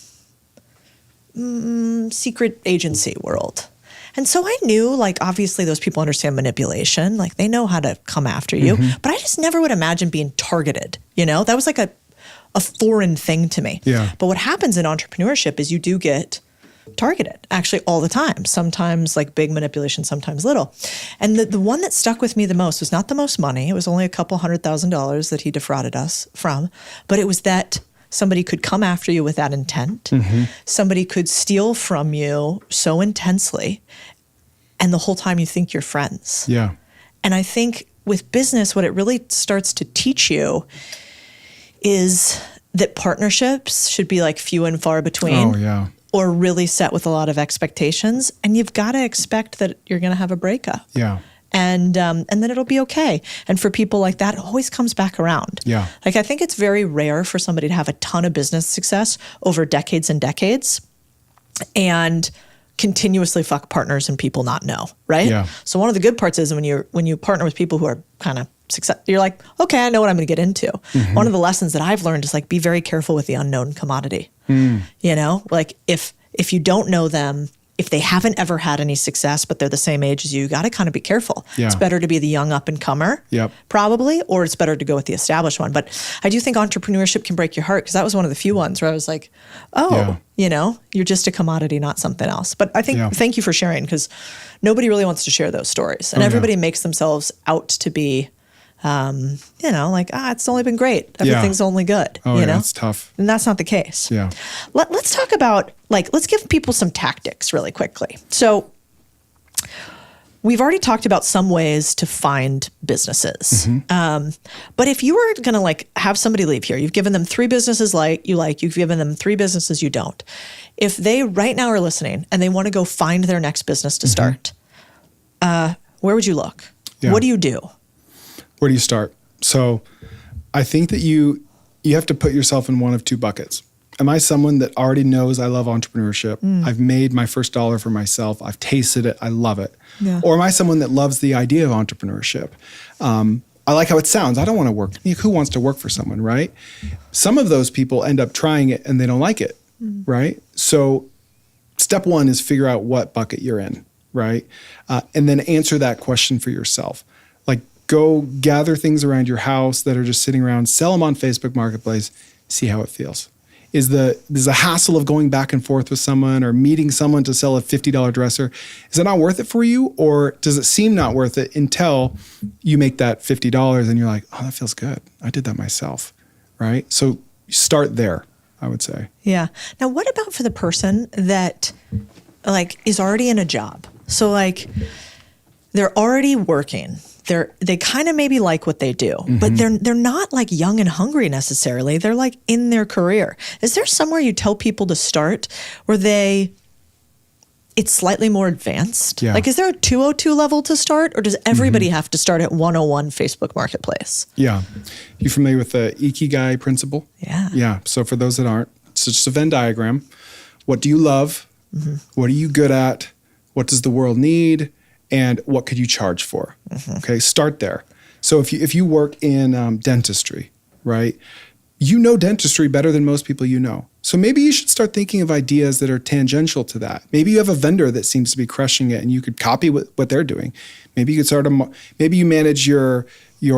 secret agency world. And so I knew, like, obviously those people understand manipulation. Like, they know how to come after you. Mm-hmm. But I just never would imagine being targeted, you know? That was like a foreign thing to me. Yeah. But what happens in entrepreneurship is you do get targeted, actually, all the time. Sometimes, like, big manipulation, sometimes little. And the one that stuck with me the most was not the most money. It was only a couple $100,000 that he defrauded us from. But it was that somebody could come after you with that intent. Mm-hmm. Somebody could steal from you so intensely, and the whole time you think you're friends. Yeah. And I think with business, what it really starts to teach you is that partnerships should be like few and far between. Oh, yeah. Or really set with a lot of expectations. And you've got to expect that you're going to have a breakup. Yeah. And then it'll be okay. And for people like that, it always comes back around. Yeah. Like I think it's very rare for somebody to have a ton of business success over decades and decades and continuously fuck partners and people not know, right? Yeah. So one of the good parts is when you partner with people who are kind of success, you're like, okay, I know what I'm going to get into. Mm-hmm. One of the lessons that I've learned is like be very careful with the unknown commodity. Mm. You know, like if you don't know them, if they haven't ever had any success, but they're the same age as you got to kind of be careful. Yeah. It's better to be the young up and comer, probably, or it's better to go with the established one. But I do think entrepreneurship can break your heart because that was one of the few ones where I was like, you know, you're just a commodity, not something else. But I think, thank you for sharing because nobody really wants to share those stories. And everybody makes themselves out to be, you know, like, it's only been great. Everything's only good. Oh, you know, it's tough. And that's not the case. Yeah. Let's talk about, like, let's give people some tactics really quickly. So we've already talked about some ways to find businesses. Mm-hmm. But if you were going to like have somebody leave here, you've given them 3 businesses you've given them 3 businesses you don't. If they right now are listening and they want to go find their next business to start, where would you look? Yeah. What do you do? Where do you start? So I think that you have to put yourself in one of 2 buckets. Am I someone that already knows I love entrepreneurship? I've made my first dollar for myself. I've tasted it. I love it. Yeah. Or am I someone that loves the idea of entrepreneurship? I like how it sounds. I don't want to work. Who wants to work for someone, right? Some of those people end up trying it and they don't like it, right? So step 1 is figure out what bucket you're in, right? And then answer that question for yourself. Like, go gather things around your house that are just sitting around, sell them on Facebook Marketplace, see how it feels. Is the hassle of going back and forth with someone or meeting someone to sell a $50 dresser, is it not worth it for you? Or does it seem not worth it until you make that $50 and you're like, oh, that feels good. I did that myself, right? So start there, I would say. Yeah. Now, what about for the person that like is already in a job? So like they're already working. They kind of maybe like what they do, but they're not like young and hungry necessarily. They're like in their career. Is there somewhere you tell people to start where it's slightly more advanced? Yeah. Like, is there a 202 level to start, or does everybody have to start at 101 Facebook Marketplace? Yeah. You familiar with the Ikigai principle? Yeah. Yeah. So for those that aren't, it's just a Venn diagram. What do you love? What are you good at? What does the world need? And what could you charge for? Okay, start there. So if you work in dentistry, right? You know dentistry better than most people you know. So maybe you should start thinking of ideas that are tangential to that. Maybe you have a vendor that seems to be crushing it and you could copy what they're doing. Maybe you could maybe you manage your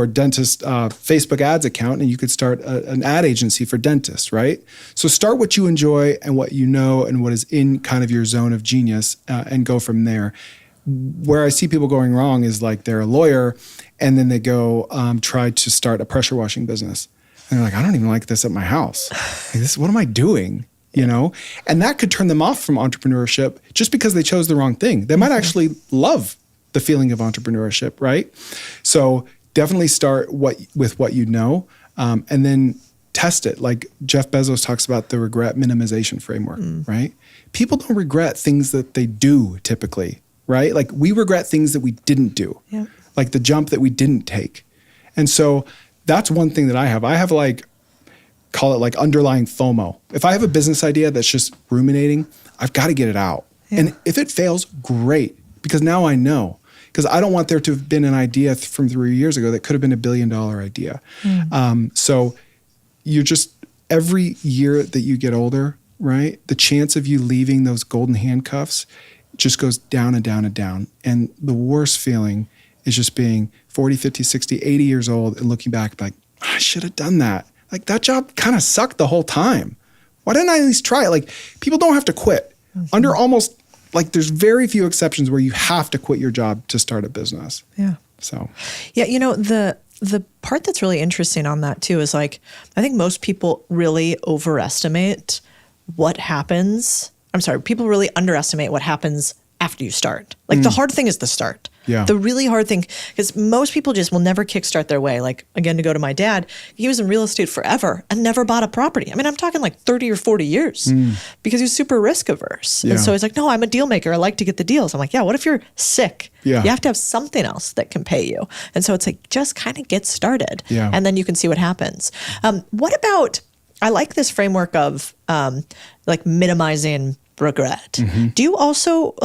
dentist Facebook ads account and you could start an ad agency for dentists, right? So start what you enjoy and what you know and what is in kind of your zone of genius and go from there. Where I see people going wrong is like they're a lawyer and then they go try to start a pressure washing business. And they're like, I don't even like this at my house. Like, what am I doing? You know? And that could turn them off from entrepreneurship just because they chose the wrong thing. They might actually love the feeling of entrepreneurship, right? So definitely start with what you know, and then test it. Like Jeff Bezos talks about the regret minimization framework, right? People don't regret things that they do typically, right? Like we regret things that we didn't do, like the jump that we didn't take. And so that's one thing that I have. I have call it like underlying FOMO. If I have a business idea that's just ruminating, I've got to get it out. Yeah. And if it fails, great, because now I know. Because I don't want there to have been an idea from 3 years ago that could have been $1 billion idea. So you're just, every year that you get older, right, the chance of you leaving those golden handcuffs just goes down and down and down. And the worst feeling is just being 40, 50, 60, 80 years old and looking back like, I should have done that. Like that job kind of sucked the whole time. Why didn't I at least try it? Like people don't have to quit. Under almost, like there's very few exceptions where you have to quit your job to start a business. Yeah. So. Yeah, you know, the part that's really interesting on that too is like, I think most people really overestimate what happens. I'm sorry, people really underestimate what happens after you start. Like the hard thing is the start. Yeah. The really hard thing, because most people just will never kickstart their way. Like, again, to go to my dad, he was in real estate forever and never bought a property. I mean, I'm talking like 30 or 40 years because he was super risk averse. Yeah. And so he's like, no, I'm a deal maker. I like to get the deals. I'm like, yeah, what if you're sick? Yeah. You have to have something else that can pay you. And so it's like, just kind of get started. Yeah. And then you can see what happens. What about, I like this framework of like minimizing regret. Do you also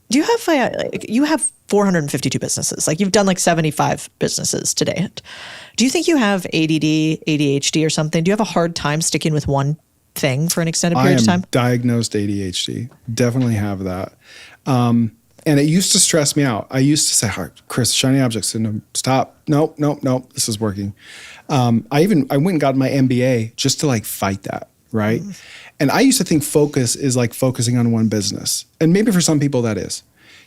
do you have 452 businesses? Like you've done like 75 businesses to date. Do you think you have ADD, ADHD or something? Do you have a hard time sticking with one thing for an extended period of time? Diagnosed ADHD. Definitely have that. And it used to stress me out. I used to say, Chris, shiny object syndrome, stop. No, this is working. I went and got my MBA just to like fight that, right? And I used to think focus is like focusing on one business. And maybe for some people that is.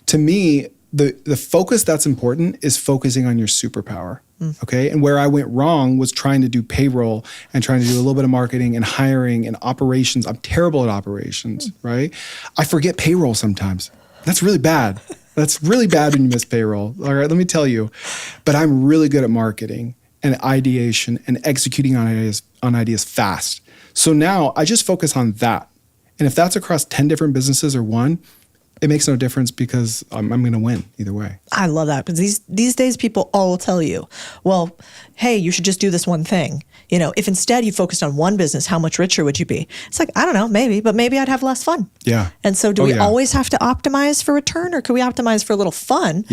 To me, the focus that's important is focusing on your superpower, okay? And where I went wrong was trying to do payroll and trying to do a little bit of marketing and hiring and operations. I'm terrible at operations, right? I forget payroll sometimes. That's really bad. That's really bad when you miss payroll. All right, let me tell you. But I'm really good at marketing and ideation and executing on ideas fast. So now I just focus on that. And if that's across 10 different businesses or one, it makes no difference because I'm going to win either way. I love that because these days people all will tell you, well, hey, you should just do this one thing. You know, if instead you focused on one business, how much richer would you be? It's like, I don't know, maybe, but maybe I'd have less fun. Yeah. And so do we always have to optimize for return, or can we optimize for a little fun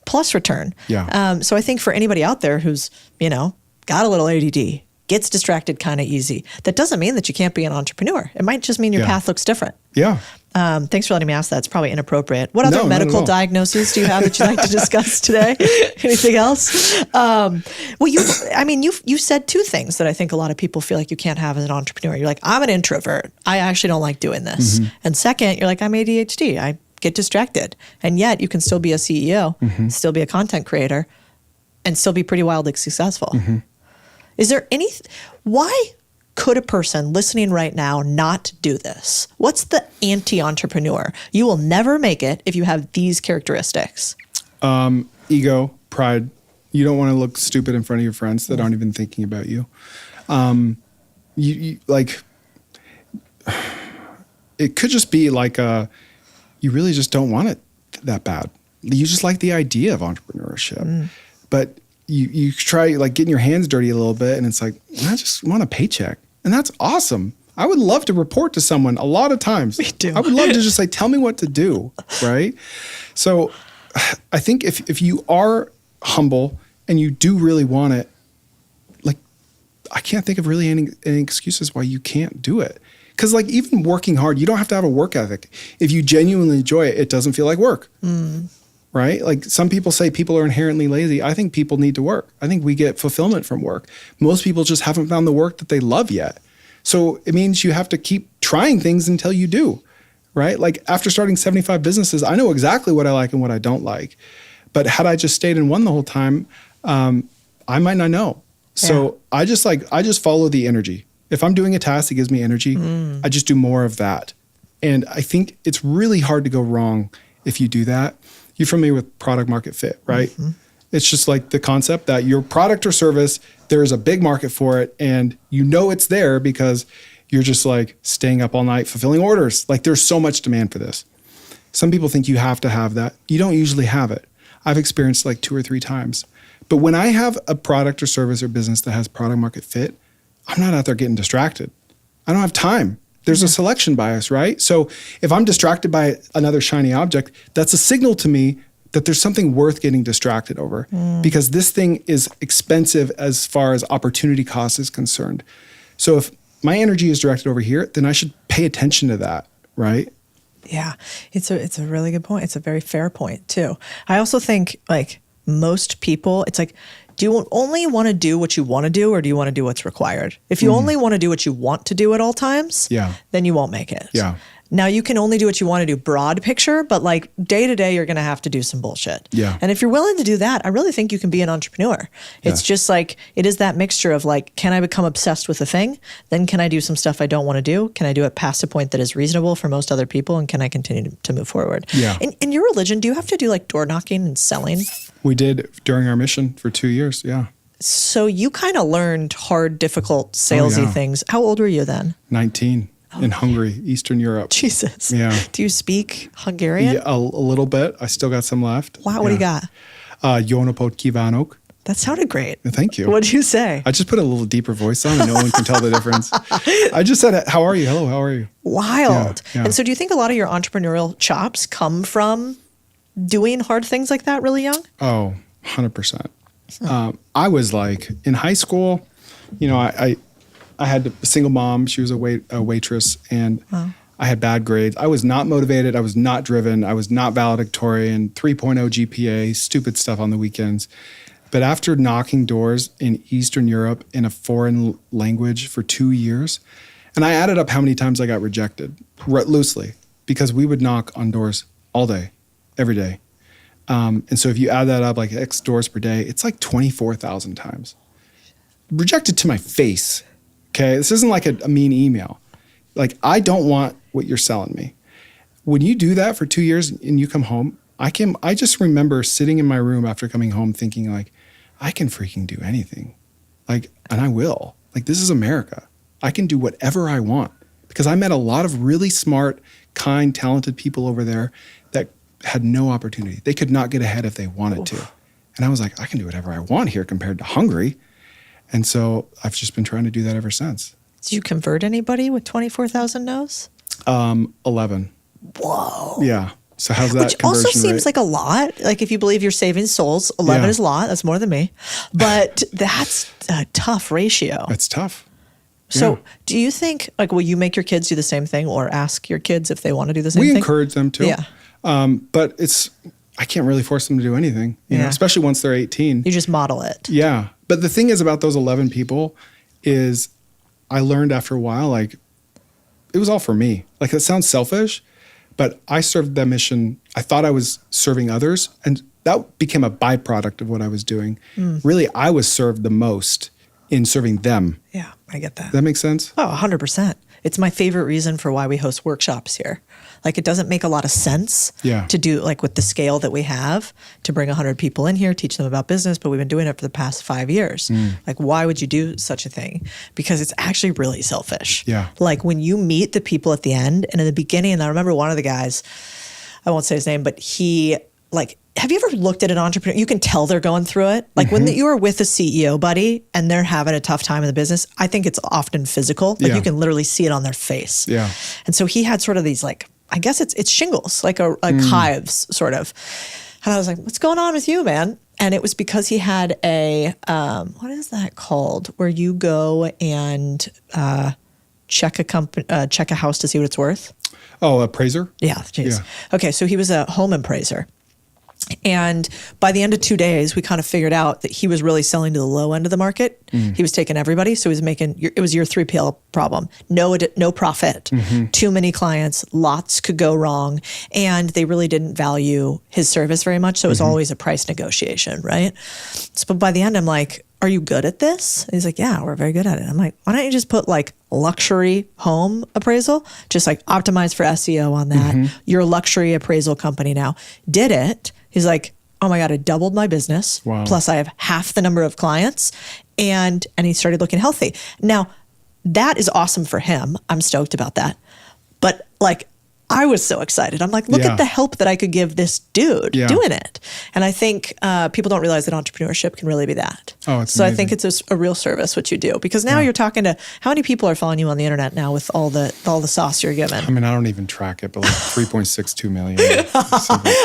plus return? Yeah. So I think for anybody out there who's, got a little ADD, gets distracted kind of easy, that doesn't mean that you can't be an entrepreneur. It might just mean your path looks different. Yeah. Thanks for letting me ask that. It's probably inappropriate. What other No, medical diagnoses do you have that you'd like to discuss today? Anything else? Well, you said two things that I think a lot of people feel like you can't have as an entrepreneur. You're like, I'm an introvert. I actually don't like doing this. And second, you're like, I'm ADHD. I get distracted. And yet you can still be a CEO, still be a content creator, and still be pretty wildly successful. Is there why could a person listening right now not do this? What's the anti-entrepreneur? You will never make it if you have these characteristics. Ego, pride. You don't want to look stupid in front of your friends that aren't even thinking about you. You like, it could just be like you really just don't want it that bad. You just like the idea of entrepreneurship, but you try like getting your hands dirty a little bit, and it's like, I just want a paycheck, and that's awesome. I would love to report to someone a lot of times. Me too. I would love to just say, tell me what to do, right? So I think if you are humble and you do really want it, like, I can't think of really any excuses why you can't do it. Because like even working hard, you don't have to have a work ethic. If you genuinely enjoy it, it doesn't feel like work, right? Like some people say people are inherently lazy. I think people need to work. I think we get fulfillment from work. Most people just haven't found the work that they love yet. So it means you have to keep trying things until you do, right? Like after starting 75 businesses, I know exactly what I like and what I don't like. But had I just stayed in one the whole time, I might not know. So I just follow the energy. If I'm doing a task that gives me energy, I just do more of that. And I think it's really hard to go wrong if you do that. You're familiar with product market fit, right? It's just like the concept that your product or service, there's a big market for it, and you know it's there because you're just like staying up all night fulfilling orders. Like there's so much demand for this. Some people think you have to have that. You don't usually have it. I've experienced like 2 or 3 times. But when I have a product or service or business that has product market fit, I'm not out there getting distracted. I don't have time. There's a selection bias, right? So if I'm distracted by another shiny object, that's a signal to me that there's something worth getting distracted over because this thing is expensive as far as opportunity cost is concerned. So if my energy is directed over here, then I should pay attention to that, right? Yeah, it's a really good point. It's a very fair point too. I also think like most people, it's like, do you only want to do what you want to do, or do you want to do what's required? If you only want to do what you want to do at all times, then you won't make it. Yeah. Now you can only do what you want to do broad picture, but like day to day, you're going to have to do some bullshit. Yeah. And if you're willing to do that, I really think you can be an entrepreneur. It's just like, it is that mixture of like, can I become obsessed with a thing? Then can I do some stuff I don't want to do? Can I do it past a point that is reasonable for most other people? And can I continue to move forward? Yeah. In your religion, do you have to do like door knocking and selling? We did during our mission for 2 years. Yeah. So you kind of learned hard, difficult, salesy things. How old were you then? 19. In Hungary, Eastern Europe. Jesus. Yeah. Do you speak Hungarian? Yeah, a little bit. I still got some left. Wow, what do you got? Jó napot kívánok. That sounded great. Thank you. What'd you say? I just put a little deeper voice on and no one can tell the difference. I just said, how are you? Hello, how are you? Wild. Yeah. And so do you think a lot of your entrepreneurial chops come from doing hard things like that really young? Oh, 100%. I was like, in high school, you know, I had a single mom. She was a waitress, and I had bad grades. I was not motivated. I was not driven. I was not valedictorian, 3.0 GPA, stupid stuff on the weekends. But after knocking doors in Eastern Europe in a foreign language for 2 years, and I added up how many times I got rejected, loosely, because we would knock on doors all day, every day. And so if you add that up, like X doors per day, it's like 24,000 times. Rejected to my face. Okay, this isn't like a mean email. Like, I don't want what you're selling me. When you do that for 2 years and you come home, I just remember sitting in my room after coming home thinking like, I can freaking do anything. Like, and I will. Like, this is America. I can do whatever I want because I met a lot of really smart, kind, talented people over there that had no opportunity. They could not get ahead if they wanted to. And I was like, I can do whatever I want here compared to Hungary. And so I've just been trying to do that ever since. Did you convert anybody with 24,000 no's? 11. Whoa. Yeah. So how's that? Which also seems like a lot. Like if you believe you're saving souls, 11 is a lot. That's more than me. But that's a tough ratio. It's tough. So do you think, like, will you make your kids do the same thing or ask your kids if they want to do the same thing? We encourage them to. Yeah. But I can't really force them to do anything, you know, especially once they're 18. You just model it. Yeah. But the thing is about those 11 people is I learned after a while, like, it was all for me. Like, it sounds selfish, but I served that mission. I thought I was serving others, and that became a byproduct of what I was doing. Really, I was served the most in serving them. Yeah, I get that. That makes sense? Oh, 100%. It's my favorite reason for why we host workshops here. Like, it doesn't make a lot of sense Yeah. to do, like, with the scale that we have, to bring 100 people in here, teach them about business, but we've been doing it for the past 5 years. Like, why would you do such a thing? Because it's actually really selfish. Yeah. Like, when you meet the people at the end, and in the beginning, and I remember one of the guys, I won't say his name, but he, like, have you ever looked at an entrepreneur? You can tell they're going through it. Like, when you are with a CEO buddy and they're having a tough time in the business, I think it's often physical. Like, Yeah. you can literally see it on their face. Yeah. And so he had sort of these, like, I guess it's shingles, like hives, sort of. And I was like, what's going on with you, man? And it was because he had a, what is that called? Where you go and check a house to see what it's worth. Oh, appraiser? Yeah, geez. Yeah. Okay, so he was a home appraiser. And by the end of 2 days, we kind of figured out that he was really selling to the low end of the market. He was taking everybody. So he was making, it was your 3PL problem. No profit, too many clients, lots could go wrong. And they really didn't value his service very much. So it was always a price negotiation, right? So, but by the end, I'm like, are you good at this? And he's like, yeah, we're very good at it. I'm like, why don't you just put like luxury home appraisal? Just like optimize for SEO on that. You're a luxury appraisal company now. Did it. He's like, oh my God, I doubled my business. Wow. Plus I have half the number of clients. And he started looking healthy. Now, that is awesome for him. I'm stoked about that. But like, I was so excited. I'm like, look Yeah. at the help that I could give this dude Yeah. doing it. And I think people don't realize that entrepreneurship can really be that. Oh, it's so I amazing. think it's a real service what you do, because now you're talking to, how many people are following you on the internet now with all the sauce you're given? I mean, I don't even track it, but like 3.62 million.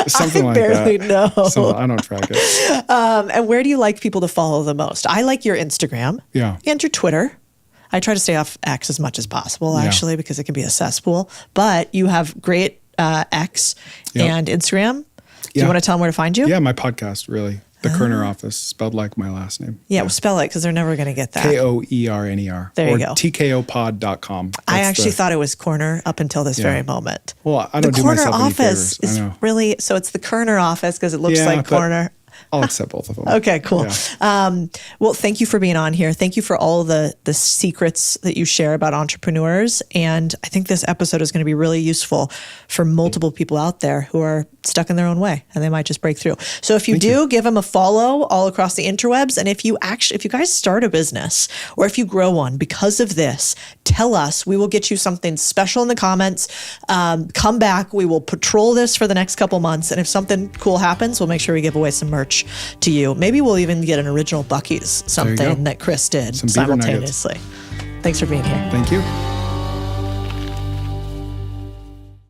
Something like barely that. know. So I don't track it. And where do you like people to follow the most? I like your Instagram Yeah. and your Twitter. I try to stay off X as much as possible, actually, because it can be a cesspool. But you have great X and Instagram. Do you want to tell them where to find you? Yeah, my podcast, really. The Kerner Office, spelled like my last name. Yeah, well, spell it because they're never going to get that. KOERNER. There you or go. TKOpod.com. I actually thought it was Corner up until this very moment. Well, I The don't do Corner myself any Office favors. is I know. really, so it's the Kerner Office because it looks Yeah, like but Corner. I'll accept both of them. Okay, cool. Yeah. Well, thank you for being on here. Thank you for all the secrets that you share about entrepreneurs. And I think this episode is going to be really useful for multiple people out there who are stuck in their own way and they might just break through. So if you give them a follow all across the interwebs. And if you guys start a business or if you grow one because of this, tell us. We will get you something special in the comments. Come back. We will patrol this for the next couple months. And if something cool happens, we'll make sure we give away some merch to you. Maybe we'll even get an original Buc-ee's, something that Chris did Some beaver nuggets. simultaneously. Thanks for being here. Thank you.